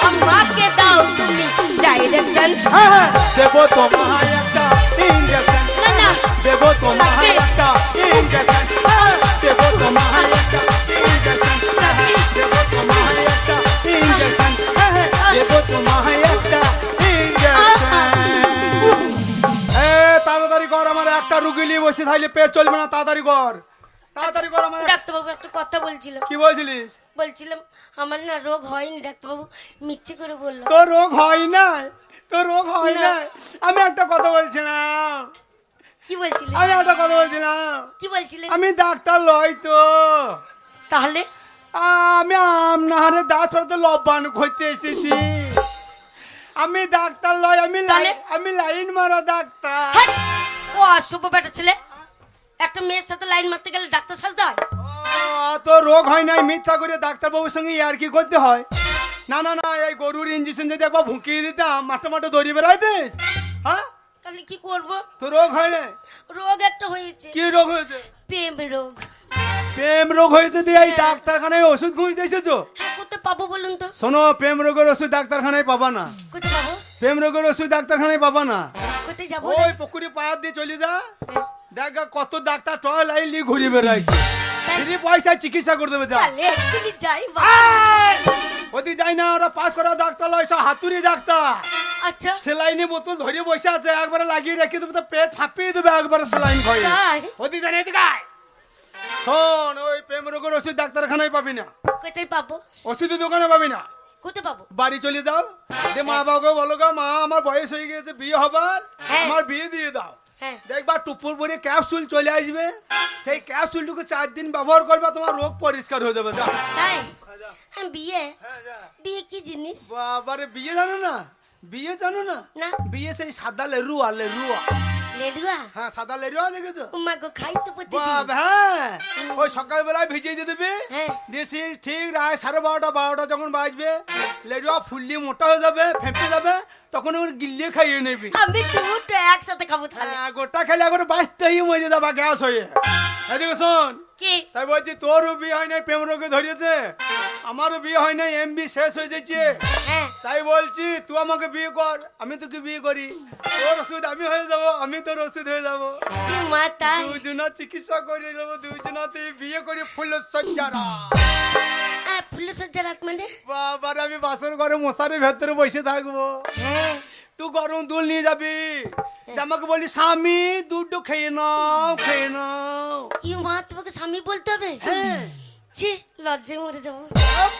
আমাকে দাও তুমি ডাইরেকশন।
হ্যাঁ হ্যাঁ দেবো তোমায় একটা ইঞ্জেকশন,
না না
দেবো তোমায় একটা ইঞ্জেকশন, দেবো তোমায় একটা ইঞ্জেকশন, দেবো তোমায় একটা ইঞ্জেকশন, দেবো তোমায় একটা ইঞ্জেকশন। এ তাড়াতাড়ি কর, আমার একটা রুগী নিয়ে বসে থাকলে পেট চলবে না। তাড়াতাড়ি কর, তাড়াতাড়ি কর। আমার
ডাক্তারবাবু একটা কথা বলছিলাম,
কি বলছিলিস?
বলছিলাম আমার না রোগ হয়নি ডাক্তারবাবু, মিথ্যে করে বললাম।
তোর রোগ হয় নাই, তোর রোগ হয়
না।
নাই। আমি একটা কথা বলছিলাম,
কি বলছিলেন?
আমি একটা কথা বলছিলাম।
কি বলছিলেন?
আমি ডাক্তার লই তো,
তাহলে
আমি আমনাহারে দাঁত ফেরতে লব্বান করতে এসেছি। আমি ডাক্তার লয়,
তাহলে?
আমি লাইন মারা ডাক্তার।
হাট! ও অসভ্য বেটা ছেলে, একটা মেয়ের সাথে লাইন মারতে গেলে ডাক্তার সাজতে হয়?
তো রোগ হয় নাই মিথ্যা করে ডাক্তার বাবুর সঙ্গে আর কি করতে হয়? না না না, এই গরুর ইঞ্জেকশন যদি একবার ভুঁকিয়ে দিতাম মাঠে মাঠে দৌড়িয়ে বেড়াইতিস। হ্যাঁ
তাহলে কি করব?
তোর রোগ হয় না?
রোগ একটা হয়েছে।
কি রোগ হয়েছে?
প্রেম রোগ।
প্রেম রোগ হয়েছে দিয়ে এই ডাক্তারখানায় ওষুধ খুঁজতে এসেছো?
হ্যাঁ, কোথায় পাবো বলুন তো?
শোনো, প্রেম রোগের ওষুধ ডাক্তারখানায় পাবা না।
কোথায় পাবো?
প্রেম রোগের ওষুধ ডাক্তারখানায় পাবা না।
কোথায় যাবো?
ওই পুকুরে পায়ার দিয়ে চলে যা, দেখ গা কত ডাক্তার টয় লাইন নিয়ে ঘুরে বেড়াইছে, ফ্রি পয়সায় চিকিৎসা করে দেবে। যা
তাহলে তুমি যাই বাবা।
ওদি যাই না, ওরা পাস করা ডাক্তার লয়, সব হাতুড়ি ডাক্তার।
আচ্ছা
সেলাইনে বোতল ধরে বসে আছে, একবারে লাগিয়ে রেখে দেবে তো পেট ফাঁপিয়ে দেবে একবারে সেলাইন খাইয়ে।
তাই?
ওদি জানে এদিকে আয়। শোন, ওই প্রেম রোগের ওষুধ ডাক্তারখানায় পাবি না,
কোথায় পাবো?
ওষুধের দোকানে পাবি না।
কোথায় পাবো?
বাড়ি চলে যাও, যে মা বাবাকে বলো গা, মা আমার বয়স হয়ে গেছে, বিয়ে হবার,
হ্যাঁ।
আমার বিয়ে দিয়ে দাও।
হ্যাঁ।
দেখবা টুপুর পরে ক্যাপসুল চলে আসবে, সেই ক্যাপসুলটুকু 4 দিন ব্যবহার করবা, তোমার রোগ পরিষ্কার হয়ে যাবে। যা
তাই?
যা।
আমি বিয়ে?
হ্যাঁ, যা।
বিয়ে কি জিনিস?
বাবারে, বিয়ে জানো না? বিয়ে জানো না?
না।
বিয়ে সেই সাদা লেরুয়া, লেরুয়া।
লেডুয়া?
হ্যাঁ, সাদা লেরুয়া দেখেছো?
উমা গো, খাই তো প্রতিদিন।
বাবা, হ্যাঁ, ওই সকালবেলায় ভিজিয়ে দিয়ে দেবে,
হ্যাঁ।
দিয়ে সেই ঠিক রায় 12:30 12টা যখন বাজবে, লেরুয়া ফুললি মোটা হয়ে যাবে, ফেঁপে যাবে, তখন ওর গিল্লিয়ে খাইয়ে নেবি।
আমি দুটো একসাথে খাবো তাহলে।
হ্যাঁ, গোটা খেলে একবার 22টাই মরে যাবা গ্যাস হয়ে। এদিকে শোন,
কি?
তাই বলছি তোরও বিয়ে হয় নাই, প্রেম রোগে ধরিয়েছে, আমারও বিয়ে হয় নাই, এমবি শেষ হয়ে যাচ্ছে।
হ্যাঁ।
তাই বলছি তুই আমাকে বিয়ে কর, আমি তোকে বিয়ে করি, তোর ওষুধ আমি হয়ে যাব, আমি তোর ওষুধ হয়ে যাব,
কি মা তাই?
দুজনা চিকিৎসা করে নেবো, দুজনাতে বিয়ে করে ফুল সজ্জারা।
ফুল সজ্জা রাত মানে?
বাবার, আমি বাসর ঘরে মশারির ভেতরে বসে থাকবো,
হ্যাঁ।
তুই গরম দুল নিয়ে যাবি, আমাকে বলি স্বামী দুটো খেয়ে নাও, খেয়ে নাও।
ই মা, তোমাকে স্বামী বলতে হবে?
হ্যাঁ,
ছি, লজ্জায় মরে যাবো।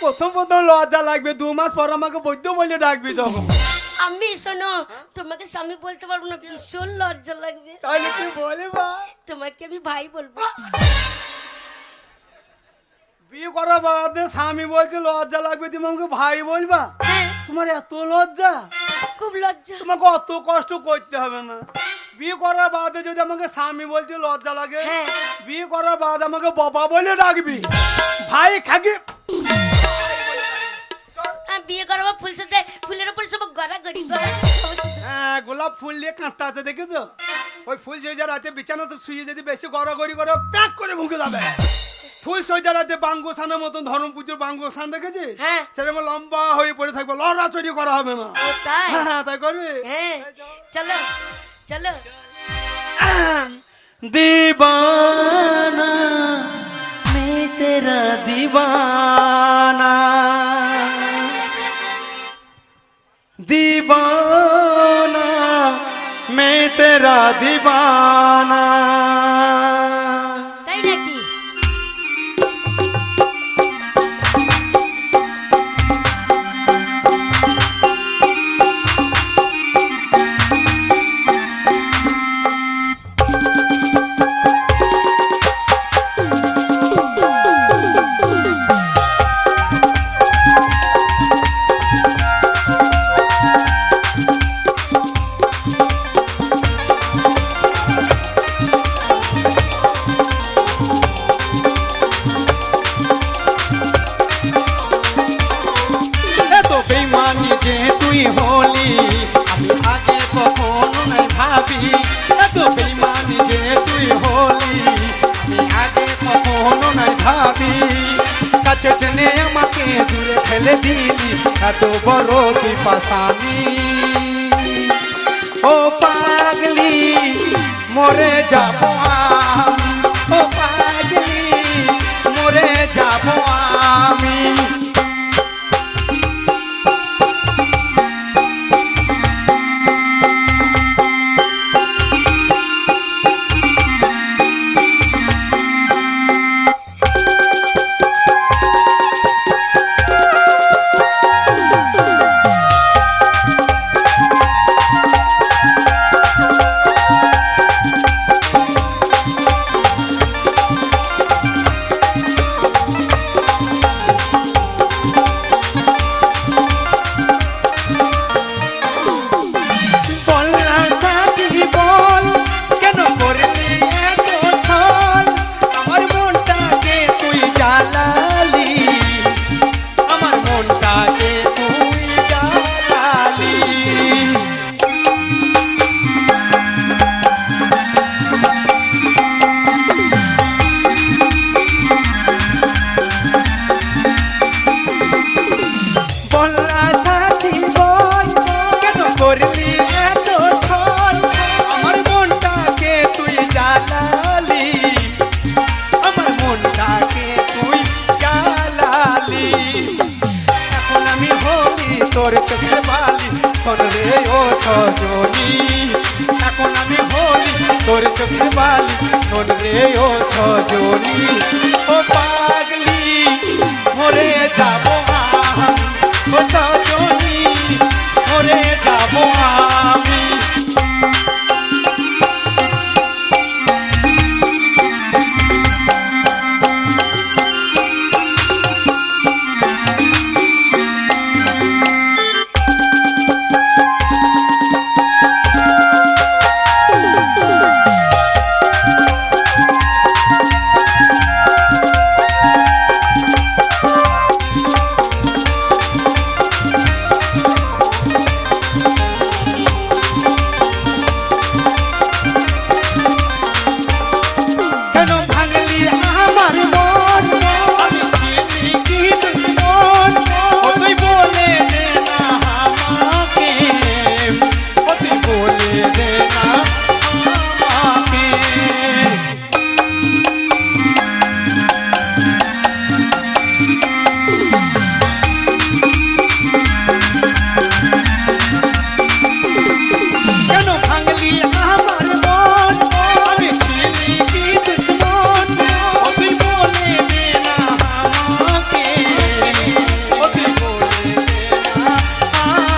প্রথম প্রথম লজ্জা লাগবে, 2 মাস পর আমাকে বৈদ্য বলে ডাকবি তখন।
আমি শোনো, তোমাকে স্বামী বলতে পারবো না, ভীষণ লজ্জা লাগবে।
তাহলে কি বলে বা?
তোমাকে আমি ভাই বলবো।
বিয়ে করার বাদে স্বামী বলতে লজ্জা লাগবে, তুমি আমাকে ভাই বলবা?
হ্যাঁ,
তোমার এত লজ্জা?
খুব লজ্জা।
তোমাকে অত কষ্ট করতে হবে না। বিয়ে করার বাদে যদি আমাকে স্বামী বলতে লজ্জা লাগে,
হ্যাঁ।
বিয়ে করার বাদ আমাকে বাবা বলে ডাকবি, ভাই খাকি।
বিয়ে করাবো ফুল সজ্জা, ফুলের উপর সব গড়াগড়ি গড়াগড়ি।
হ্যাঁ, গোলাপ ফুল দিয়ে কাঁটা আছে দেখেছো? ওই ফুল সজ্জা রাতে বিছানাতে শুয়ে যদি বেশি গড়াগড়ি করে প্যাক করে মুখে যাবে। ফুল সজ্জা রাতে বাঙ্গোসানের মতন, ধর্ম পুজোর বাঙ্গোসান দেখেছিস?
হ্যাঁ।
সেরকম লম্বা হয়ে পড়ে থাকবে, লড়াচড়ি করা হবে না।
ও তাই?
হ্যাঁ, তাই করবি।
হ্যাঁ, চলো চলো।
दीवाना मैं तेरा दीवाना, दीवाना मैं तेरा दीवाना।
তাই নাকি?
এত বেইমানি যে তুই হলি, আমি আগে কখনো নাই ভাবি। এত বেইমানি যে তুই হলি, আমি আগে কখনো নাই ভাবি। কাছে টেনে আমাকে দূরে ফেলে দিলি, এত বড় তুই পাশানি। ও পাগলি মরে যাব আমি, ও পাগলি মরে যাব আমি। সজনী, এখন আমি হলি তোর চোখে বালি, শোন রে ও সজনী, ও পাগলি মরে যাব আমি, ও সজনী মরে যাব আমি। কেন ভাঙলি আমার মন, আমি চিনি কি দুশ্মন, ও তুই বলে দে না আমাকে, ও তুই বলে দে না আমাকে। কেন ভাঙলি আমার মন, আমি চিনি কি দুশ্মন, ও তুই বলে দে না আমাকে, ও তুই বলে দে না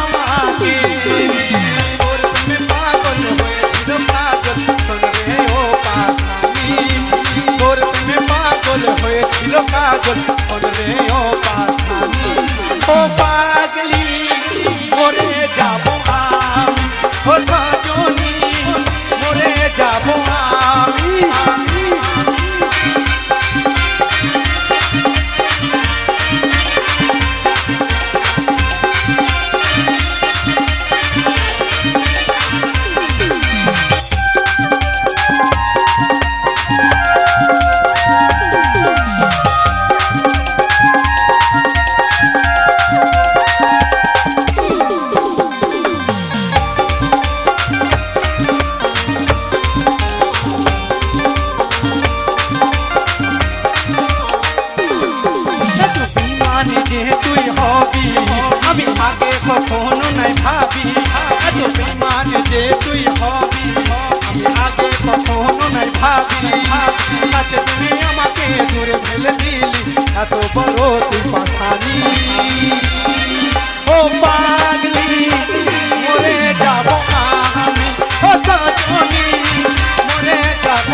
আমাকে। তোর প্রেমে পাগল হয়েছিল পাগল, শোন রে ও পাখানি, তোর প্রেমে পাগল হয়েছিল পাগল, শোন রে ও পাখানি, ও পাগলি মরে যাব আমি, ও সজনী মরে যাব আমি। এত বিমান যে তুই হবি আমি আগে কখনো নাই ভাবি, এত বিমান যে তুই হবি আমি আগে কখনো নাই ভাবি, কাছে তুমি আমাকে দূরে ফেলে দিলি, এত বড় তুই পাশানি, ও পাগলি মরে যাব আমি, ও সজনী মরে যাব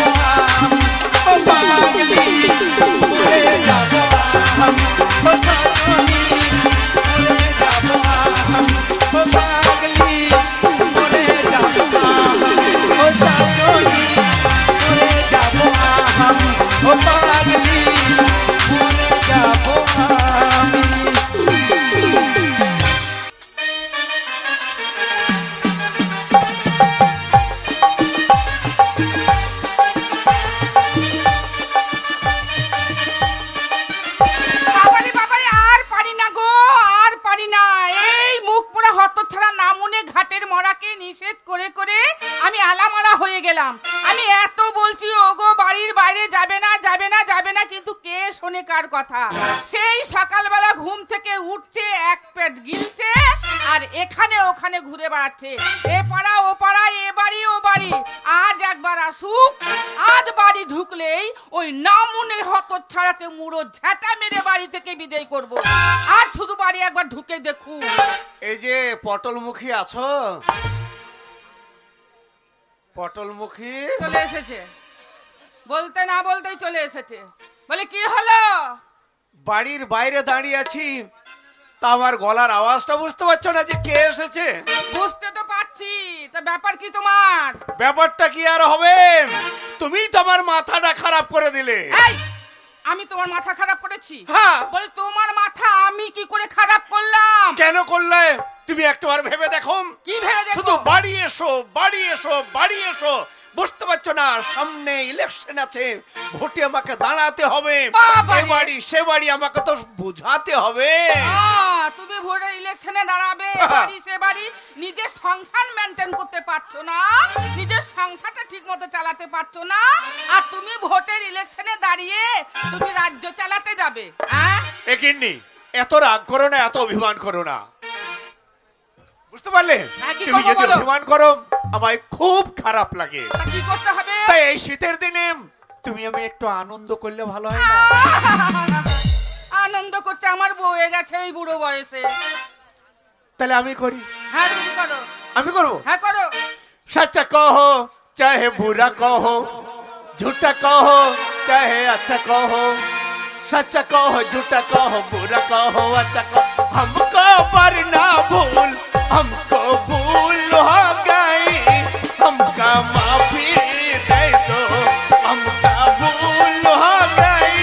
আমি, ও পাগলি মরে যাব আমি, ও সজনী মরে যাব আমি, ও পাগলি মরে যাব আমি, ও সজনী মরে যাব আমি, ও পাগলি মরে যাব আমি।
বাবারে বাবারে আর পারি না গো, আর পারি না। এই মুখ পোড়া হতচ্ছাড়া নামুনে ঘাটের মরাকে নিষেধ করে করে আমি আলামারা হয়ে গেলাম। আমি এত বলছি ওগো বাড়ির বাইরে যাবে না যাবে না যাবে না, কিন্তু কে শোনে কার কথা? সেই সকালবেলা ঘুম থেকে উঠছে, এক পেট গিলছে আর এখানে ওখানে ঘুরে বেড়াচ্ছে, এ পাড়া ও পাড়া, এ বাড়ি ও বাড়ি। আজ একবার আসুক, আজ বাড়ি ঢুকলেই ওই নামুনে হতচ্ছাড়াকে মুড়ো ঝাঁটা মেরে বাড়ি থেকে বিদায় করব। আজ শুধু বাড়ি একবার ঢুকে দেখুন।
এই যে পটলমুখী আছো, পটলমুখী
চলে এসেছে, বলতে না বলতেই চলে এসেছে। বলে কি হলো?
বাড়ির বাইরে দাঁড়িয়ে আছি, তা আমার গলার আওয়াজটা বুঝতে পারছো না যে কে এসেছে?
বুঝতে তো পারছি, তা ব্যাপার কি তোমার?
ব্যাপারটা কি আর হবে, তুমি তো আমার মাথাটা খারাপ করে দিলে।
এই, আমি তোমার মাথা খারাপ করেছি?
হ্যাঁ।
বলে তোমার মাথা আমি কি করে খারাপ করলাম?
কেন করলে তুমি একটাবার ভেবে দেখো।
কি ভেবে দেখো?
শুধু বাড়ি এসো বাড়ি এসো বাড়ি এসো, বুঝতে পারছো না সামনে ইলেকশন আছে, ভোটে আমাকে দাঁড়াতে হবে,
বাবারে।
এ বাড়ি সে বাড়ি আমাকে তো বুঝাতে হবে।
তুমি ভোটে ইলেকশনে দাঁড়াবে, বাড়ি সে বাড়ি, নিজের সংসার মেনটেন করতে পারছো না, নিজের সংসারটা ঠিক মতো চালাতে পারছো না, আর তুমি ভোটের ইলেকশনে দাঁড়িয়ে তুমি রাজ্য চালাতে যাবে? হ্যাঁ,
এ গিন্নি, এত রাগ করো না, এত অভিমান করো না, বুঝতে পারলে?
হ্যাঁ, কি
তুমি
করবো
যদি
বলো?
অভিমান করো আমায় খুব খারাপ লাগে।
তা কি করতে হবে?
তাই এই শীতের দিনে তুমি আমি একটু আনন্দ করলে ভালো হয় না?
আনন্দ করতে আমার বউ হয়ে গেছে এই বুড়ো বয়সে।
তাহলে আমি করি,
হ্যাঁ তুমি করো।
আমি করবো।
হ্যাঁ করো।
सच कहो चाहे बुरा कहो, झूठा कहो चाहे अच्छा कहो, सच कहो झूठा कहो बुरा कहो अच्छा कहो, हमको पर ना भूल, हमको भूल हो गई, हमका माफी दे दो, हमका भूल हो गई,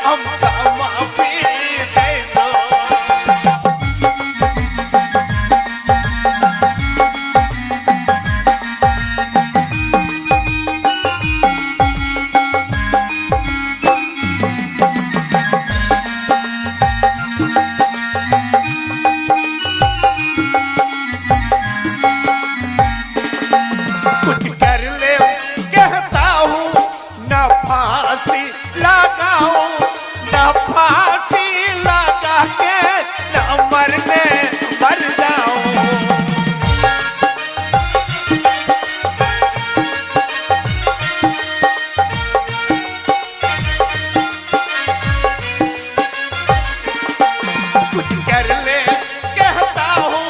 हमका माफी दे दो। कुछ कर ले कहता हूँ, न फांसी लगाओ, न फांसी लगा के न मरने मर जाओ। कुछ कर ले कहता हूँ,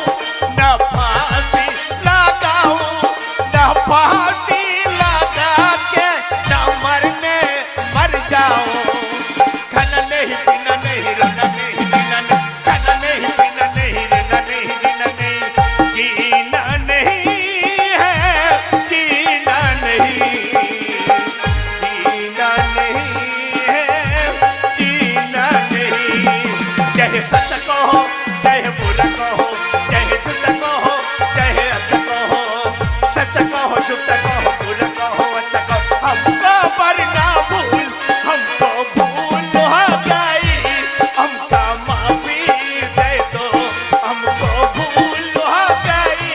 न फांसी लगाओ, न फांसी लगा के न मरने मर जाओ। खाना नहीं पीना नहीं रोना नहीं जीना नहीं, खाना नहीं पीना नहीं रोना नहीं जीना नहीं, जीना नहीं है, जीना नहीं, जीना नहीं है, जीना नहीं। चाहे सच कहो चाहे बुरा कहो, चाहे झूठा कहो चाहे अच्छा कहो, सच कहो झूठा कहो बुरा कहो अच्छा कहो, हमको पर ना भूल, हमको भूल हो गई, हमका माफी दे दो, हमको भूल हो गई,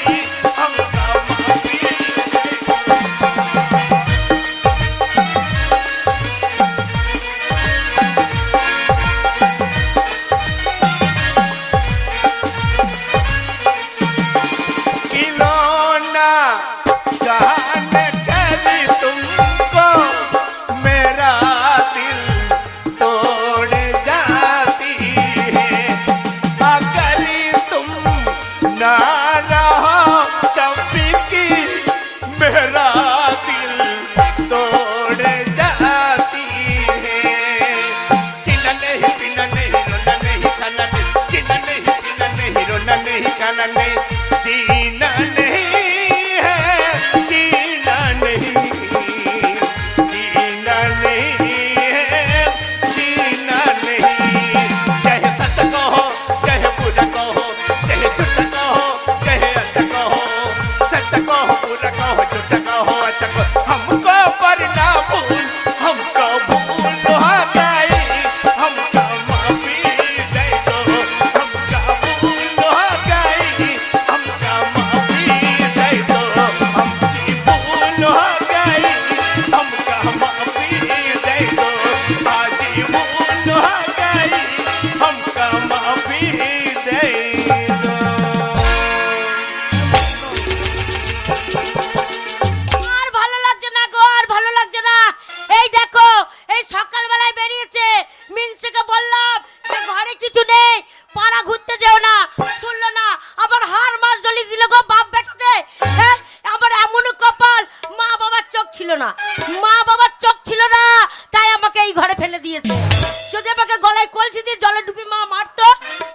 हमका माफी दे दो। खिलौना जान कभी तुमको मेरा दिल तोड़ जाती है, अगर तुम ना रहो तभी की मेरा दिल तोड़ जाती है। जीना नहीं पीना नहीं रोना नहीं खाना नहीं, जीना नहीं पीना नहीं रोना नहीं खाना नहीं, जीना नहीं है, जीना नहीं, जीना नहीं है, जीना नहीं। चाहे सच कहो चाहे बुरा कहो, चाहे झूठा कहो चाहे अच्छा कहो, सच कहो बुरा कहो झूठा कहो अच्छा कहो, हमको पर ना भूल, हमको भूल हो गई, हमका माफी दे दो, हमका भूल हो गई, हमका माफी दे दो, हमकी भूल हो गई, हमका माफी दे दो, आज भूल हो गई, हमका माफी दे दो।
আর ভালো লাগছে না গো, আর ভালো লাগছে না। এই দেখো, এই সকালবেলায় বেরিয়েছে, মিনসেকে বললাম যে ঘরে কিছু নেই, পাড়া ঘুরতে যেও না, শুনলো না, আবার হার মাস জ্বলি দিল গো বাপ বেটাতে। হ্যাঁ, আমার এমন কপাল, মা বাবার চোখ ছিল না, মা বাবার চোখ ছিল না, তাই আমাকে এই ঘরে ফেলে দিয়েছে। যদি আমাকে গলায় কলসি দিয়ে জলে ডুবি মা মারতো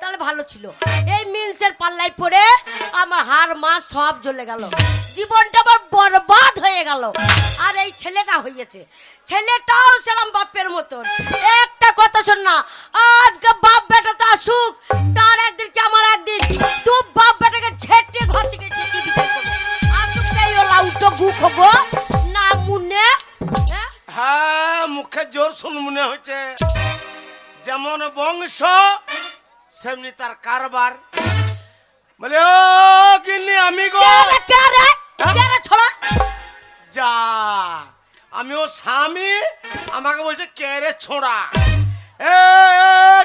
তাহলে ভালো ছিল। এই মিনসের পাল্লায় পড়ে আমার হার মাস সব জ্বলে গেল, জীবনটা আমার বরবাদ হয়ে গেল। আর এই ছেলেটা হয়েছে, ছেলেটাও সেরকম বাপের মতন। একটা কথা শোন না, আজকে বাপ বেটাতে আসুক, তার একদিন কি আমার একদিন, তুই বাপ বেটাকে ছেটে ঘর থেকে ছেটে বিদায় করবো। আসুক তাই ও লাউটো গু খবো না মুনে। হ্যাঁ?
হ্যাঁ মুখে জোর শুন মনে হচ্ছে, যেমন বংশ সেমনি তার কারবার। বলে ও গিন্নি আমি গো
কে রে ছোড়া?
যা, আমি ও স্বামী, আমাকে বলছে কে রে ছোড়া। এ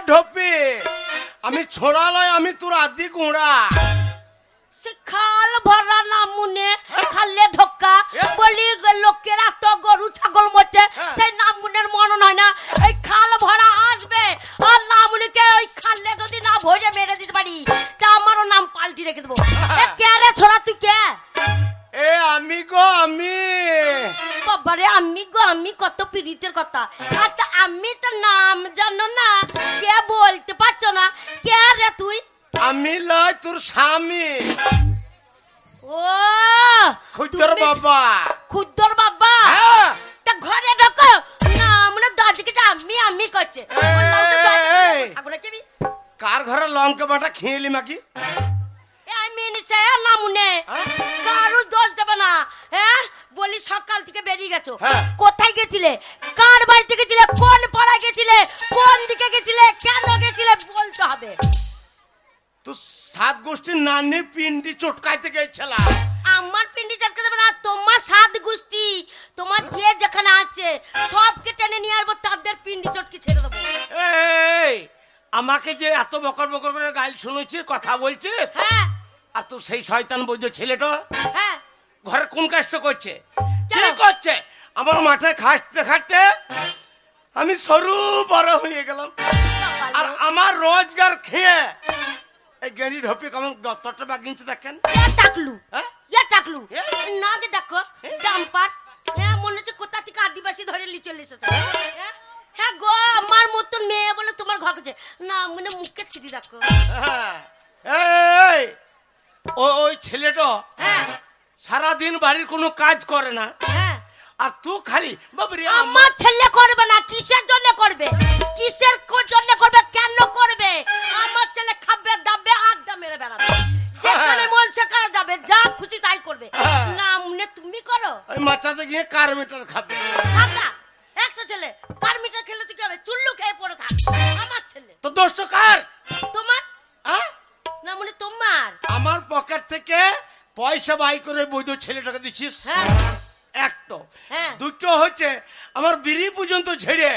ঢোপি, আমি ছোড়া লয়, আমি তোর আদি গুঁড়া।
সে খাল ভরা না মুনে খালে ঢোকা বলি লোকেরা তো গরু ছাগল মরছে সেই নামুনের মনন হয় না এই খাল ভরা আসবে আর নামুনিকে ওই খালে যদি না ভরে মেরে দিতে পারি তা আমারও নাম পাল্টি রেখে দেবো এ কে রে ছোড়া তুই কে
এ আমি গো আমি
বাবারে আমি গো আমি কত পীড়িতের কথা আচ্ছা আমি তো নাম জানো না কে বলতে পারছো না কে রে তুই
আমি লয় তোর স্বামী
ও
খুচর
তুমি-
বাবা।
খুদ্দর বাবা
হ্যাঁ।
তা ঘরে ঢোকো না মানে দাদিকে আমি করছে
এই। কার ঘরে লঙ্কা বাটা খেয়েলি মাকি
নামুনে
হ্যাঁ?
কারুর দোষ দেবে না হ্যাঁ বলি সকাল থেকে বেরিয়ে গেছো
হ্যাঁ।
কোথায় গেছিলে কার বাড়িতে গেছিলে কোন পাড়া গেছিলে কোন দিকে গেছিলে কেন গেছিলে বলতে হবে
তো সাত গোষ্ঠীর নানি পিন্ডি চটকাইতে গেছিলাম
আমার পিন্ডি চটকে দেবে না তোমার সাত গোষ্ঠী তোমার যে যেখানে আছে সবকে টেনে নিয়ে আসবো তাদের পিন্ডি চটকি ছেড়ে দেবো
এই আমাকে যে এত বকর বকর করে গাইল শুনেছিস কথা বলছিস
হ্যাঁ
আর তো সেই শয়তান বৈদ্য ছেলেটা
হ্যাঁ
ঘরে কোন কাজটা করছে কি
কেন?
করছে আমার মাঠে খাটতে খাটতে আমি সরু বড় হয়ে গেলাম আর আমার রোজগার খেয়ে এই গেড়ি ঢপি কেমন গতটা বাগিনছে দেখেন
টাকলু
হ্যাঁ?
টাকলু
এ?
না গে দেখো ডাম্পার হ্যাঁ মনে হচ্ছে কোথা থেকে আদিবাসী ধরে লি চলে এসেছে হ্যাঁ? হ্যাঁ গো আমার মতন মেয়ে বলে তোমার ঘর কাছে না মানে মুখে ছিটি দেখো
হ্যাঁ। এই ওই ছেলেটা
হ্যাঁ
সারাদিন বাড়ির কোনো কাজ করে না
হ্যাঁ
আর তুই খালি বাবরে
আমার ছেলে করবে না কিসের জন্য করবে কিসের জন্য করবে কেন করবে আমার ছেলে খাবে দাবে আড্ডা মেরে বেড়াবে যেখানে মন সেখানে যাবে যা খুশি তাই করবে
হ্যাঁ।
না মনে তুমি করো
ওই মাচাতে গিয়ে কার মিটার খাবে
থাকা একটা ছেলে কার মিটার খেলে তুই কি হবে চুল্লু খেয়ে পড়ে থাক আমার ছেলে
তো দোষ তো কার
তোমার
হ্যাঁ?
না মনে তোমার
আমার পকেট থেকে পয়সা বাই করে বৈধ ছেলেটাকে দিচ্ছিস
হ্যাঁ
একটা
হ্যাঁ
দুটো হচ্ছে আমার বিড়ি পর্যন্ত ঝেড়ে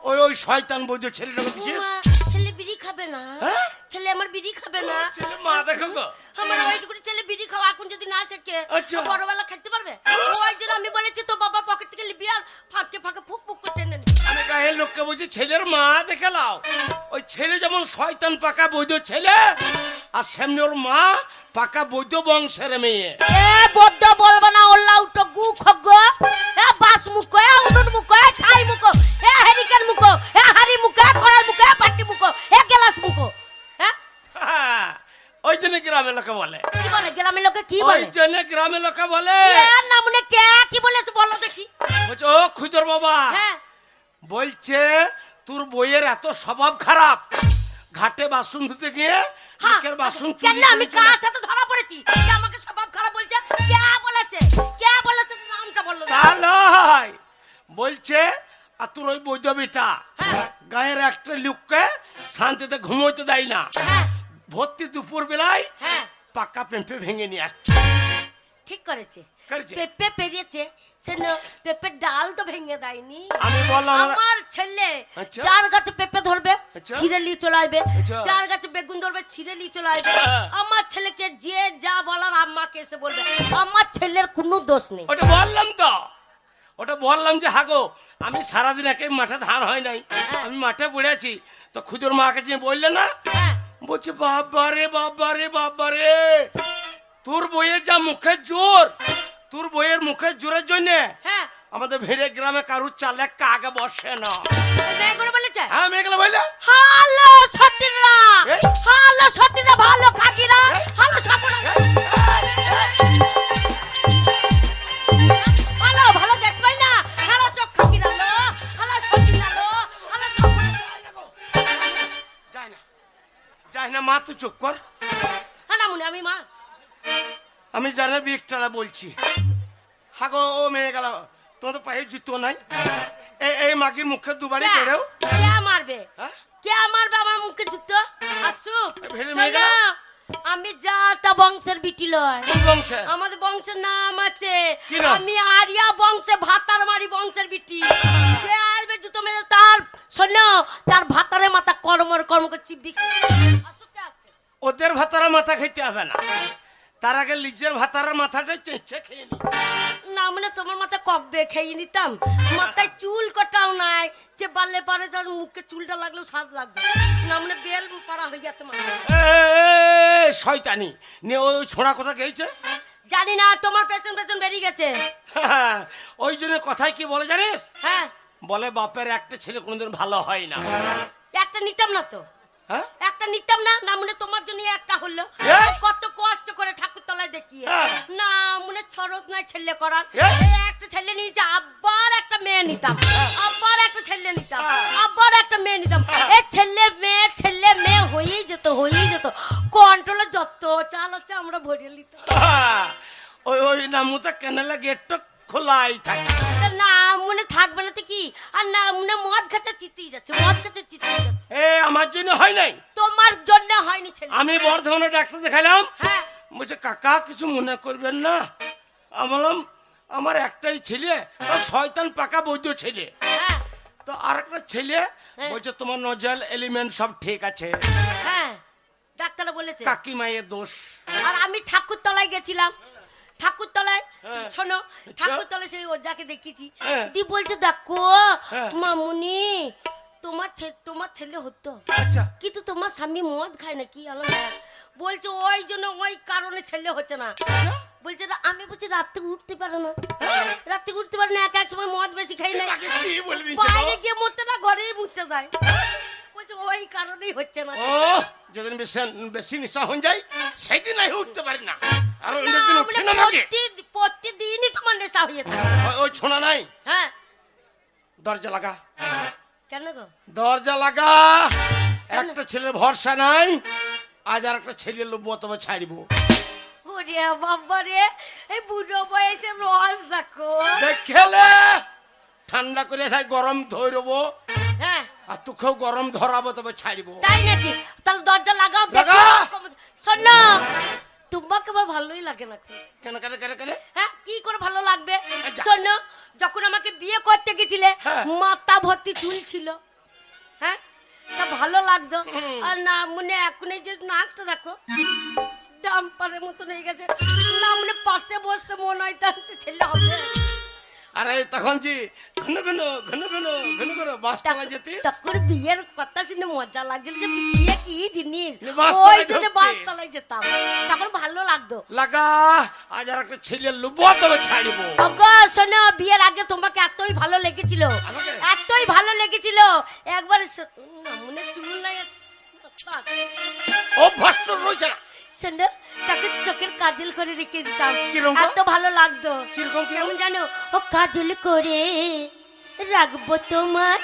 ওই ওই শয়তান বৈধ ছেলেটাকে দিচ্ছিস
উমা, ছেলে বিড়ি খাবে না
হ্যাঁ?
ছেলে আমার বিড়ি খাবে না
ছেলে মা দেখো গো
আমার ওইটুকু ছেলে বিড়ি খাওয়া এখন যদি না শেখে
আচ্ছা।
তো বড়বেলা খেতে পারবে ওই জন্য আমি বলেছি তো বাবার পকেট থেকে লিবি আর ফাঁকে ফাঁকে ফুক ফুক করে টেনে নি
আমি গায়ের লোককে বলছি ছেলের মা দেখে লাও ওই ছেলে যেমন শয়তান পাকা বৈধ ছেলে আর সামনে ওর মা পাকা বৈধ বংশের মেয়ে
এ বদ্দ বলবা না ওল্লা উটো গু খগ্গ এ বাস মুকো এ উনুন মুকো এ ছাই মুকো এ হেরিকেন মুকো এ হাড়ি মুকো এ কড়াই মুকো এ পাটি মুকো এ গ্লাস মুকো হ্যাঁ
হ্যাঁ, ওই জন্য গ্রামের লোকে বলে
কি বলে গ্রামের লোকে কি
ওই
বলে
জন্য গ্রামের লোকে বলে
এ নামনে কে কি বলেছে বলো দেখি
বলছে ও খুদর বাবা
হ্যাঁ
বলছে তোর বইয়ের এত স্বভাব খারাপ ঘাটে বাসন ধুতে গিয়ে
হ্যাঁ,
লোকের বাসন
কেন
চুরি
আমি
করে চলে
কার সাথে ধরা পড়েছি যে আমাকে স্বভাব খারাপ বলছে কে বলেছে নামটা বললো না।
তা নয়। বলছে আর তোর ওই বৈধবীটা
হ্যাঁ
গায়ের একটা লোককে শান্তিতে ঘুমোইতে দেয় না
হ্যাঁ
ভর্তি দুপুর বেলায়
হ্যাঁ
পাকা পেঁপে ভেঙে নিয়ে আসছে
ঠিক করেছে
করেছে?
পেঁপে পেরিয়েছে সে পেঁপের ডাল তো ভেঙে দেয়নি
আমি বললাম
আমার ছেলে
আচ্ছা।
যার গাছে পেঁপে ধরবে
আচ্ছা।
ছিঁড়ে নিয়ে চলে আসবে
আচ্ছা।
যার গাছে বেগুন ধরবে ছিঁড়ে নিয়ে চলে আসবে
হ্যাঁ।
আমার ছেলেকে যে যা বলার আম্মাকে এসে বলবে আমার ছেলের কোনো দোষ নেই
ওটা বললাম তো ওটা বললাম যে হাগো আমি সারাদিন একে মাঠে ধান হয় নাই
হ্যাঁ।
আমি মাঠে পড়ে আছি তো খুদর মাকে যে বললে না
হ্যাঁ
বলছে বাবারে বাবারে বাবারে তোর বইয়ের যা মুখের জোর তোর বইয়ের মুখের জোরের জন্য
হ্যাঁ
আমাদের ভেড়ে গ্রামে কারুর চালে আগে বসে না
মেয়ে করে বলেছে
হ্যাঁ মেঘলা বললে
হ্যালো সতীরা
এই?
হ্যালো সতীরা ভালো কাকিরা
এই?
হ্যালো সপনা হ্যালো ভালো দেখবাই না হ্যালো চোখ কাকিরা লো হ্যালো সতীরা লো হ্যালো সপনা
যাই না যাই না মা তুই চুপ কর
হ্যাঁ না মনে আমি মা
আমি জানে বিকটালা বলছি হাগো ও মেয়ে গেল তোমার তো পায়ে জুতো নাই এই মাগির মুখে দুবারই কেড়েও
কে মারবে
হ্যাঁ?
কে মারবে আমার মুখে জুতো আসুক
ভেড়ে মেয়ে গেল?
শোনো, আমি যা তা বংশের বিটি লয়
কোন বংশে
আমাদের বংশের নাম আছে
কি নাম?
আমি আরিয়া বংশে ভাতার মারি বংশের বিটি যে আসবে জুতো মেরে তার শোনো তার ভাতারে মাথা কর্ম করে চিবি আসুক কে আসছে
ওদের ভাতারা মাথা খাইতে হবে না তার আগে লিজের ভাতারের মাথাটা চেঁচে খেয়ে নি।
না মানে তোমার মাথা কবে খেয়ে নিতাম, মাথায় চুল কটাও নাই, যে বাড়লে পারে তার মুখে চুলটা লাগলেও স্বাদ লাগবে না, মানে বেল পাড়া হয়ে গেছে মাথায়।
শয়তানি নে ওই ছোঁড়া কথা গেছে।
জানি না, তোমার পেছন পেছন বেরিয়ে গেছে।
ওই জন্য কথায় কি বলে জানিস,
হ্যাঁ,
বলে বাপের একটা ছেলে কোনোদিন ভালো হয় না।
একটা নিতাম না তো,
হ্যাঁ
একটা নিতাম না, না মনে তোমার জন্য একটা হলো।
এ?
কত কষ্ট করে ঠাকুর তলায় দেখিয়ে
হ্যাঁ।
না মনে ছরদ নাই ছেলে করার।
এ?
এই একটা ছেলে নিয়ে যে আবার একটা মেয়ে নিতাম, আবার একটা ছেলে নিতাম, আবার একটা মেয়ে নিতাম। এই ছেলে মেয়ে হয়েই যেত, কন্ট্রোলে যত চাল আছে আমরা ভরিয়ে নিতাম।
ওই ওই নামুতা কেনালে গেটটা খোলাই থাকে।
তা না মনে থাকবে না তো কি, আর না মনে মদ খাচ্ছে চিতেই যাচ্ছে,
আমার জন্য হয় নাই,
তোমার জন্য হয়নি ছেলে।
আমি বর্ধমানে ডাক্তার দেখাইলাম,
হ্যাঁ,
বলছে কাকা কিছু মনে করবেন না। আমি বললাম আমার একটাই ছেলে, ও শয়তান পাকা বৈদ্য ছেলে।
হ্যাঁ,
তো আর একটা ছেলে
হ্যাঁ।
বলছে তোমার নজল এলিমেন্ট সব ঠিক আছে,
হ্যাঁ, ডাক্তাররা বলেছে।
কাকি মায়ের দোষ।
আর আমি ঠাকুর তলায় গেছিলাম, ঠাকুর তলায়
হ্যাঁ।
শোনো,
আচ্ছা।
ঠাকুর তলায় সেই ওজাকে দেখেছি।
হ্যাঁ।
দি বলছে দেখো
হ্যাঁ।
মামুনি তোমার ছেলে হতো,
আচ্ছা
কিন্তু তোমার স্বামী মদ খায় না, কি আলাদা বলছে ওই জন্য ওই কারণে ছেলে হচ্ছে না। বলছে আমি বলছি রাতে উঠতে পারে না, রাতে উঠতে পারে না, এক সময় মদ বেশি খাই না,
তাকে কি বলে দিচ্ছে
বাইরে গিয়ে মরতে না ঘরেই মুততে যায়। বলছে ওই কারণেই হচ্ছে না।
ও যেদিন বেশি নেশা হয়ে যায় সেদিন আমি উঠতে পারি না, আর অন্য
না,
দিন
মানে
উঠে না নাকি?
প্রতিদিনই তোমার নেশা হয়ে থাকে।
ওই ছোঁড়া নাই,
হ্যাঁ,
দরজা লাগা,
কেন গো?
দরজা লাগা। একটা ছেলের ভরসা নাই, আজ আর একটা ছেলে লোভ তবে ছাড়িব।
ওরে বাবা রে, এই বুড়ো বয়সে রস দেখো।
দেখলে ঠান্ডা করে তাই গরম ধরবো,
হ্যাঁ,
আর তোকেও গরম ধরাবো তবে ছাড়িব।
তাই নাকি? তাহলে দরজা লাগাও।
লাগা।
শোনো, তোমাকে আমার ভালোই লাগে না।
কেন কেন কেন কেন?
হ্যাঁ, কি করে ভালো লাগবে?
আচ্ছা।
শোনো, যখন আমাকে বিয়ে করতে গেছিলে
হ্যাঁ।
মাথা ভর্তি চুল ছিল, হ্যাঁ, তা ভালো লাগতো। আর না মনে এখন এই যে নাকটা দেখো ডাম্পারের মতন হয়ে গেছে, না মনে পাশে বসতে মনে হয় তার ছেলে হবে।
আরে তখন জি ঘন ঘন ঘন ঘন ঘন ঘন বাসতলা যেতে।
তখন বিয়ের কথা শুনে মজা লাগছিল যে বিয়ে কি জিনিস,
বাসতলায়
ওই জন্য
ঢুকতে।
বাসতলায় যেতাম, তখন ভালো লাগতো।
লাগা, আজ আর একটা ছেলে লোভ তবে ছাড়িব।
ওগো শোনো, বিয়ের আগে তোমাকে এতই ভালো লেগেছিল,
আমাকে?
এতই ভালো লেগেছিল, একবার মনে চুল লাগে
ও ভাস্ত রয়েছে না।
শোনো, তাকে চোখের কাজল করে রেখে দিতাম,
কিরকম গো?
এত ভালো লাগতো।
কিরকম কিরকম?
কেমন জানো, ও কাজল করে রাখবো তোমার,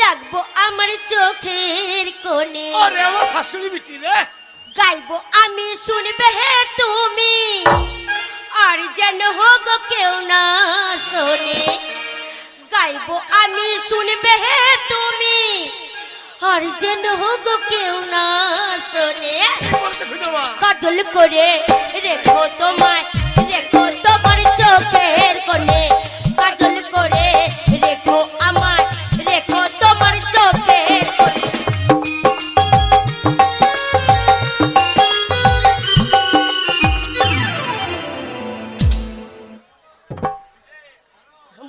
রাখবো আমার চোখের কোণে,
আরে আমার শাশুড়ি বিটি রে।
গাইবো আমি শুনবে হে তুমি, আর যেন হোক কেউ না শোনে, গাইবো আমি শুনবে হে তুমি, আর যেন হোক কেউ না শোনে,
কি বলতে বিধবা?
কাজল করে রেখো তোমায়, রেখো তোমার চোখের কোণে, কাজল করে রেখো আমায়, রেখো তোমার চোখের কোণে।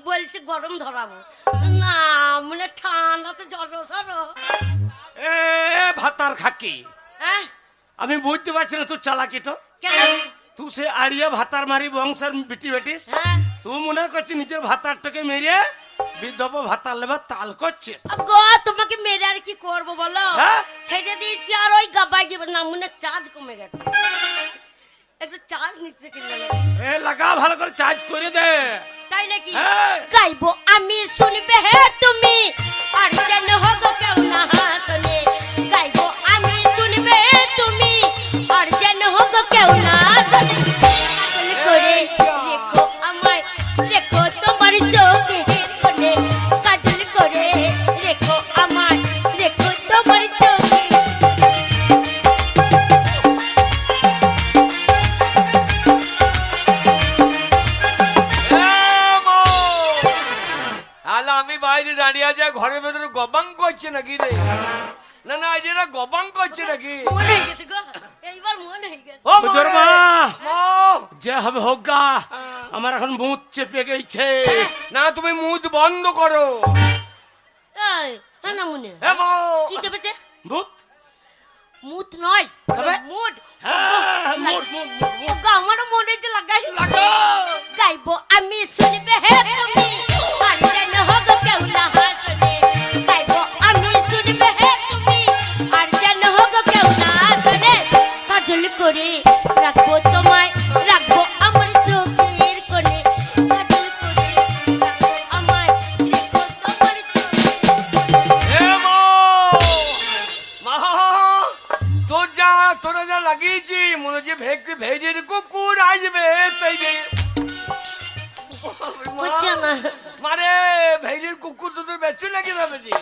বলছে গরম ধরাবো না, মানে ঠান্ডাতে জ্বর সরো।
এ ভাতার খাকি,
হ্যাঁ,
আমি বুঝতে পারছি না তোর চালাকি তো।
কেন?
তুই সে আড়িয়া ভাতার মারি বংশের বিটি বেটিস,
হ্যাঁ,
তুই মনে করছিস নিজের ভাতারটাকে মেরে বিধব ভাতার লেবার তাল করছিস।
গো তোমাকে মেরে আর কি করবো বলো,
হ্যাঁ?
ছেড়ে দিয়েছি আর ওই গাবাই গিয়ে না মনে চার্জ কমে গেছে, একটা চার্জ নিতে কিনলে
এ লাগা ভালো করে চার্জ করে দে।
তাই নাকি?
হ্যাঁ।
গাইবো আমি শুনবে হে তুমি, আর যেন হোক কেউ না শোনে, গাইবো আমি শুনবে তুমি, আর যেন হোক কেউ না শোনে, কাজল করে রেখো আমায়, রেখো তোমার চোখে কোণে, কাজল করে রেখো আমায়, রেখো তোমার চোখে।
তাহলে আমি বাইরে দাঁড়িয়ে আছে, ঘরের ভেতরে গবাং করছে নাকি রে? না না, আজ এরা গবাং করছে নাকি?
মনে হয়ে গেছে গো, এইবার এবার মন হয়ে গেছে।
ও
খুদর মা
মা
যে হবে হোক গা, আমার এখন মুখ চেপে গেছে।
না তুমি মুখ বন্ধ করো।
এই, হ্যাঁ না মনে
এ মা
কি চেপেছে?
ভূত
মুত নয়,
তবে?
মুড।
হ্যাঁ মুখ মুখ মুখ
ওগো, আমারও মনে যে লাগাই
লাগো।
গাইবো আমি শুনবে হে তুমি, আর যেন হোক কেউ না হাসনে। গাইবো আমি শুনবে হে তুমি, আর যেন হোক কেউ না হাসনে। কাজল করে রাখবো তোমায়, রাখবো আমার চোখের কোণে। কাজল করে রাখবো আমায়, রেখো তোমার চোখে।
এ মা মা তোরা যা লাগিয়েছি মনে হচ্ছে ভেজের কুকুর আসবে তাই রে।
বুঝছো না?
মানে ভেজের কুকুর তোদের বেচে লাগিয়ে যাবে যে।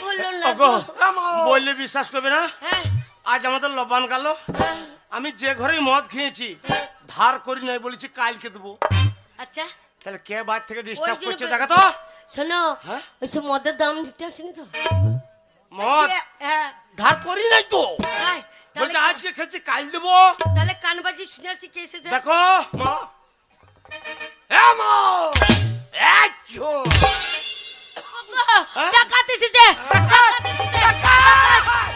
বললো না
ওগো
তো।
এ মা,
বললে বিশ্বাস করবে না,
হ্যাঁ,
আজ আমাদের লবান গেল,
হ্যাঁ,
আমি যে ঘরেই মদ খেয়েছি ধার করি নাই, বলেছি কালকে দেবো।
আচ্ছা
তাহলে কে বাদ থেকে ডিস্টার্ব
ওই জন্য
করছে
বল-
দেখা তো।
শোনো,
হ্যাঁ?
ওইসব মদের দাম দিতে আসেনি তো?
মদ
হ্যাঁ,
ধার করি নাই তো,
হ্যাঁ,
বলছে
তাহলে
আজ যে খেয়েছি কাল দেবো।
তাহলে কানবাজি শুনে আসি কে এসেছে।
দেখো
মা এ মা আচ্ছা
হ্যাঁ?
ডাকাত এসেছে, ডাকাত এসেছে।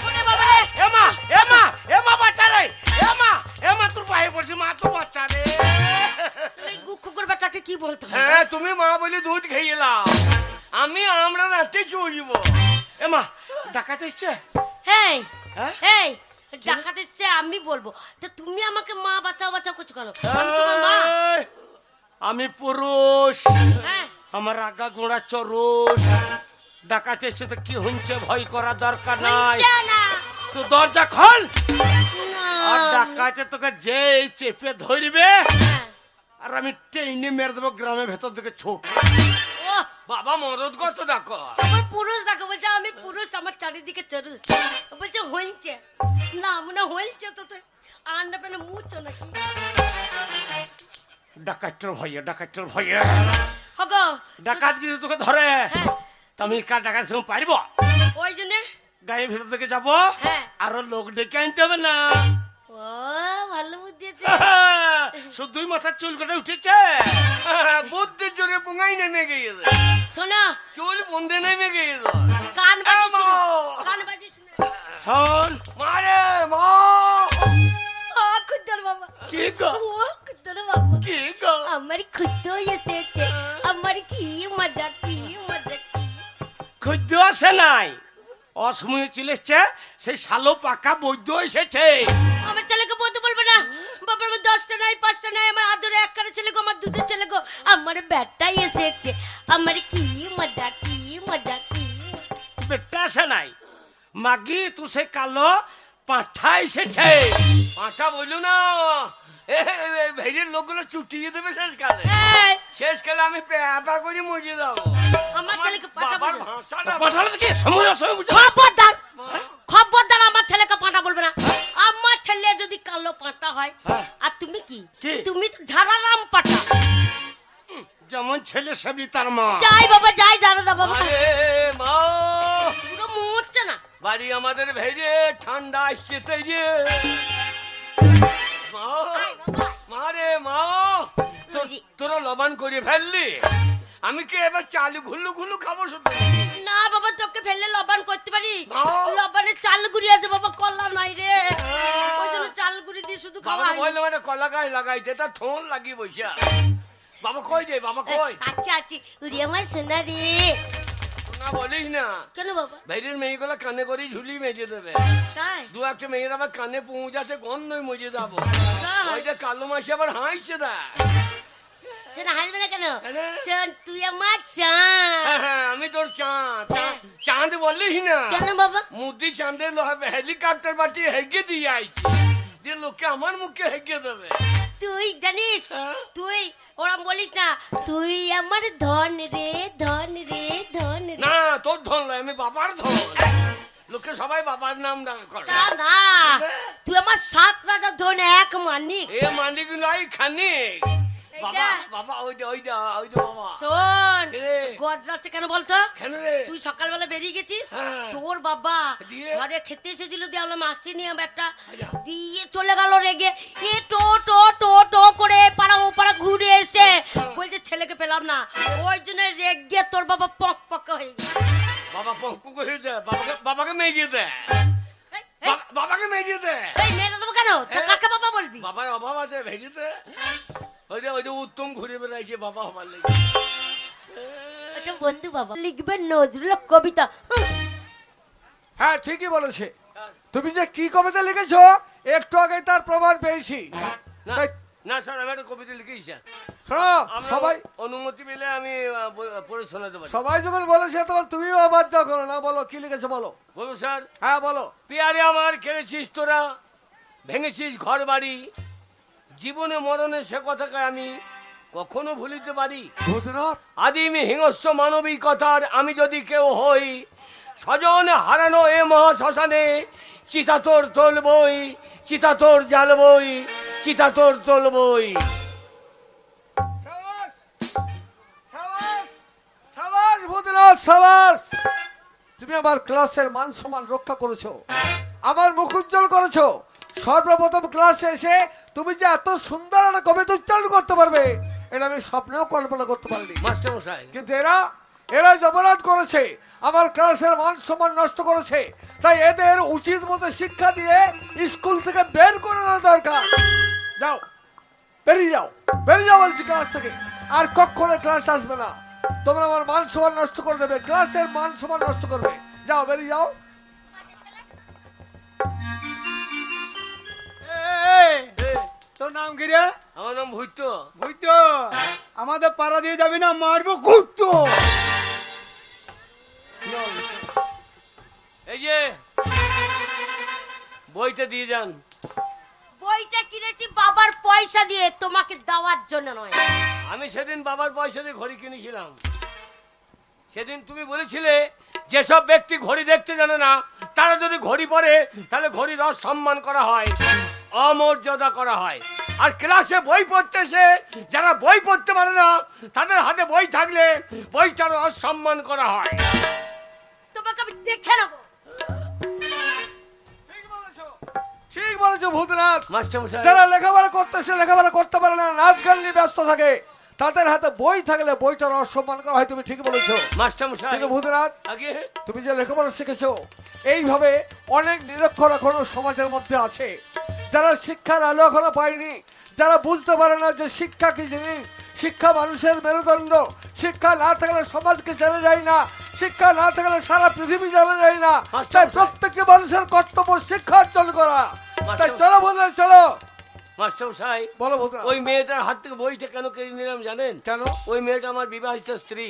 ওরে বাবা রে।
এমা এমা এমা বাচ্চা রে, এমা এমা তোর পায়ে পড়ছি, মা তোর বাচ্চা রে।
এই কুকুর বেটাকে কি বলতে হবে?
হ্যাঁ তুমি মা বলে দুধ খেয়ে এলাম, আমি আমরা রাতে চলবো।
এমা ডাকাতে এসছে।
হেই,
হ্যাঁ?
হেই, ডাকাত এসেছে আমি বলবো, তা তুমি আমাকে মা বাঁচাও বাঁচাও করছো কেন? আমি তোমার মা।
এই, আমি পুরুষ,
হ্যাঁ,
আমার আগা গোড়া চরুষ। ডাকাতে এসছে তো কি হচ্ছে, ভয় করার দরকার নাই।
হচ্ছে না।
তুই দরজা খোল,
না,
আর ডাকাতে তোকে যেই চেপে ধরবে
হ্যাঁ।
আর আমি টেনে মেরে দেবো গ্রামের ভেতর দিকে ছোট।
ও,
বাবা মরদ কত ডাকো।
আমার পুরুষ দেখো, বলছে আমি পুরুষ, আমার চারিদিকে চরুষ। ও বলছে হইছে না, মনে হইছে তো তুই আর না পেলে মুছো নাকি?
ডাকাতের ভয়ে, ডাকাতের ভয়ে,
হগো,
ডাকাত যদি তোকে ধরে
হ্যাঁ,
তা আমি কার ডাকাত সঙ্গে পারবো?
ওই জন্যে
গায়ের ভেতর দিকে যাবো,
হ্যাঁ।
আরো লোক ডেকে আনতে হবে না।
ও ভালো বুদ্ধি আছে।
শুধুই মাথার চুল কেটে উঠেছে।
বুদ্ধির জোরে পুঙ্গাই নেমে গিয়েছে,
শোনো,
চুল বন্ধে নেমে গিয়েছে।
কান বাজি
এ মা।
শুনো, কান বাজি শুনো।
শোন
মারে মা
ও খুদ্দার বাবা,
কি গো,
ও খুদ্দার বাবা,
কি গো,
আমার খুদ্দ এসেছে, আমার কি মজা, কি মজা, কি।
খুদ্দ আসে নাই, অসময়ে চলে এসছে, সেই শালো পাকা বৈদ্য এসেছে।
আমার ছেলেকে বলতে বলবো না, বাবার আমার 10টা নাই 5টা নাই, আমার আদরে একখানে ছেলে গো, আমার দুধের ছেলে গো, আমার বেটাই এসেছে, আমার কি মজা, কি মজা, কি।
বেটা আসে নাই, মাগি তুই সে কালো পাঁঠা এসেছে।
পাঁঠা বললো না, ভেড়ের লোকগুলো চুটিয়ে দেবে শেষকালে।
এই,
শেষকালে আমি পেঁপা করে মরে যাবো।
আমার ছেলেকে পাঁঠা
বাবার
বলবে।
ভাষাটা
পাঁঠালে কি সময় অসময় বুঝে?
খবরদার, খবরদার আমার ছেলেকে পাঁঠা বলবে না। আমার ছেলে যদি কালো পাঁঠা হয়,
হ্যাঁ।
আর তুমি কি,
কি?
তুমি তো ঝাড়ারাম পাঁঠা।
যেমন ছেলে সেবি তার মা।
যাই বাবা যাই, দাঁড়া বাবা,
মারে মা
পুরো মরছে না।
বাড়ি আমাদের ভেড়ে ঠান্ডা আসছে তাই রে মা,
আয় বাবা।
মারে মা তোরা লবান করে ফেললি, আমি কি এবার চালু ঘুল্লু ঘুল্লু খাবো শুধু?
না বাবা, তোকে ফেললে লবান করতে পারি?
না।
লবানের চাল গুড়ি আছে বাবা, কলা নাই রে, ওই জন্য চাল গুড়ি দিয়ে শুধু খাওয়া
বাবা
হয়।
বললে মানে কলা গাছ লাগাইতে তা থোন লাগিয়ে বসে বাবা কই রে, বাবা কই?
আচ্ছা আচ্ছা, উড়ি আমার সোনা রে।
না বলিস না,
কেন বাবা?
ভেড়ের মেয়েগুলো কানে করে ঝুলি মেজে দেবে।
তাই
দু একটা মেয়ের আবার কানে পৌঁছাচ্ছে, গন্ধই মজে যাবো।
তাই?
ওইটা কালো মাসে আবার হাসছে দা।
শোনা হাসবে না কেন?
কেন?
শোন, তুই আমার চাঁদ।
হ্যাঁ, হ্যাঁ, আমি তোর চাঁদ বললিস না,
কেন বাবা?
মুদি চাঁদের হেলিকপ্টার পাঠিয়ে হেগে দিয়ে আইছি, যে লোকে আমার মুখে হেগে দেবে।
তুই জানিস,
হ্যাঁ?
তুই ওরম বলিস না, তুই আমার ধন রে, ধন রে, ধন রে।
না তোর ধন নয়, আমি বাবার ধন। লোকে সবাই বাবার নাম ডাক করে।
তা না, তুই আমার 7 রাজার ধন, এক মানিক।
এ মানিক নয় খানিক,
এই
বাবা
দেখ।
বাবা ওই দে বাবা।
শোন
রে।
গজরাচ্ছে কেন বলতো?
কেন রে?
তুই সকালবেলা বেরিয়ে গেছিস,
হ্যাঁ।
তোর বাবা
দিয়ে?
ঘরে খেতে এসেছিল, দিয়ে আমরা আসিনি আমি একটা
আচ্ছা।
দিয়ে চলে গেল রেগে, এ টো টো টো টো করে পাড়া ও পাড়া ঘুরে এসে বলছে ছেলেকে পেলাম না, ওই জন্য রেগে তোর বাবা পক পক হয়ে গেছে।
বাবা পক হয়ে যায়, বাবাকে মেরিয়ে দে,
এই, এই,
বাবাকে মেরিয়ে দে।
এই মেয়েটা দেবো কেন? তা কাকে বাবা বলবি?
বাবার অভাব আছে, ভেজে দে। ওই যে উত্তম ঘুরে বেড়াইছে বাবা হবার লেগে।
এটা বন্ধু বাবা লিখবে নজরুল কবিতা।
হ্যাঁ ঠিকই বলেছে। তুমি যে কি কবিতা লিখেছো একটু আগে তার প্রমাণ পেয়েছি।
না
তাই-
না স্যার, আমি একটা কবিতা লিখেছি স্যার।
শোনো
আমরা
সবাই
অনুমতি পেলে আমি পড়ে শোনাতে পারি।
সবাই যখন বলেছে তখন তুমিও বাচ্চা করো না। বলো কি লিখেছো বলো।
বলবো স্যার?
হ্যাঁ বলো।
পেয়ারে আমার খেলেছিস তোরা, ভেঙেছিস ঘর বাড়ি, জীবনে মরণে সে কথাকে আমি কখনো ভুলিতে পারি।
ভূতনাথ
আদিম হিংস্র মানবিকতার আমি যদি কেউ হই, স্বজন হারানো এ মহাশ্মশানে চিতাতর তোলবই, চিতাতর জ্বালবই, চিতাতর তোলবই।
সাবাস সাবাস সাবাস ভূতনাথ সাবাস। তুমি আমার ক্লাসের মান সম্মান রক্ষা করেছো, আমার মুখ উজ্জ্বল করেছো। সর্বপ্রথম ক্লাসে এসে তুমি যে এত সুন্দর একটা কবিতা উচ্চারণ করতে পারবে এটা আমি স্বপ্নেও কল্পনা করতে পারিনি।
মাস্টার মশাই,
কিন্তু এরা অপরাধ করেছে, আমার ক্লাসের মান সম্মান নষ্ট করেছে। তাই এদের উচিত মতো শিক্ষা দিয়ে স্কুল থেকে বের করে দেওয়া দরকার। যাও বেরিয়ে যাও, বেরিয়ে যাও বলছি ক্লাস থেকে। আর কখনো ক্লাস আসবে না। তোমরা আমার মান সম্মান নষ্ট করে দেবে, ক্লাসের মান সম্মান নষ্ট করবে। যাও বেরিয়ে যাও।
তোর নাম কি রে?
আমার নাম ভুইত।
বুঝতো আমাদের পাড়া দিয়ে যাবি না, মারবো কুত্তো।
এই যে বইটা দিয়ে যান।
বইটা কিনেছি বাবার পয়সা দিয়ে, তোমাকে দেওয়ার জন্য নয়।
আমি সেদিন বাবার পয়সা দিয়ে ঘড়ি কিনেছিলাম। সেদিন তুমি বলেছিলে যেসব ব্যক্তি ঘড়ি দেখতে জানে না তারা যদি ঘড়ি পরে তাহলে ঘড়ির অসম্মান করা হয়, অমর্যাদা করা হয়। আর ক্লাসে বই পড়তে এসে যারা বই পড়তে পারে না তাদের হাতে বই থাকলে বইটার অসম্মান করা হয়।
তোমাকে আমি দেখে নেবো।
ঠিক বলেছো ভূতনাথ।
মাস্টার মশাই,
যারা লেখাপড়া করতেছে লেখাপড়া করতে পারে না, নাচ গান নিয়ে ব্যস্ত থাকে, তাদের হাতে বই থাকলে বইটার অসম্মান করা হয়। তুমি ঠিক বলেছো।
মাস্টার মশাই,
কিন্তু ভূতনাথ
আগে
তুমি যে লেখাপড়া শিখেছো, এইভাবে অনেক নিরক্ষর এখনো সমাজের মধ্যে আছে, যারা শিক্ষার আলো এখনো পায়নি, যারা বুঝতে পারে না যে শিক্ষা কি জিনিস। শিক্ষা মানুষের মেরুদণ্ড। শিক্ষা না থাকলে সমাজকে জানা যায় না, শিক্ষা না থাকলে সারা পৃথিবী জানা যায় না। তাই প্রত্যেকটি মানুষের কর্তব্য শিক্ষা অর্জন করা। তাই চলো ভূতনাথ চলো।
মাস্টার মশাই,
বলো ভূতনাথ।
ওই মেয়েটার হাত থেকে বইটা কেন কেড়ে নিলাম জানেন?
কেন?
ওই মেয়েটা আমার বিবাহিত স্ত্রী।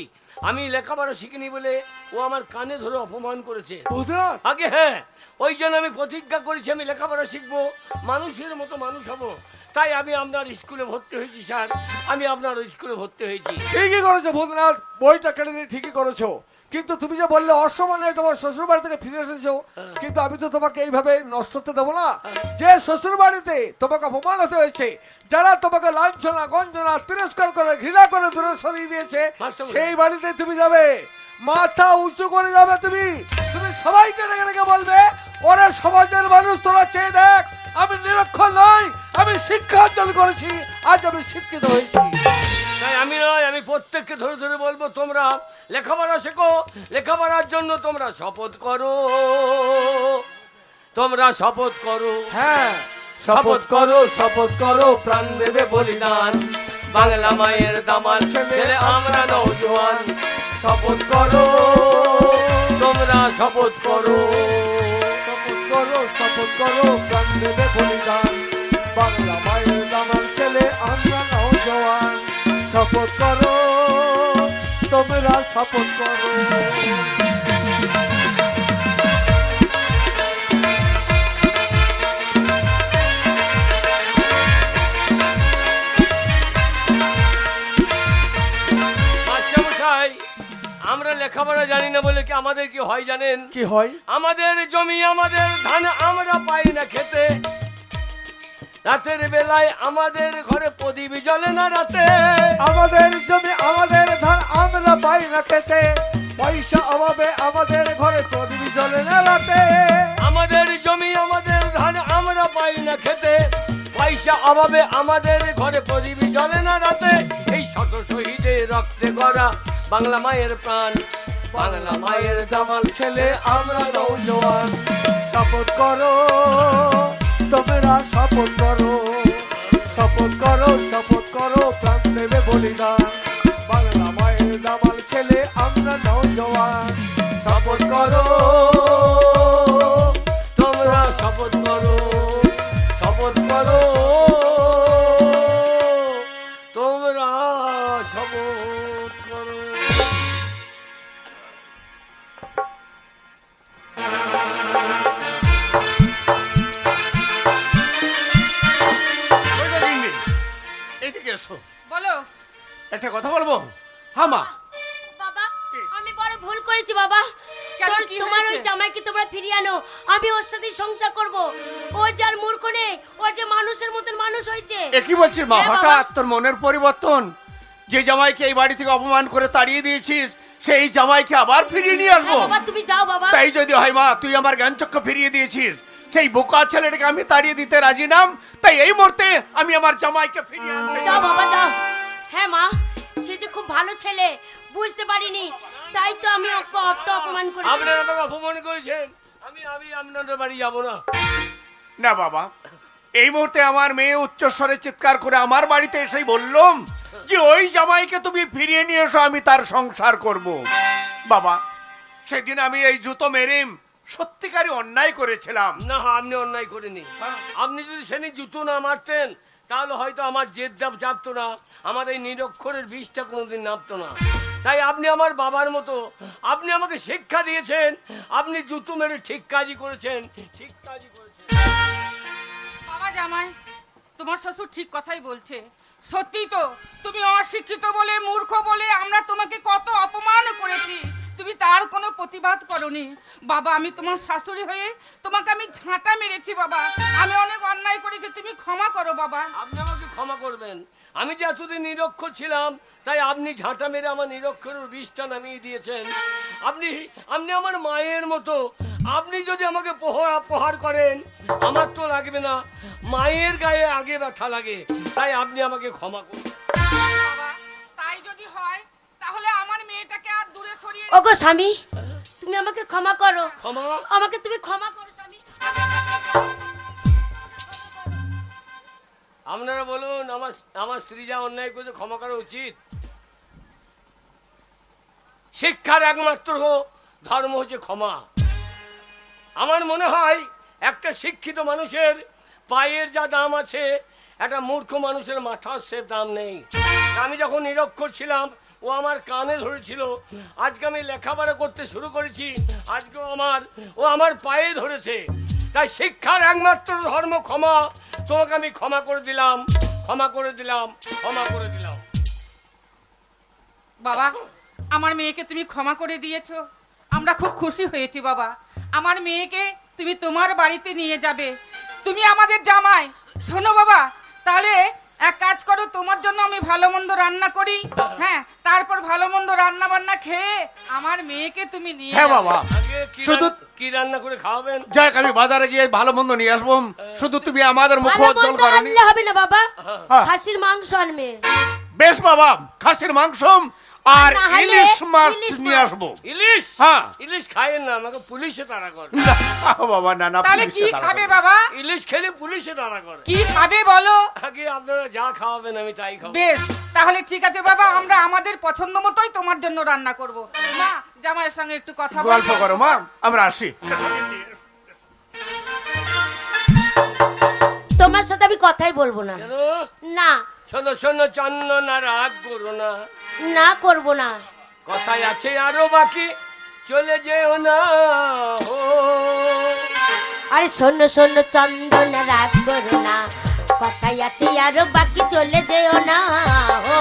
আমি লেখাপড়া শিখিনি বলে ও আমার কানে ধরে অপমান করেছে।
ভূতনাথ
আগে হ্যাঁ, ওই জন্য আমি প্রতিজ্ঞা করেছি আমি লেখাপড়া শিখবো, মানুষের মতো মানুষ হব। তাই আমি আপনার স্কুলে ভর্তি হয়েছি স্যার, আমি আপনার স্কুলে ভর্তি হয়েছি।
ঠিকই করেছো ভূতনাথ, বইটা কেটে নিয়ে ঠিকই করেছো। কিন্তু তুমি যে বললে অসম্মানে তোমার শ্বশুর বাড়ি থেকে ফিরে এসেছো, কিন্তু আমি তো তোমাকে এইভাবে নষ্ট হতে দেবো না। যে শ্বশুর বাড়িতে তোমাকে অপমান হতে হয়েছে, যারা তোমাকে লাঞ্ছনা গঞ্জনা তিরস্কার করে ঘৃণা করে দূরে সরিয়ে দিয়েছে, সেই বাড়িতে তুমি যাবে, মাথা উঁচু করে যাবে। তুমি তুমি সবাইকে ডেকে ডেকে বলবে, ওরে সমাজের মানুষ তোরা চেয়ে দেখ, আমি নিরক্ষর নই, আমি শিক্ষা অর্জন করেছি, আজ আমি শিক্ষিত হয়েছি।
তাই আমি নয়, আমি প্রত্যেককে ধরে ধরে বলবো তোমরা লেখাপড়া শেখো, লেখাপড়ার জন্য তোমরা শপথ করো, তোমরা শপথ করো।
হ্যাঁ
শপথ করো, শপথ করো, প্রাণ দেবে বলিদান, বাংলা মায়ের দামাল ছেলে আমরা নৌজওয়ান। শপথ করো, তোমরা শপথ করো,
শপথ করো, শপথ করো, প্রাণ দেবে বলিদান, বাংলা মায়ের দামাল ছেলে আমরা নওজওয়ান। শপথ করো, তোমরা শপথ করো।
মাস্টার মশাই, আমরা লেখাপড়া জানি না বলে কি আমাদের কি হয় জানেন?
কি হয়?
আমাদের জমি আমাদের ধান আমরা পাই না খেতে, রাতের বেলায় আমাদের ঘরে প্রদীপ জ্বলে না রাতে।
আমাদের জমি আমাদের ধান আমরা পাই না খেতে, পয়সা অভাবে আমাদের ঘরে প্রদীপ জ্বলে না রাতে।
আমাদের জমি আমাদের ধান আমরা পাই না খেতে, পয়সা অভাবে আমাদের ঘরে প্রদীপ জ্বলে না রাতে। এই শত শহীদের রক্তে গড়া বাংলা মায়ের প্রাণ, বাংলা মায়ের জামাল ছেলে আমরা নৌজওয়ান।
শপথ করো তোমরা শপথ করো, শপথ করো শপথ করো প্রাণ দেবে বলিদান, বাংলা মায়ের দামাল ছেলে আমরা নৌজওয়ান।
শপথ করো তোমরা শপথ করো, শপথ করো তোমরা শপথ করো।
ওইটা দিননি, এদিকে এসো,
বলো।
একটা কথা বলবো। হ্যাঁ মা,
বাবা আমি বড় ভুল করেছি বাবা।
কেন,
তোর
কি
তোমার ওই
হয়েছে?
জামাইকে তোমরা ফিরিয়ে আনো, আমি ওর সাথে সংসার করব। ও যার মূর্খ নেই, ও যে মানুষের মতন মানুষ হয়েছে।
এ কি বলছিস মা?
হ্যাঁ, বাবা।
হঠাৎ তোর মনের পরিবর্তন? যে জামাইকে এই বাড়ি থেকে অপমান করে তাড়িয়ে দিয়েছিস, সেই জামাইকে আবার ফিরিয়ে নিয়ে
হ্যাঁ
আসবো?
বাবা তুমি যাও বাবা।
তাই যদি হয় মা, তুই আমার জ্ঞানচক্ষু ফিরিয়ে দিয়েছিস, সেই বোকা ছেলেটাকে আমি তাড়িয়ে দিতে রাজি নাম। তাই এই মুহূর্তে আমি আমার জামাইকে ফিরিয়ে আনতে
যাও
চাই।
বাবা যাও। হ্যাঁ মা, সে যে খুব ভালো ছেলে, বুঝতে পারিনি, তাই তো আমি ওকে অপমান করেছি।
আপনারা আমাকে অপমান করেছেন, আমি আমি আপনাদের বাড়ি যাব না।
না বাবা, এই মুহূর্তে আমার মেয়ে উচ্চস্বরে চিৎকার করে আমার বাড়িতে এসেই বললাম যে ওই জামাইকে তুমি ফিরিয়ে নিয়ে এসো, আমি তার সংসার করব। বাবা, সেদিন আমি এই জুতো মেরে সত্যিকারই অন্যায় করেছিলাম।
না আপনি অন্যায় করেনি। আপনি যদি সেদিন জুতো না মারতেন তাহলে হয়তো আমার জেদ দাব চাপতো না, আমার এই নিরক্ষরের বিষটা কোনোদিন নামতো না। তাই আপনি আমার বাবার মতো, আপনি আমাকে শিক্ষা দিয়েছেন, আপনি জুতো মেরে ঠিক কাজই করেছেন, ঠিক কাজই করেছেন।
বাবা জামাই, তোমার শ্বশুর ঠিক কথাই বলছে। সত্যি তো, তুমি অশিক্ষিত বলে, মূর্খ বলে আমরা তোমাকে কত অপমান করেছি, তুমি তার কোনো প্রতিবাদ করনি। বাবা, আমি তোমার শাশুড়ি হয়ে তোমাকে আমি ঝাঁটা মেরেছি বাবা, আমি অনেক অন্যায় করেছি, তুমি ক্ষমা করো বাবা।
আপনি আমাকে ক্ষমা করবেন। আমি যে এতদিন নিরক্ষর ছিলাম, তাই আপনি ঝাঁটা মেরে আমার নিরক্ষরের বিষটা নামিয়ে দিয়েছেন। আপনি আপনি আমার মায়ের মতো, আপনি যদি আমাকে প্রহার করেন আমার তো লাগবে না, মায়ের গায়ে আগে ব্যথা লাগে। তাই আপনি আমাকে ক্ষমা করুন।
বাবা, তাই যদি হয় তাহলে আমার মেয়েটাকে আর দূরে সরিয়ে
ওগো স্বামী, তুমি আমাকে ক্ষমা করো,
ক্ষমা?
আমাকে তুমি ক্ষমা করো স্বামী।
আপনারা বলুন, আমার স্ত্রী যা অন্যায় করেছে ক্ষমা করা উচিত? শিক্ষার একমাত্র ধর্ম হচ্ছে ক্ষমা। আমার মনে হয় একটা শিক্ষিত মানুষের পায়ের যা দাম আছে, একটা মূর্খ মানুষের মাথার সে দাম নেই। আমি যখন নিরক্ষর ছিলাম ও আমার কানে ধরেছিল, আজকে আমি লেখাপড়া করতে শুরু করেছি, আজকেও ও আমার পায়ে ধরেছে। তাই শিক্ষার একমাত্র ধর্ম ক্ষমা। তোমাকে আমি ক্ষমা করে দিলাম, ক্ষমা করে দিলাম, ক্ষমা করে দিলাম।
বাবা, আমার মেয়েকে তুমি ক্ষমা করে দিয়েছো, আমরা খুব খুশি হয়েছি বাবা। আমার মেয়েকে তুমি তোমার বাড়িতে নিয়ে যাবে, তুমি আমাদের জামাই। শোনো বাবা, তাহলে এক কাজ করো, তোমার জন্য আমি ভালো মন্দ রান্না করি, হ্যাঁ, তারপর ভালো মন্দ রান্না বান্না খেয়ে আমার মেয়েকে তুমি নিয়ে
হ্যাঁ
যাবে।
বাবা,
আগে
শুধু
কি রান্না করে খাওয়াবেন?
যাক, আমি বাজারে গিয়ে ভালো মন্দ নিয়ে আসবো, শুধু তুমি আমাদের মুখ
ভালো
উজ্জ্বল
মন্দ
করনি।
আনলে হবে না বাবা,
হ্যাঁ।
খাসির মাংস আনবে।
বেশ বাবা, খাসির মাংস আর
না হলে
ইলিশ মাছ
ইলিশ
নিয়ে
মাছ।
আসবো।
ইলিশ?
হ্যাঁ।
ইলিশ খাইয়েন না, আমাকে পুলিশে তাড়া করে।
না, বাবা না না,
তাহলে
পুলিশে
কি
তাড়া
খাবে
করবে।
বাবা?
ইলিশ খেলে পুলিশে তাড়া করে।
কি খাবে বলো?
আগে আপনারা যা খাওয়াবেন আমি তাই খাবো।
বেশ, তাহলে ঠিক আছে বাবা, আমরা আমাদের পছন্দ মতোই তোমার জন্য রান্না করব। মা, জামাইয়ের সঙ্গে একটু কথা
গল্প
বলবো।
করো মা, আমরা আসি।
তোমার সাথে আমি কথাই বলবো না।
কেন?
না,
শোনো শোনো চন্দনা, রাগ করো না,
না করব না।
কথাই আছে আরো বাকি, চলে যেও না। ও
আরে শোনো শোনো চন্দন, রাগ করো না, কথাই আছে আরো বাকি, চলে যেও না। ও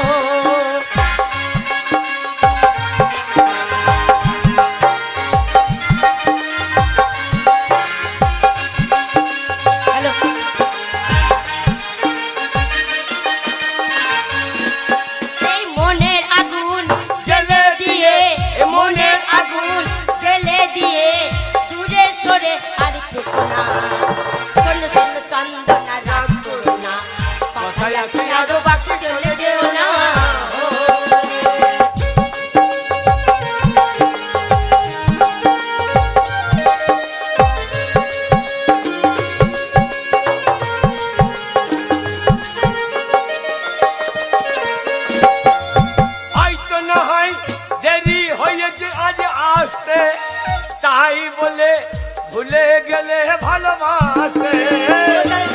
হ্যালো, করো না শোনো শোনো চন্দনা রাগ করো না কথায় আছে আরো বাকি চলে যেও না
হয়তো না হয় দেরি হয়েছে আজ আসতে তাই বলে ভুলে গেলে ভালোবাসতে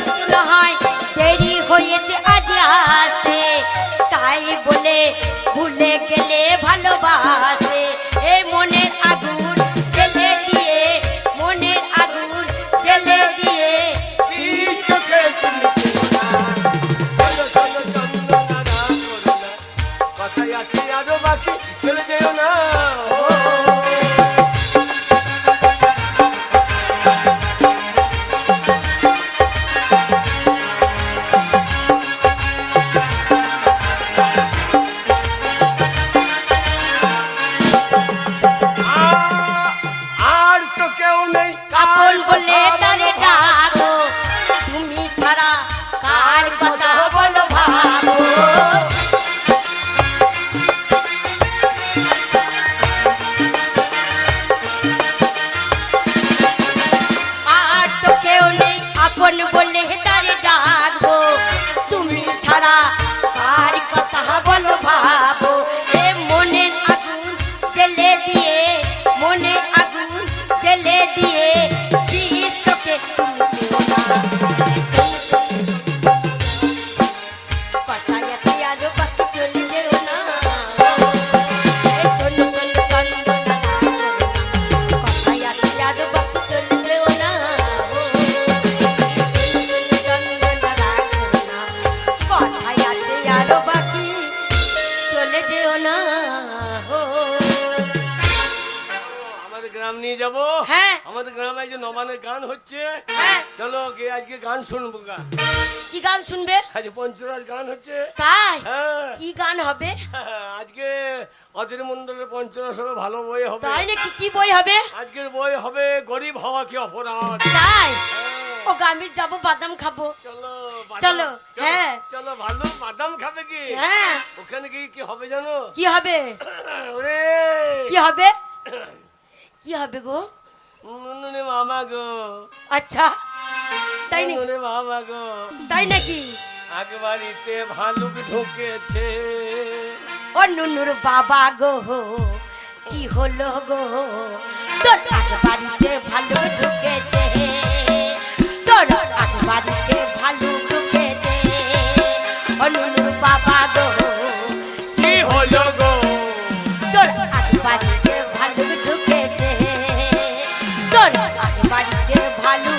মনে হয় দেরি হয়েছে আজ আসতে তাই বলে ভুলে গেলে ভালোবাসে এই মনের আগুন জ্বেলে দিয়ে মনের আগুন জ্বেলে দিয়ে
চোখে তুমি চলো চলো চন্দনা রাগ করো না কথায় আছে আরো বাকি চলে যেও না আর তো কেউ নেই
আপন বলে তারে ডাকো তুমি ছাড়া কার কথা বলো ভাবো আর তো কেউ নেই আপন বলে তারে ডাকবো তুমি ছাড়া কার কথা বলো ভাবো এ মনের আগুন জ্বেলে দিয়ে মনের আগুন জ্বেলে দিয়ে বিশ্বকে তুমি কেউ না কথায় আছে আরো বাকি চলে যেও না এই শোনো শোনো চন্দনা কথায় আছে আরো বাকি চলে যেও না কথায় আছে আরো বাকি চলে যেও না
আমাদের গ্রাম নিয়ে যাব
হ্যাঁ।
আমাদের গ্রামে যে নবানের গান হচ্ছে
হ্যাঁ।
চলো গে আজকে গান শুনবো গা
কি গান শুনবে
আজ পঞ্চরাজ গান হচ্ছে
তাই
হ্যাঁ
কি গান হবে
আজকে অধীর মন্ডলের পঞ্চরাজ হবে ভালো বই হবে
তাই নাকি কি বই হবে
আজকের বই হবে গরিব হওয়া কি অপরাধ
তাই
হ্যাঁ,
ও আমি যাবো বাদাম খাবো
চলো
চলো, হ্যাঁ।
চলো ভালো বাদাম খাবে কি
হ্যাঁ
ওখানে গিয়ে কি হবে জানো
কি হবে
ওরে
কি হবে কি হবে গো
নুনুনে মামা গো
আচ্ছা তাই নাকি
নুনুনে মামা গো
তাই নাকি
আগ বাড়িতে ভালুক ঢুকেছে
ও নুনুর বাবা গো কি হলো গো তোর আগ বাড়িতে ভালো ঢুকেছে তোর আগ বাড়িতে ভালো ঢুকেছে ও নুনুর বাবা গো
কি হলো গো
তোর আগ বাড়িতে ভালো ঢুকেছে তোর আগ বাড়িতে ভালো